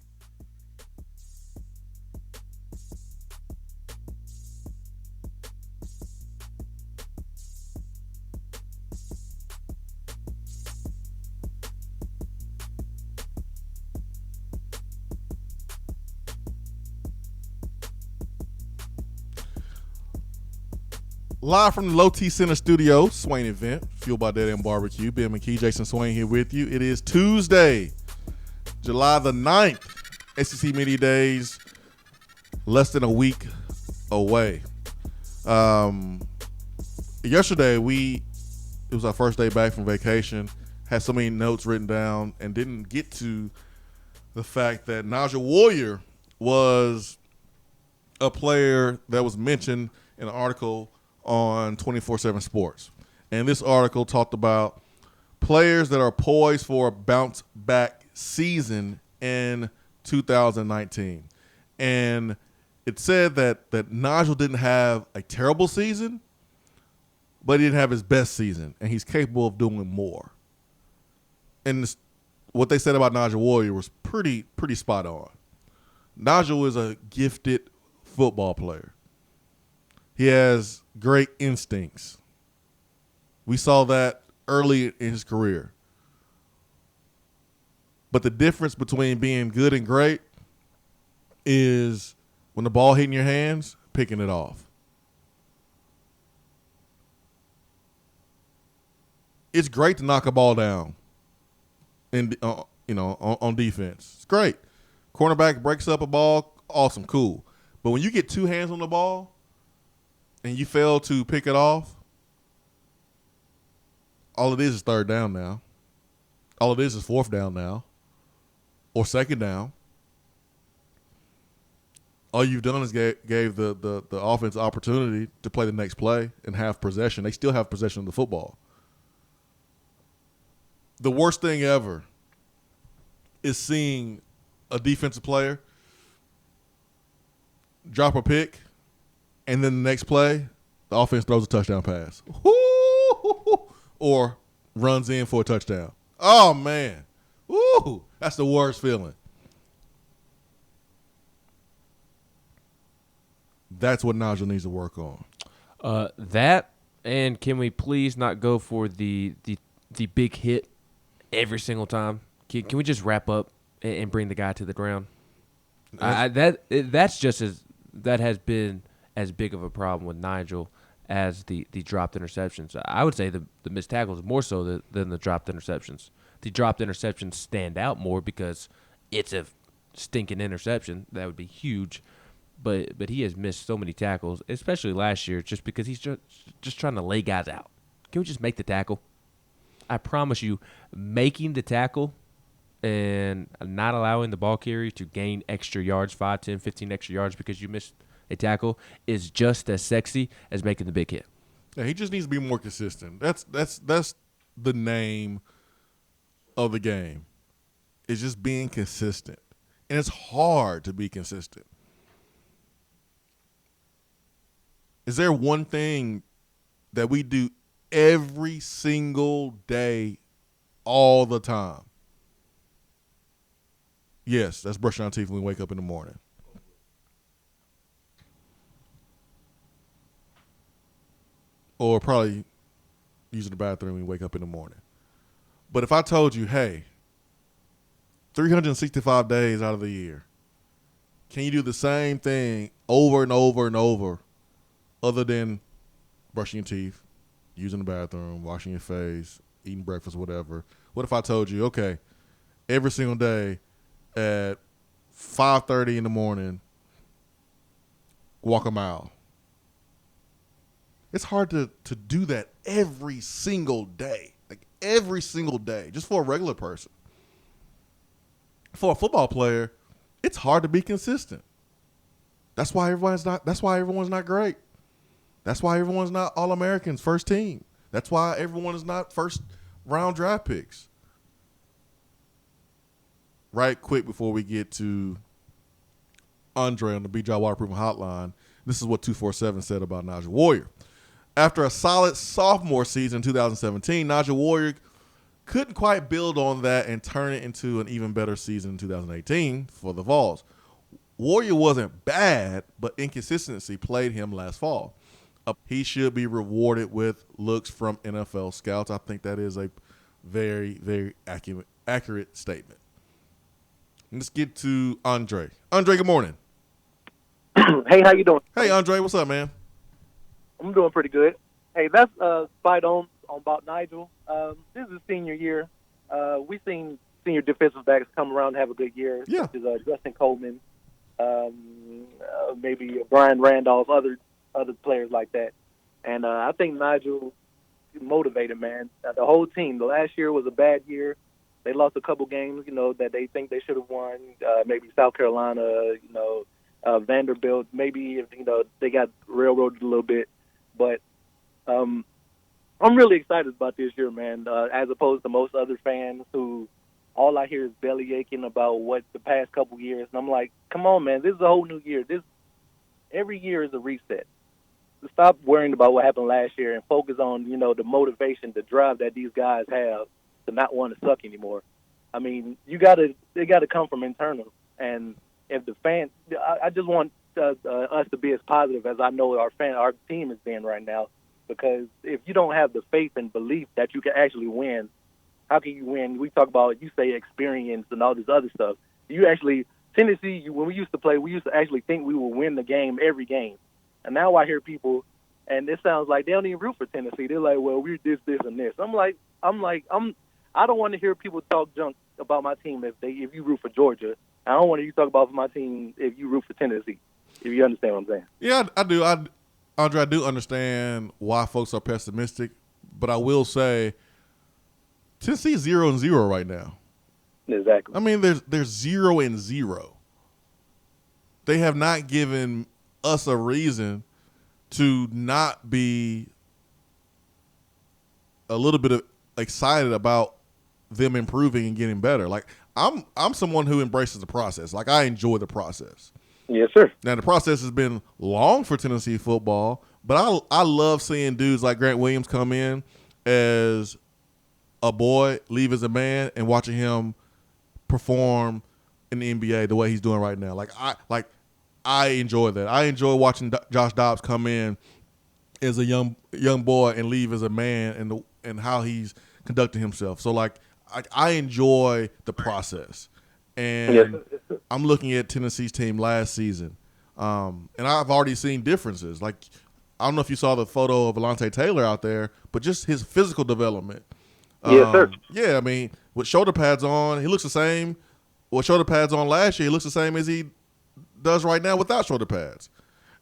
Live from the Low T Center studio, Swain Event, fueled by Dead End Barbecue. Ben McKee, Jason Swain here with you. It is Tuesday, July the 9th. SEC Media Days, less than a week away. Yesterday, it was our first day back from vacation. Had so many notes written down and didn't get to the fact that Nigel Warrior was a player that was mentioned in an article on 24/7 Sports. And this article talked about players that are poised for a bounce back season in 2019. And it said that Nigel didn't have a terrible season, but he didn't have his best season, and he's capable of doing more. And what they said about Nigel Warrior was pretty spot on. Nigel is a gifted football player. He has great instincts. We saw that early in his career. But the difference between being good and great is when the ball hitting your hands, picking it off. It's great to knock a ball down and on defense. It's great. Cornerback breaks up a ball, awesome, cool. But when you get two hands on the ball and you fail to pick it off, all it is third down now. All it is fourth down now or second down. All you've done is gave the offense opportunity to play the next play and have possession. They still have possession of the football. The worst thing ever is seeing a defensive player drop a pick, and then the next play, the offense throws a touchdown pass. Or runs in for a touchdown. Oh, man. Woo! That's the worst feeling. That's what Nigel needs to work on. That, and can we please not go for the big hit every single time? Can we just wrap up and bring the guy to the ground? That has been as big of a problem with Nigel as the dropped interceptions. I would say the missed tackles more so than the dropped interceptions. The dropped interceptions stand out more because it's a stinking interception. That would be huge. But he has missed so many tackles, especially last year, just because he's just trying to lay guys out. Can we just make the tackle? I promise you, making the tackle and not allowing the ball carrier to gain extra yards, 5, 10, 15 extra yards because you missed a tackle is just as sexy as making the big hit. Yeah, he just needs to be more consistent. That's the name of the game. It's just being consistent. And it's hard to be consistent. Is there one thing that we do every single day, all the time? Yes, that's brushing our teeth when we wake up in the morning. Or probably using the bathroom when we wake up in the morning. But if I told you, hey, 365 days out of the year, can you do the same thing over and over and over other than brushing your teeth, using the bathroom, washing your face, eating breakfast, whatever? What if I told you, okay, every single day at 5:30 in the morning, walk a mile? It's hard to do that every single day, like every single day, just for a regular person. For a football player, it's hard to be consistent. That's why everyone's not great. That's why everyone's not All-Americans, first team. That's why everyone is not first round draft picks. Right quick before we get to Andre on the BJ Waterproofing Hotline, this is what 247 said about Najee Warrior. After a solid sophomore season in 2017, Najee Warrior couldn't quite build on that and turn it into an even better season in 2018 for the Vols. Warrior wasn't bad, but inconsistency played him last fall. He should be rewarded with looks from NFL scouts. I think that is a very, very accurate statement. Let's get to Andre. Andre, good morning. Hey, how you doing? Hey, Andre, what's up, man? I'm doing pretty good. Hey, that's spot on about Nigel. This is his senior year. We've seen senior defensive backs come around and have a good year. Yeah. Such as Justin Coleman, maybe Brian Randolph, other players like that. And I think Nigel is motivated, man. The whole team. The last year was a bad year. They lost a couple games, that they think they should have won. Maybe South Carolina, Vanderbilt. Maybe if they got railroaded a little bit. But I'm really excited about this year, man, as opposed to most other fans who all I hear is belly aching about what the past couple years. And I'm like, come on, man, this is a whole new year. Every year is a reset. Stop worrying about what happened last year and focus on, the motivation, the drive that these guys have to not want to suck anymore. I mean, they got to come from internal. And if the fans, I just want us to be as positive as I know our team is being right now. Because if you don't have the faith and belief that you can actually win, how can you win? We talk about, you say experience and all this other stuff. Tennessee, when we used to play, we used to actually think we would win the game every game. And now I hear people, and it sounds like they don't even root for Tennessee. They're like, well, we're this, and this. I don't want to hear people talk junk about my team if you root for Georgia. I don't want you to talk about my team if you root for Tennessee, if you understand what I'm saying. Yeah, I do. Andre, I do understand why folks are pessimistic, but I will say Tennessee is 0-0 right now. Exactly. I mean, there's 0-0. They have not given us a reason to not be a little bit excited about them improving and getting better. Like I'm someone who embraces the process. Like I enjoy the process. Yes, sir. Now, the process has been long for Tennessee football, but I love seeing dudes like Grant Williams come in as a boy, leave as a man, and watching him perform in the NBA the way he's doing right now. I enjoy that. I enjoy watching Josh Dobbs come in as a young boy and leave as a man, and how he's conducting himself. So, I enjoy the process. And I'm looking at Tennessee's team last season, and I've already seen differences. Like, I don't know if you saw the photo of Alontae Taylor out there, but just his physical development. Yes, sir. Yeah, I mean, with shoulder pads on, he looks the same. With shoulder pads on last year, he looks the same as he does right now without shoulder pads.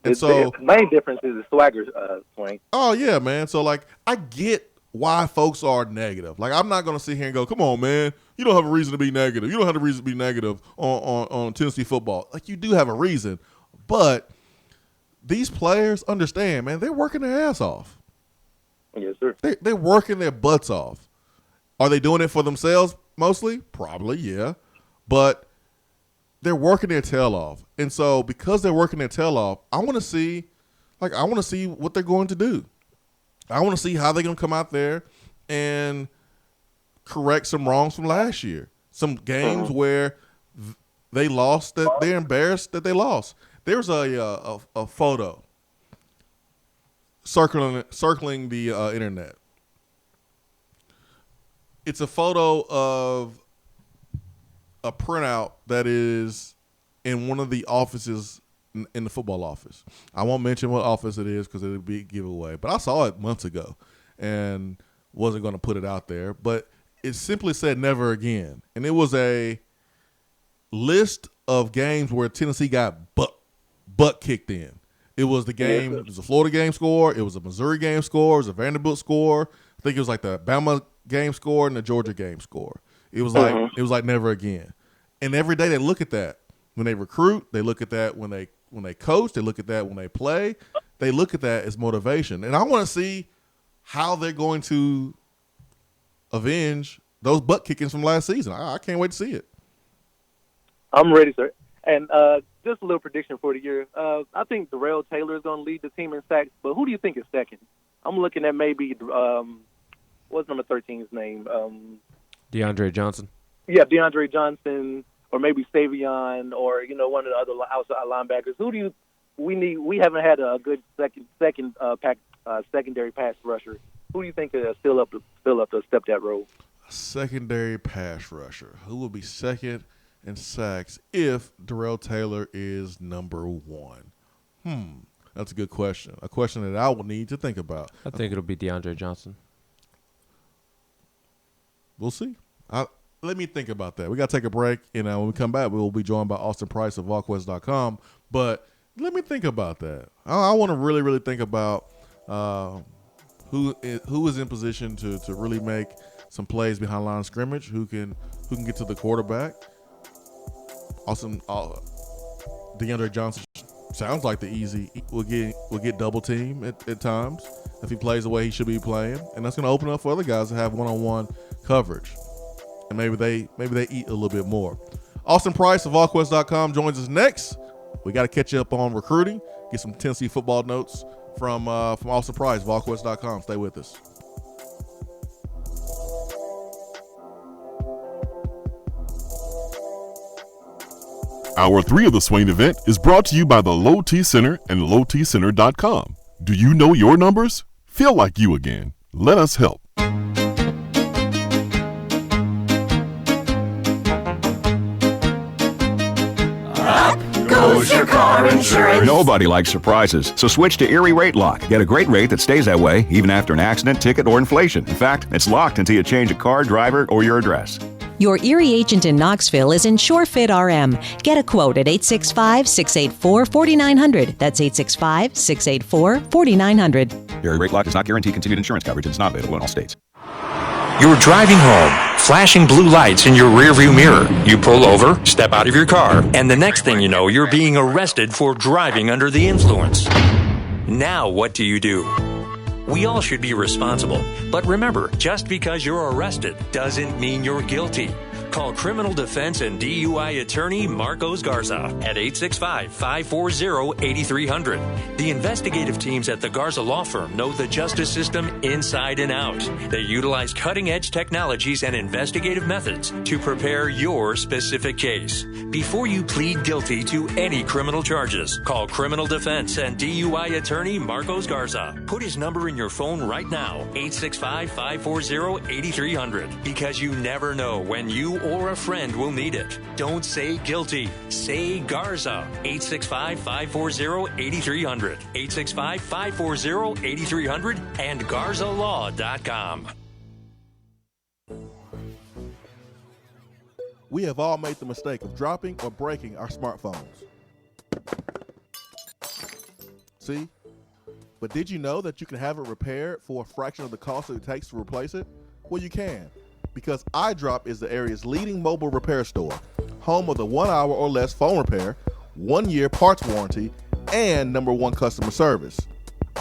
And the main difference is the swagger, Swain. Oh, yeah, man. So, I get why folks are negative. I'm not going to sit here and go, come on, man, you don't have a reason to be negative. You don't have a reason to be negative on Tennessee football. You do have a reason. But these players understand, man, they're working their ass off. Yes, sir. They're working their butts off. Are they doing it for themselves mostly? Probably, yeah. But they're working their tail off. And so because they're working their tail off, I want to see what they're going to do. I want to see how they're going to come out there and correct some wrongs from last year. Some games where they lost, that they're embarrassed that they lost. There's a photo circling the internet. It's a photo of a printout that is in one of the offices in the football office. I won't mention what office it is because it would be a giveaway. But I saw it months ago and wasn't going to put it out there. But it simply said never again. And it was a list of games where Tennessee got butt kicked in. It was the game. It was a Florida game score. It was a Missouri game score. It was a Vanderbilt score. I think it was like the Bama game score and the Georgia game score. It was like never again. And every day they look at that. When they recruit, they look at that when they coach, they look at that when they play. They look at that as motivation. And I want to see how they're going to avenge those butt kickings from last season. I can't wait to see it. I'm ready, sir. And just a little prediction for the year. I think Darrell Taylor is going to lead the team in sacks, but who do you think is second? I'm looking at maybe what's number 13's name? DeAndre Johnson. Yeah, DeAndre Johnson, or maybe Savion, or one of the other outside linebackers. Who do you? We haven't had a good secondary pass rusher. Who do you think is still up to step that role? A secondary pass rusher. Who will be second in sacks if Darrell Taylor is number one? That's a good question. A question that I will need to think about. I think it'll be DeAndre Johnson. We'll see. Let me think about that. We got to take a break, and when we come back, we will be joined by Austin Price of VolQuest.com. But let me think about that. I want to really, really think about who is in position to really make some plays behind line of scrimmage, who can get to the quarterback. DeAndre Johnson sounds like the easy. We'll get double team at times if he plays the way he should be playing, and that's going to open up for other guys to have one-on-one coverage. And maybe they eat a little bit more. Austin Price of VolQuest.com joins us next. We got to catch up on recruiting, get some Tennessee football notes from Austin Price, VolQuest.com. Stay with us. Hour 3 of the Swain event is brought to you by the Low T Center and LowTCenter.com. Do you know your numbers? Feel like you again. Let us help. Goes your car insurance. Nobody likes surprises, so switch to Erie Rate Lock. Get a great rate that stays that way even after an accident, ticket, or inflation. In fact, it's locked until you change a car, driver, or your address. Your Erie agent in Knoxville is InsureFit RM. Get a quote at 865-684-4900. That's 865-684-4900. Erie Rate Lock does not guarantee continued insurance coverage and is not available in all states. You're driving home, flashing blue lights in your rearview mirror. You pull over, step out of your car, and the next thing you know, you're being arrested for driving under the influence. Now what do? We all should be responsible. But remember, just because you're arrested doesn't mean you're guilty. Call criminal defense and DUI attorney Marcos Garza at 865-540-8300. The investigative teams at the Garza Law Firm know the justice system inside and out. They utilize cutting-edge technologies and investigative methods to prepare your specific case. Before you plead guilty to any criminal charges, call criminal defense and DUI attorney Marcos Garza. Put his number in your phone right now, 865-540-8300, because you never know when you or a friend will need it. Don't say guilty. Say Garza. 865-540-8300. 865-540-8300 and GarzaLaw.com. We have all made the mistake of dropping or breaking our smartphones. See? But did you know that you can have it repaired for a fraction of the cost that it takes to replace it? Well, you can. Because iDrop is the area's leading mobile repair store, home of the 1 hour or less phone repair, 1 year parts warranty, and #1 customer service.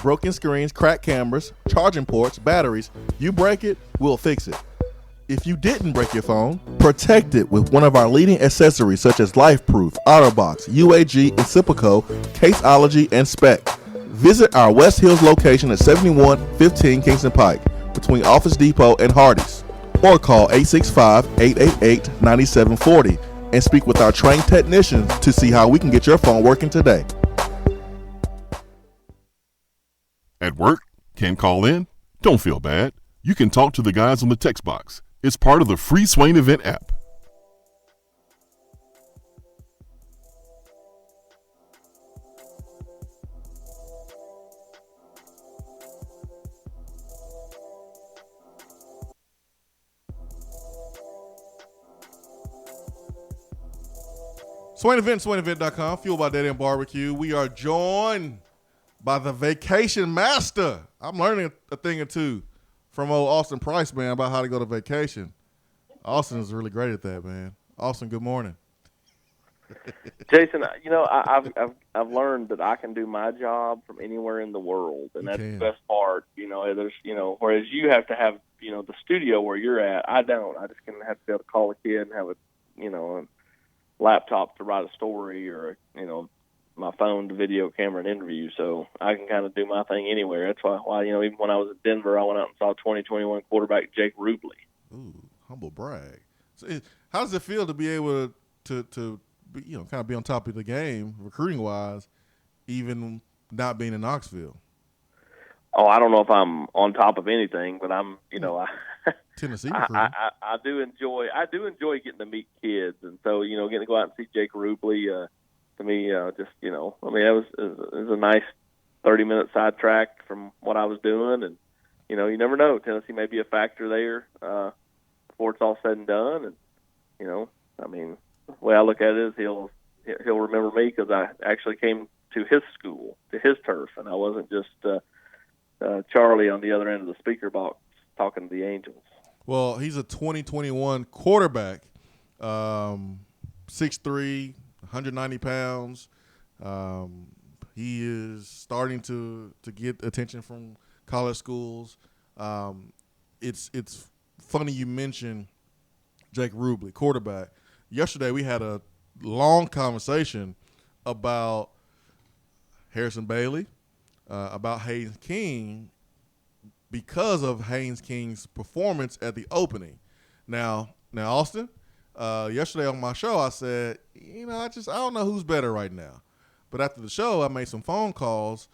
Broken screens, cracked cameras, charging ports, batteries, you break it, we'll fix it. If you didn't break your phone, protect it with one of our leading accessories such as LifeProof, OtterBox, UAG, Incipico, Caseology, and Spec. Visit our West Hills location at 7115 Kingston Pike, between Office Depot and Hardee's. Or call 865-888-9740 and speak with our trained technicians to see how we can get your phone working today. At work? Can't call in? Don't feel bad. You can talk to the guys on the text box. It's part of the free Swain Event app. Swain Event, SwainEvent.com, fueled by Dead End Barbecue. We are joined by the vacation master. I'm learning a thing or two from old Austin Price, man, about how to go to vacation. Austin is really great at that, man. Austin, good morning. Jason, I've learned that I can do my job from anywhere in the world, and that's the best part. There's whereas you have to have the studio where you're at. I don't. I just have to be able to call a kid and have a laptop to write a story, or my phone to video camera an interview. So I can kind of do my thing anywhere. That's why even when I was at Denver, I went out and saw 2021 quarterback Jake Rubley. Ooh, humble brag. So how does it feel to be able to be, kind of be on top of the game recruiting wise, even not being in Knoxville? Oh, I don't know if I'm on top of anything, but I'm, Tennessee. I do enjoy getting to meet kids, and so getting to go out and see Jake Rubley, to me, it was a nice 30-minute sidetrack from what I was doing, and you never know, Tennessee may be a factor there before it's all said and done, and the way I look at it is he'll remember me because I actually came to his school, to his turf, and I wasn't just Charlie on the other end of the speaker box talking to the Angels. Well, he's a 2021 quarterback, 6'3", 190 pounds. He is starting to get attention from college schools. It's funny you mentioned Jake Rubley, quarterback. Yesterday we had a long conversation about Harrison Bailey, about Haynes King, because of Haynes King's performance at the opening. Now, Austin, yesterday on my show I said, I don't know who's better right now. But after the show, I made some phone calls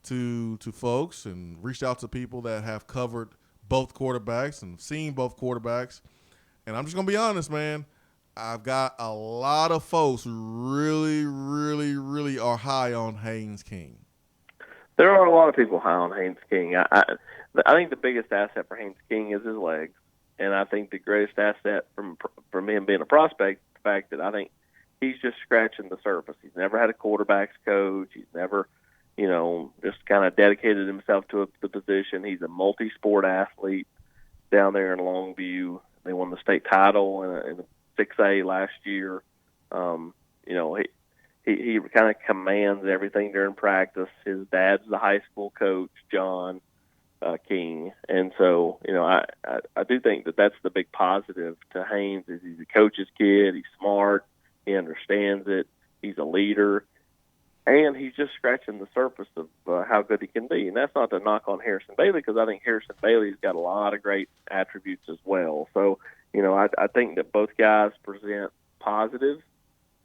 to folks and reached out to people that have covered both quarterbacks and seen both quarterbacks. And I'm just going to be honest, man. I've got a lot of folks who really, really, really are high on Haynes King. There are a lot of people high on Haynes King. I think the biggest asset for Haynes King is his legs, and I think the greatest asset from him being a prospect, the fact that I think he's just scratching the surface. He's never had a quarterbacks coach. He's never, just kind of dedicated himself to the position. He's a multi-sport athlete down there in Longview. They won the state title in 6A last year. He kind of commands everything during practice. His dad's the high school coach, John King, and so I do think that that's the big positive to Haynes is he's a coach's kid. He's smart. He understands it. He's a leader, and he's just scratching the surface of how good he can be. And that's not to knock on Harrison Bailey because I think Harrison Bailey's got a lot of great attributes as well. So I think that both guys present positives.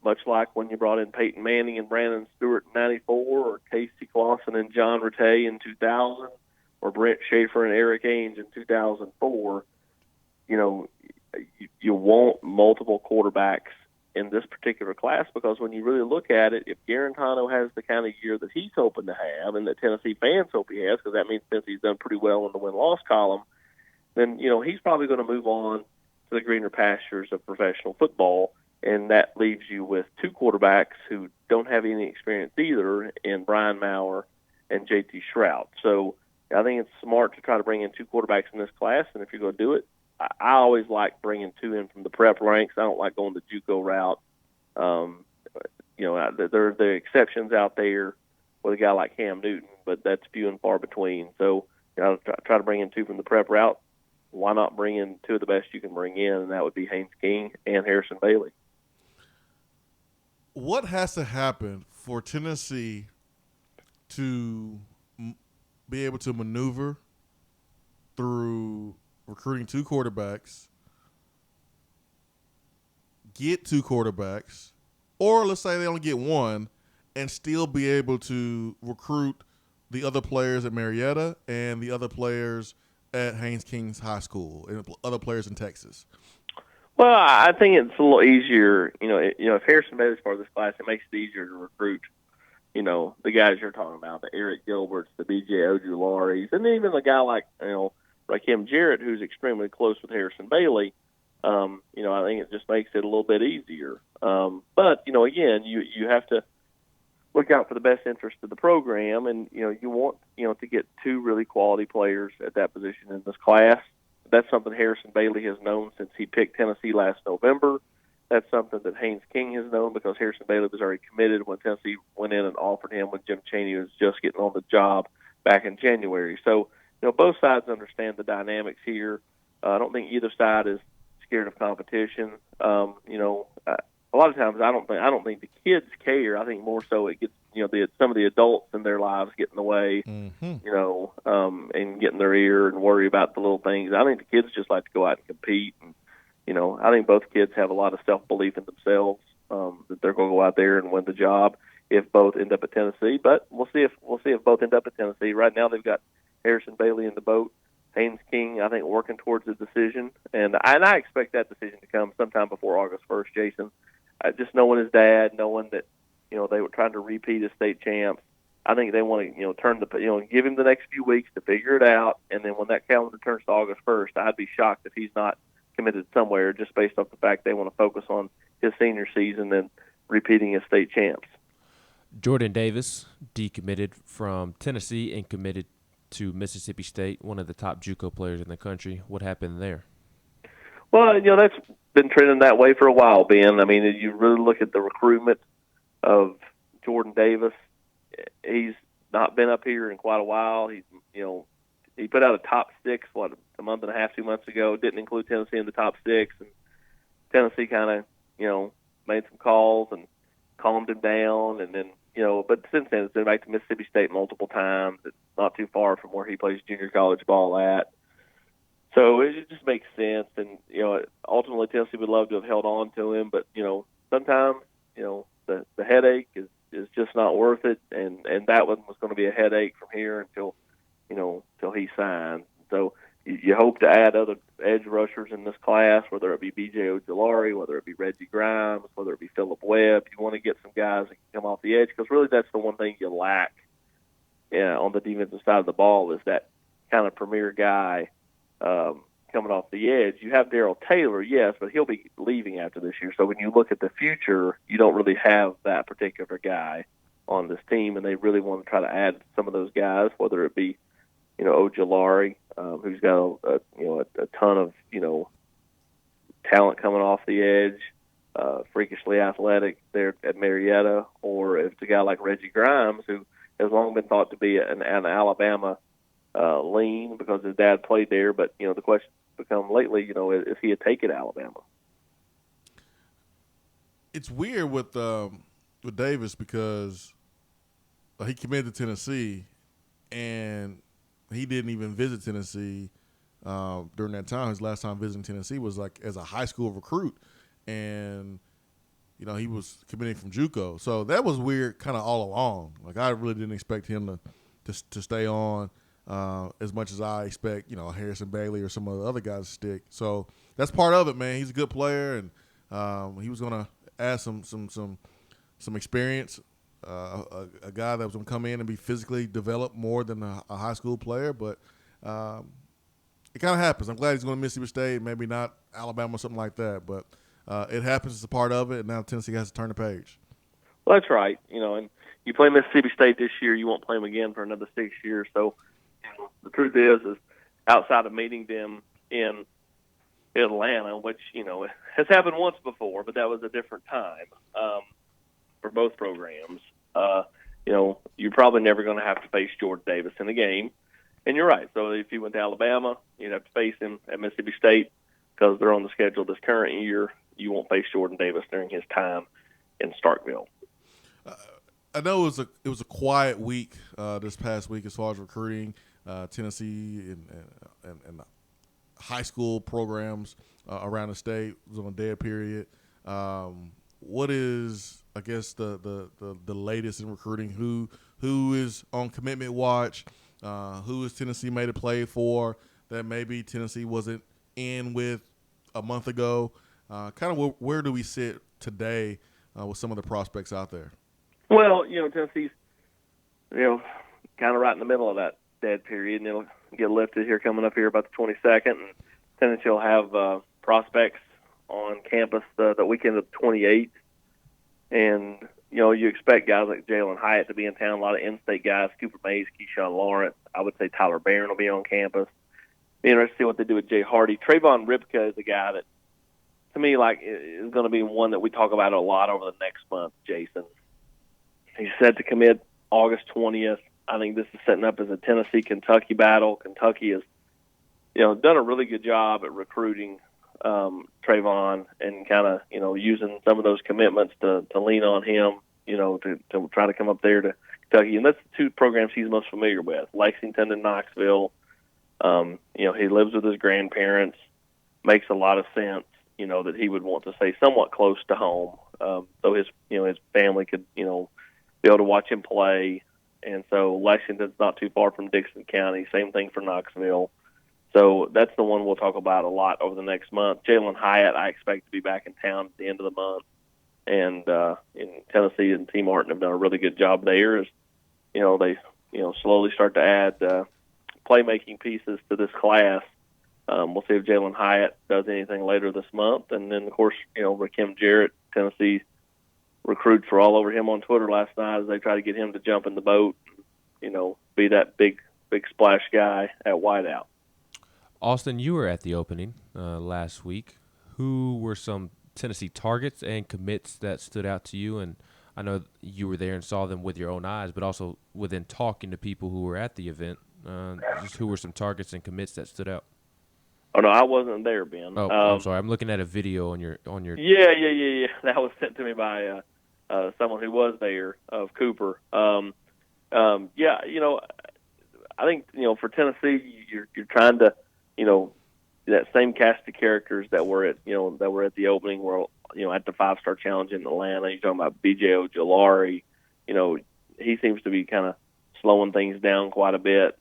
Much like when you brought in Peyton Manning and Brandon Stewart in 94, or Casey Clausen and John Rattay in 2000, or Brent Schaefer and Eric Ainge in 2004, you want multiple quarterbacks in this particular class because when you really look at it, if Garantano has the kind of year that he's hoping to have and that Tennessee fans hope he has, because that means Tennessee's done pretty well in the win-loss column, then, he's probably going to move on to the greener pastures of professional football. And that leaves you with two quarterbacks who don't have any experience either in Brian Maurer and J.T. Shrout. So I think it's smart to try to bring in two quarterbacks in this class. And if you're going to do it, I always like bringing two in from the prep ranks. I don't like going the JUCO route. There are the exceptions out there with a guy like Cam Newton, but that's few and far between. So try to bring in two from the prep route. Why not bring in two of the best you can bring in, and that would be Haynes King and Harrison Bailey. What has to happen for Tennessee to be able to maneuver through recruiting two quarterbacks, get 2 quarterbacks, or let's say they only get 1, and still be able to recruit the other players at Marietta and the other players at Haynes King's High School and other players in Texas? Well, I think it's a little easier. If Harrison Bailey's part of this class, it makes it easier to recruit. The guys you're talking about, the Eric Gilberts, the B.J. Ojularis, and even a guy like Rakim Jarrett, who's extremely close with Harrison Bailey. I think it just makes it a little bit easier. But again, you have to look out for the best interest of the program, and you want to get 2 really quality players at that position in this class. That's something Harrison Bailey has known since he picked Tennessee last November. That's something that Haynes King has known because Harrison Bailey was already committed when Tennessee went in and offered him when Jim Chaney was just getting on the job back in January. So, both sides understand the dynamics here. I don't think either side is scared of competition. A lot of times I don't think the kids care. I think more so it gets some of the adults in their lives get in the way, and get in their ear and worry about the little things. I think the kids just like to go out and compete, and I think both kids have a lot of self-belief in themselves that they're going to go out there and win the job if both end up at Tennessee. But we'll see if both end up at Tennessee. Right now they've got Harrison Bailey in the boat. Haynes King, I think, working towards a decision, and I expect that decision to come sometime before August 1st, Jason. Just knowing his dad, knowing that they were trying to repeat as state champs, I think they want to give him the next few weeks to figure it out, and then when that calendar turns to August 1st, I'd be shocked if he's not committed somewhere just based off the fact they want to focus on his senior season and repeating as state champs. Jordan Davis decommitted from Tennessee and committed to Mississippi State, one of the top JUCO players in the country. What happened there? Well, that's been trending that way for a while, Ben. I mean, you really look at the recruitment of Jordan Davis. He's not been up here in quite a while. He put out a top 6, a month and a half, 2 months ago. Didn't include Tennessee in the top 6, and Tennessee kind of, made some calls and calmed him down, and then, but since then it's been back to Mississippi State multiple times. It's not too far from where he plays junior college ball at. So it just makes sense, and ultimately Tennessee would love to have held on to him, but sometimes the headache is just not worth it, and that one was going to be a headache from here until he signed. So you hope to add other edge rushers in this class, whether it be B.J. Ojulari, whether it be Reggie Grimes, whether it be Phillip Webb. You want to get some guys that can come off the edge, because really that's the one thing you lack on the defensive side of the ball is that kind of premier guy. Coming off the edge. You have Darrell Taylor, yes, but he'll be leaving after this year. So when you look at the future, you don't really have that particular guy on this team, and they really want to try to add some of those guys, whether it be, Ojulari, who's got a ton of, talent coming off the edge, freakishly athletic there at Marietta, or if it's a guy like Reggie Grimes, who has long been thought to be an Alabama lean because his dad played there, but the question become lately, is he a take at Alabama? It's weird with Davis because he committed to Tennessee, and he didn't even visit Tennessee during that time. His last time visiting Tennessee was like as a high school recruit, and he was committing from JUCO. So that was weird, kind of all along. Like I really didn't expect him to stay on. As much as I expect, Harrison Bailey or some of the other guys to stick. So that's part of it, man. He's a good player, and he was going to add some experience. A guy that was going to come in and be physically developed more than a high school player, but it kind of happens. I'm glad he's going to Mississippi State, maybe not Alabama or something like that, but it happens. It's a part of it, and now Tennessee has to turn the page. Well, that's right. And you play Mississippi State this year, you won't play them again for another 6 years. So the truth is outside of meeting them in Atlanta, which, has happened once before, but that was a different time for both programs, you're probably never going to have to face Jordan Davis in a game. And you're right. So if you went to Alabama, you'd have to face him at Mississippi State because they're on the schedule this current year. You won't face Jordan Davis during his time in Starkville. I know it was a quiet week this past week as far as recruiting. Tennessee and high school programs around the state was on a dead period. What is, I guess, the latest in recruiting? Who is on commitment watch? Who is Tennessee made a play for that maybe Tennessee wasn't in with a month ago? Kind of where do we sit today with some of the prospects out there? Well, Tennessee's, kind of right in the middle of that dead period, and it'll get lifted here coming up here about the 22nd. And Tennessee will have prospects on campus the weekend of the 28th. And, you expect guys like Jalen Hyatt to be in town, a lot of in-state guys, Cooper Mays, Keyshawn Lawrence. I would say Tyler Barron will be on campus. Be interested to see what they do with Jay Hardy. Trayvon Ripka is a guy that, to me, is going to be one that we talk about a lot over the next month, Jason. He's set to commit August 20th. I think this is setting up as a Tennessee-Kentucky battle. Kentucky has, done a really good job at recruiting Trayvon and kind of, using some of those commitments to lean on him, to try to come up there to Kentucky. And that's the two programs he's most familiar with, Lexington and Knoxville. He lives with his grandparents. Makes a lot of sense, that he would want to stay somewhat close to home. So his family could, be able to watch him play. And so Lexington's not too far from Dixon County. Same thing for Knoxville. So that's the one we'll talk about a lot over the next month. Jalen Hyatt, I expect to be back in town at the end of the month. And in Tennessee and T. Martin have done a really good job there as, they, slowly start to add playmaking pieces to this class. We'll see if Jalen Hyatt does anything later this month. And then, of course, Rakim Jarrett, Tennessee recruits were all over him on Twitter last night as they try to get him to jump in the boat, be that big splash guy at wideout. Austin, you were at the opening last week. Who were some Tennessee targets and commits that stood out to you? And I know you were there and saw them with your own eyes, but also within talking to people who were at the event, just who were some targets and commits that stood out? Oh, no, I wasn't there, Ben. Oh, I'm sorry. I'm looking at a video on your. Yeah. That was sent to me by someone who was there of Cooper. I think for Tennessee, you're trying to that same cast of characters that were at the opening, where at the 5-Star Challenge in Atlanta. You're talking about B.J. Ojolari. He seems to be kind of slowing things down quite a bit.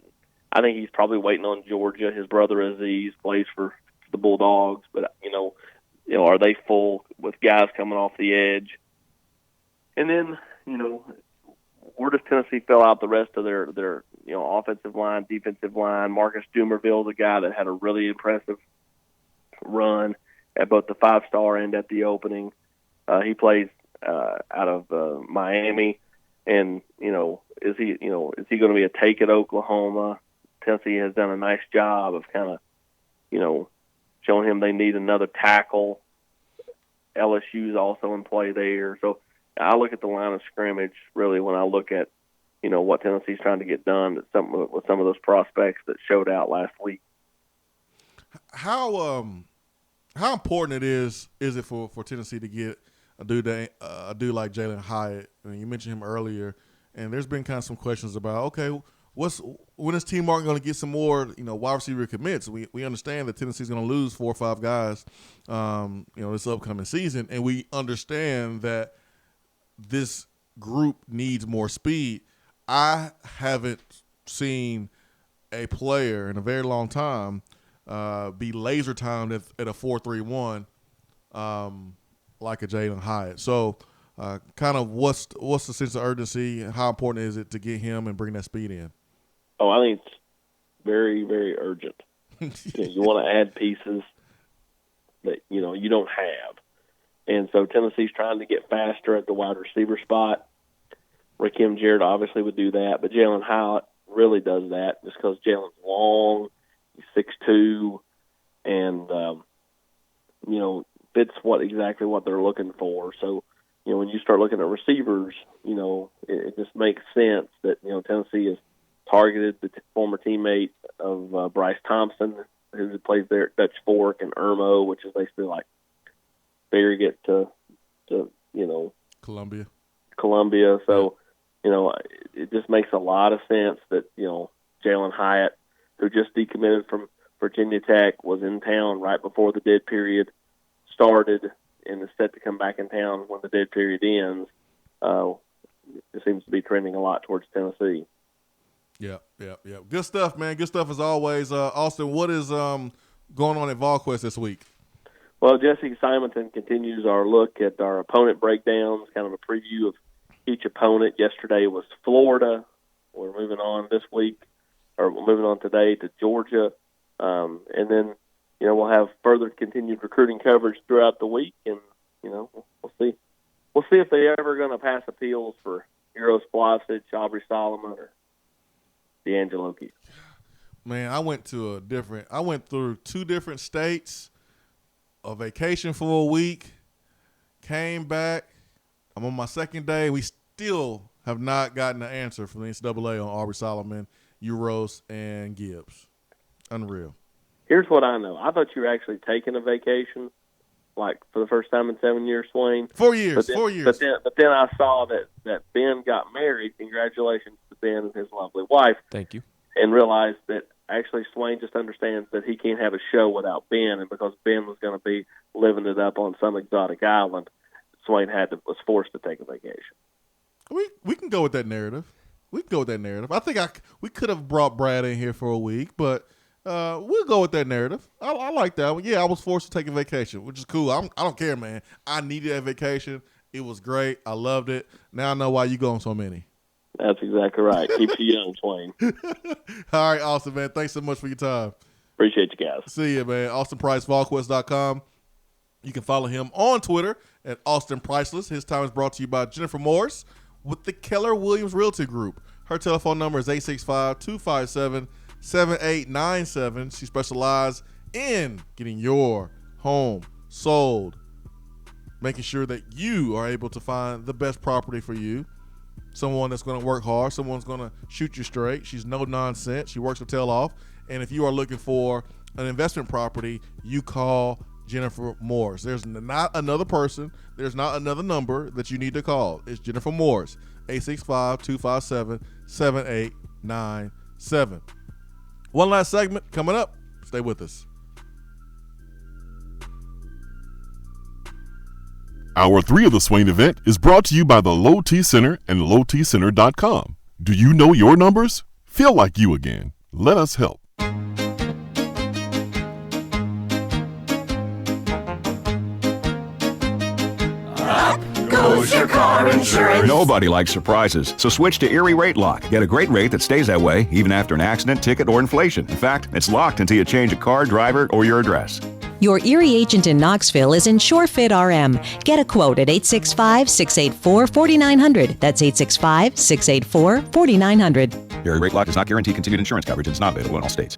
I think he's probably waiting on Georgia. His brother Aziz plays for the Bulldogs, but are they full with guys coming off the edge? And then where does Tennessee fill out the rest of their offensive line, defensive line? Marcus Dumerville, the guy that had a really impressive run at both the 5-Star and at the opening. He plays out of Miami, and is he going to be a take at Oklahoma? Tennessee has done a nice job of kind of showing him they need another tackle. LSU's also in play there, so I look at the line of scrimmage really when I look at what Tennessee's trying to get done with some of those prospects that showed out last week. How important is it for Tennessee to get a dude like Jalen Hyatt? I mean, you mentioned him earlier, and there's been kind of some questions about when is T. Martin going to get some more wide receiver commits? We understand that Tennessee's going to lose 4 or 5 guys this upcoming season, and we understand that this group needs more speed. I haven't seen a player in a very long time be laser timed at a 4.31 like a Jalen Hyatt. So kind of what's the sense of urgency and how important is it to get him and bring that speed in? Oh, I think it's very, very urgent. You want to add pieces that you don't have. And so Tennessee's trying to get faster at the wide receiver spot. Rakim Jarrett obviously would do that, but Jalen Hyatt really does that just because Jalen's long, he's 6'2", and fits exactly what they're looking for. So when you start looking at receivers, it just makes sense that Tennessee has targeted the former teammate of Bryce Thompson, who plays there at Dutch Fork, and Irmo, which is basically like Farragut to Columbia. So, it just makes a lot of sense that, Jalen Hyatt, who just decommitted from Virginia Tech, was in town right before the dead period started, and is set to come back in town when the dead period ends, it seems to be trending a lot towards Tennessee. Yeah. Good stuff, man. Good stuff as always. Austin, what is going on at VolQuest this week? Well, Jesse Simonton continues our look at our opponent breakdowns, kind of a preview of each opponent. Yesterday was Florida. We're moving on this week, or we're moving on today to Georgia. And then, we'll have further continued recruiting coverage throughout the week, and, we'll see. We'll see if they're ever going to pass appeals for Eros Blasic, Aubrey Solomon, or D'Angelo Keith. Man, I went through 2 different states, a vacation for a week, came back. I'm on my second day. We still have not gotten an answer from the NCAA on Aubrey Solomon, Eros, and Gibbs. Unreal. Here's what I know. I thought you were actually taking a vacation, like for the first time in 7 years, Swain. 4 years. But then I saw that Ben got married. Congratulations to Ben and his lovely wife. Thank you. And realized that actually Swain just understands that he can't have a show without Ben, and because Ben was going to be living it up on some exotic island, Swain was forced to take a vacation. We can go with that narrative. I think we could have brought Brad in here for a week, but we'll go with that narrative. I like that one. Yeah, I was forced to take a vacation, which is cool. I don't care, man. I needed that vacation. It was great. I loved it. Now I know why you go on so many. That's exactly right. Keeps you young, Swain. All right, Austin, man. Thanks so much for your time. Appreciate you guys. See you, man. AustinPriceVolQuest.com. You can follow him on Twitter at Austin Priceless. His time is brought to you by Jennifer Morris with the Keller Williams Realty Group. Her telephone number is 865-257-7897. She specializes in getting your home sold, making sure that you are able to find the best property for you. Someone that's going to work hard, someone's going to shoot you straight. She's no nonsense. She works her tail off. And if you are looking for an investment property, you call Jennifer Morris. There's not another person. There's not another number that you need to call. It's Jennifer Morris, 865-257-7897. One last segment coming up. Stay with us. Hour 3 of the Swain event is brought to you by the Low T Center and lowtcenter.com. Do you know your numbers? Feel like you again. Let us help. Goes your car insurance. Nobody likes surprises, so switch to Erie Rate Lock. Get a great rate that stays that way even after an accident, ticket, or inflation. In fact, it's locked until you change a car, driver, or your address. Your Erie agent in Knoxville is InsureFit RM. Get a quote at 865-684-4900. That's 865-684-4900. Erie Rate Lock does not guarantee continued insurance coverage and is not available in all states.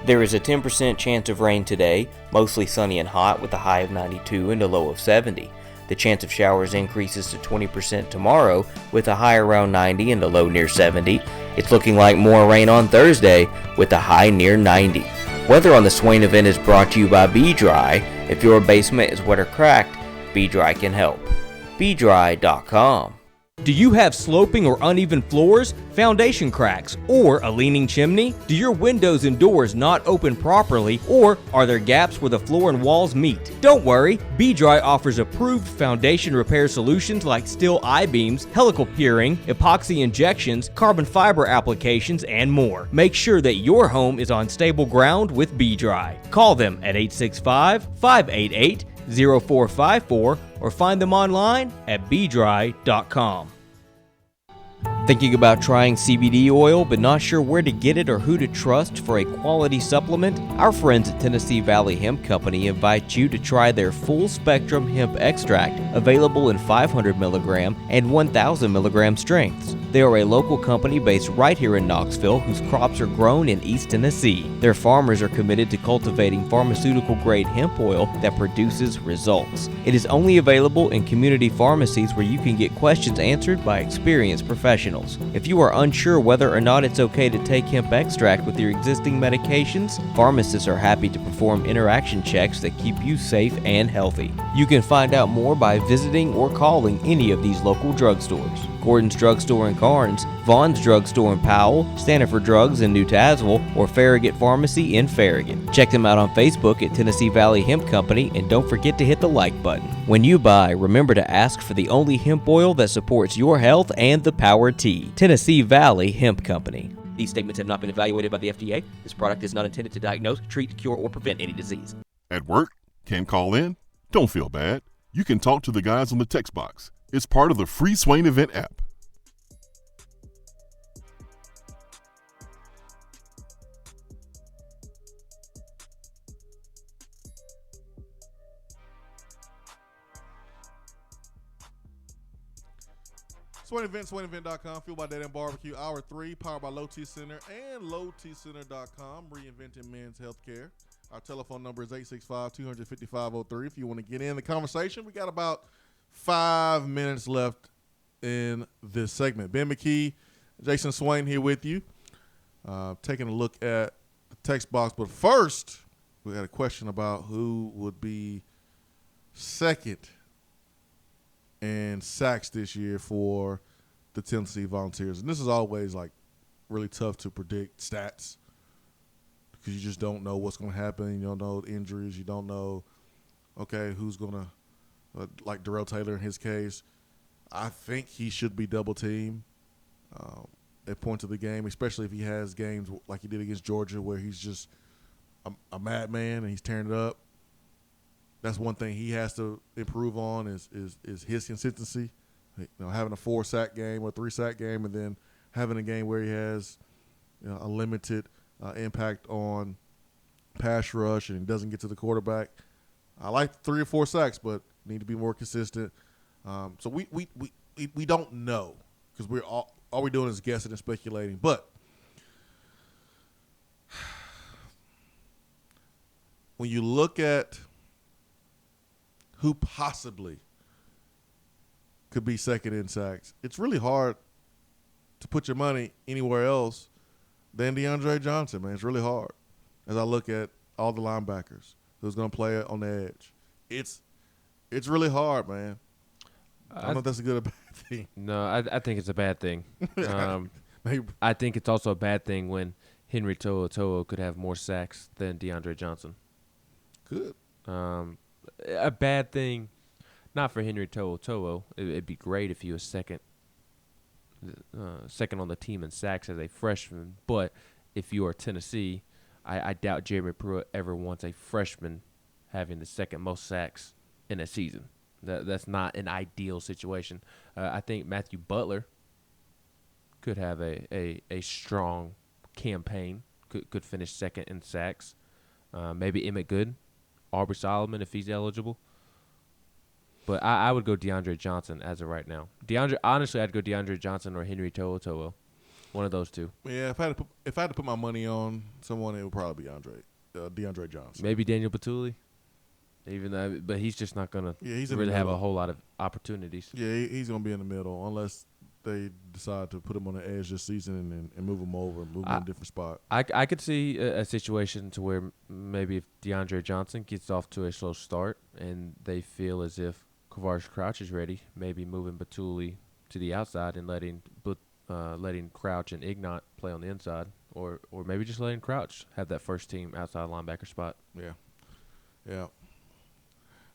There is a 10% chance of rain today, mostly sunny and hot with a high of 92 and a low of 70. The chance of showers increases to 20% tomorrow with a high around 90 and a low near 70. It's looking like more rain on Thursday with a high near 90. Weather on the Swain event is brought to you by Be Dry. If your basement is wet or cracked, Be Dry can help. BeDry.com. Do you have sloping or uneven floors, foundation cracks, or a leaning chimney? Do your windows and doors not open properly, or are there gaps where the floor and walls meet? Don't worry, B-Dry offers approved foundation repair solutions like steel I-beams, helical piering, epoxy injections, carbon fiber applications, and more. Make sure that your home is on stable ground with B-Dry. Call them at 865-588-0454 or find them online at bdry.com. Thinking about trying CBD oil but not sure where to get it or who to trust for a quality supplement? Our friends at Tennessee Valley Hemp Company invite you to try their full spectrum hemp extract, available in 500 milligram and 1000 milligram strengths. They are a local company based right here in Knoxville whose crops are grown in East Tennessee. Their farmers are committed to cultivating pharmaceutical grade hemp oil that produces results. It is only available in community pharmacies where you can get questions answered by experienced professionals. If you are unsure whether or not it's okay to take hemp extract with your existing medications, pharmacists are happy to perform interaction checks that keep you safe and healthy. You can find out more by visiting or calling any of these local drugstores. Gordon's Drugstore in Carnes, Vaughn's Drugstore in Powell, Stanford Drugs in New Tazewell, or Farragut Pharmacy in Farragut. Check them out on Facebook at Tennessee Valley Hemp Company, and don't forget to hit the like button. When you buy, remember to ask for the only hemp oil that supports your health and the Power T. Tennessee Valley Hemp Company. These statements have not been evaluated by the FDA. This product is not intended to diagnose, treat, cure, or prevent any disease. At work? Can't call in? Don't feel bad. You can talk to the guys on the text box. It's part of the free Swain Event app. SwainEvent.com, fueled by Dead End Barbecue, Hour 3, powered by Low T Center and LowTCenter.com, reinventing men's healthcare. Our telephone number is 865-255-03 if you want to get in the conversation. We got about 5 minutes left in this segment. Ben McKee, Jason Swain here with you, taking a look at the text box. But first, we got a question about who would be second in sacks this year for the Tennessee Volunteers. And this is always like really tough to predict stats because you just don't know what's going to happen. You don't know injuries. You don't know, okay, who's going to, like Darrell Taylor in his case. I think he should be double teamed at points of the game, especially if he has games like he did against Georgia where he's just a madman and he's tearing it up. That's one thing he has to improve on is his consistency. You know, having a 4-sack game or 3-sack game, and then having a game where he has, you know, a limited impact on pass rush and doesn't get to the quarterback. I like 3 or 4 sacks, but need to be more consistent. So we don't know because we're all we're doing is guessing and speculating. But when you look at who possibly could be second in sacks, it's really hard to put your money anywhere else than DeAndre Johnson, man. It's really hard. As I look at all the linebackers who's going to play on the edge, it's really hard, man. I don't know if that's a good or bad thing. No, I think it's a bad thing. I think it's also a bad thing when Henry To'oTo'o could have more sacks than DeAndre Johnson. Good. A bad thing, not for Henry To'oTo'o. It'd be great if he was second on the team in sacks as a freshman. But if you are Tennessee, I doubt Jeremy Pruitt ever wants a freshman having the second most sacks in a season. That's not an ideal situation. I think Matthew Butler could have a strong campaign, could finish second in sacks. Maybe Emmett Good, Aubrey Solomon if he's eligible. But I would go DeAndre Johnson as of right now. Honestly, I'd go DeAndre Johnson or Henry To'oTo'o. One of those two. Yeah, if I had to put my money on someone, it would probably be DeAndre Johnson. Maybe Daniel Batuli. But he's just not gonna really have a whole lot of opportunities. Yeah, he's gonna be in the middle unless they decide to put him on the edge this season and move him over and move him in a different spot. I could see a situation to where maybe if DeAndre Johnson gets off to a slow start and they feel as if Kavarius Crouch is ready, maybe moving Batuli to the outside and letting Crouch and Ignat play on the inside, or maybe just letting Crouch have that first team outside linebacker spot. Yeah.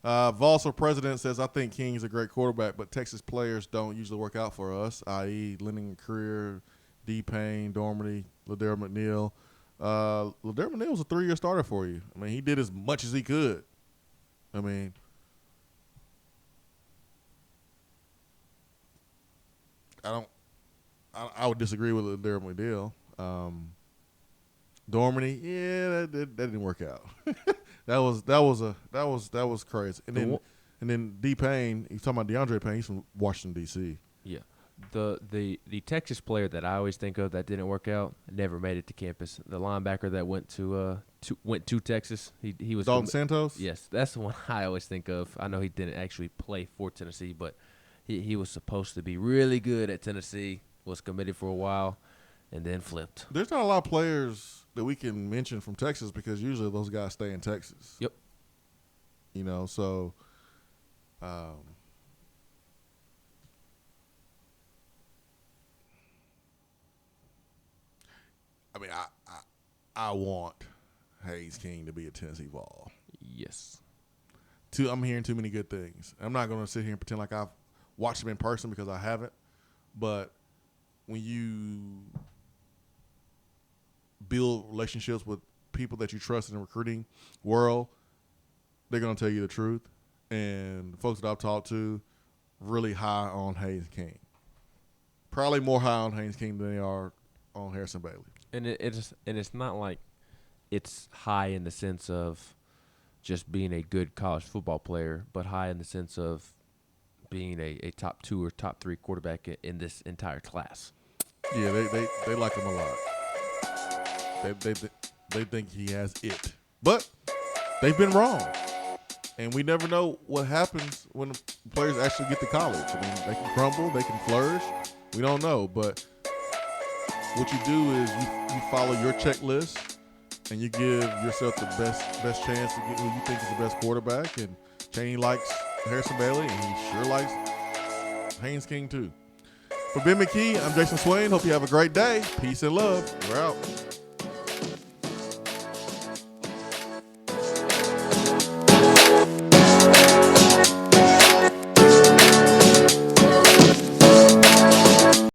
Volso President says, I think King's a great quarterback, but Texas players don't usually work out for us, i.e. Lennon Career, D. Payne, Dormady, Ladero McNeil. Ladero McNeil was a 3-year starter for you. I mean, he did as much as he could. I mean, I would disagree with Ladero McNeil. Dormady, yeah, that didn't work out. That was crazy. And then D. Payne, he's talking about DeAndre Payne. He's from Washington D.C. Yeah, the Texas player that I always think of that didn't work out never made it to campus. The linebacker that went to Texas. He was Dalton Santos. Yes, that's the one I always think of. I know he didn't actually play for Tennessee, but he was supposed to be really good at Tennessee. Was committed for a while, and then flipped. There's not a lot of players that we can mention from Texas because usually those guys stay in Texas. Yep. You know, so I mean, I want Haynes King to be a Tennessee Vol. Yes. I'm hearing too many good things. I'm not going to sit here and pretend like I've watched him in person because I haven't. But when you build relationships with people that you trust in the recruiting world, they're going to tell you the truth. And the folks that I've talked to, really high on Haynes King. Probably more high on Haynes King than they are on Harrison Bailey. And it's not like it's high in the sense of just being a good college football player, but high in the sense of being a top 2 or top 3 quarterback in this entire class. Yeah, they like him a lot. They think he has it. But they've been wrong. And we never know what happens when the players actually get to college. I mean, they can crumble, they can flourish. We don't know. But what you do is you follow your checklist and you give yourself the best chance to get who you think is the best quarterback. And Chaney likes Harrison Bailey, and he sure likes Haynes King too. For Ben McKee, I'm Jason Swain. Hope you have a great day. Peace and love. We're out.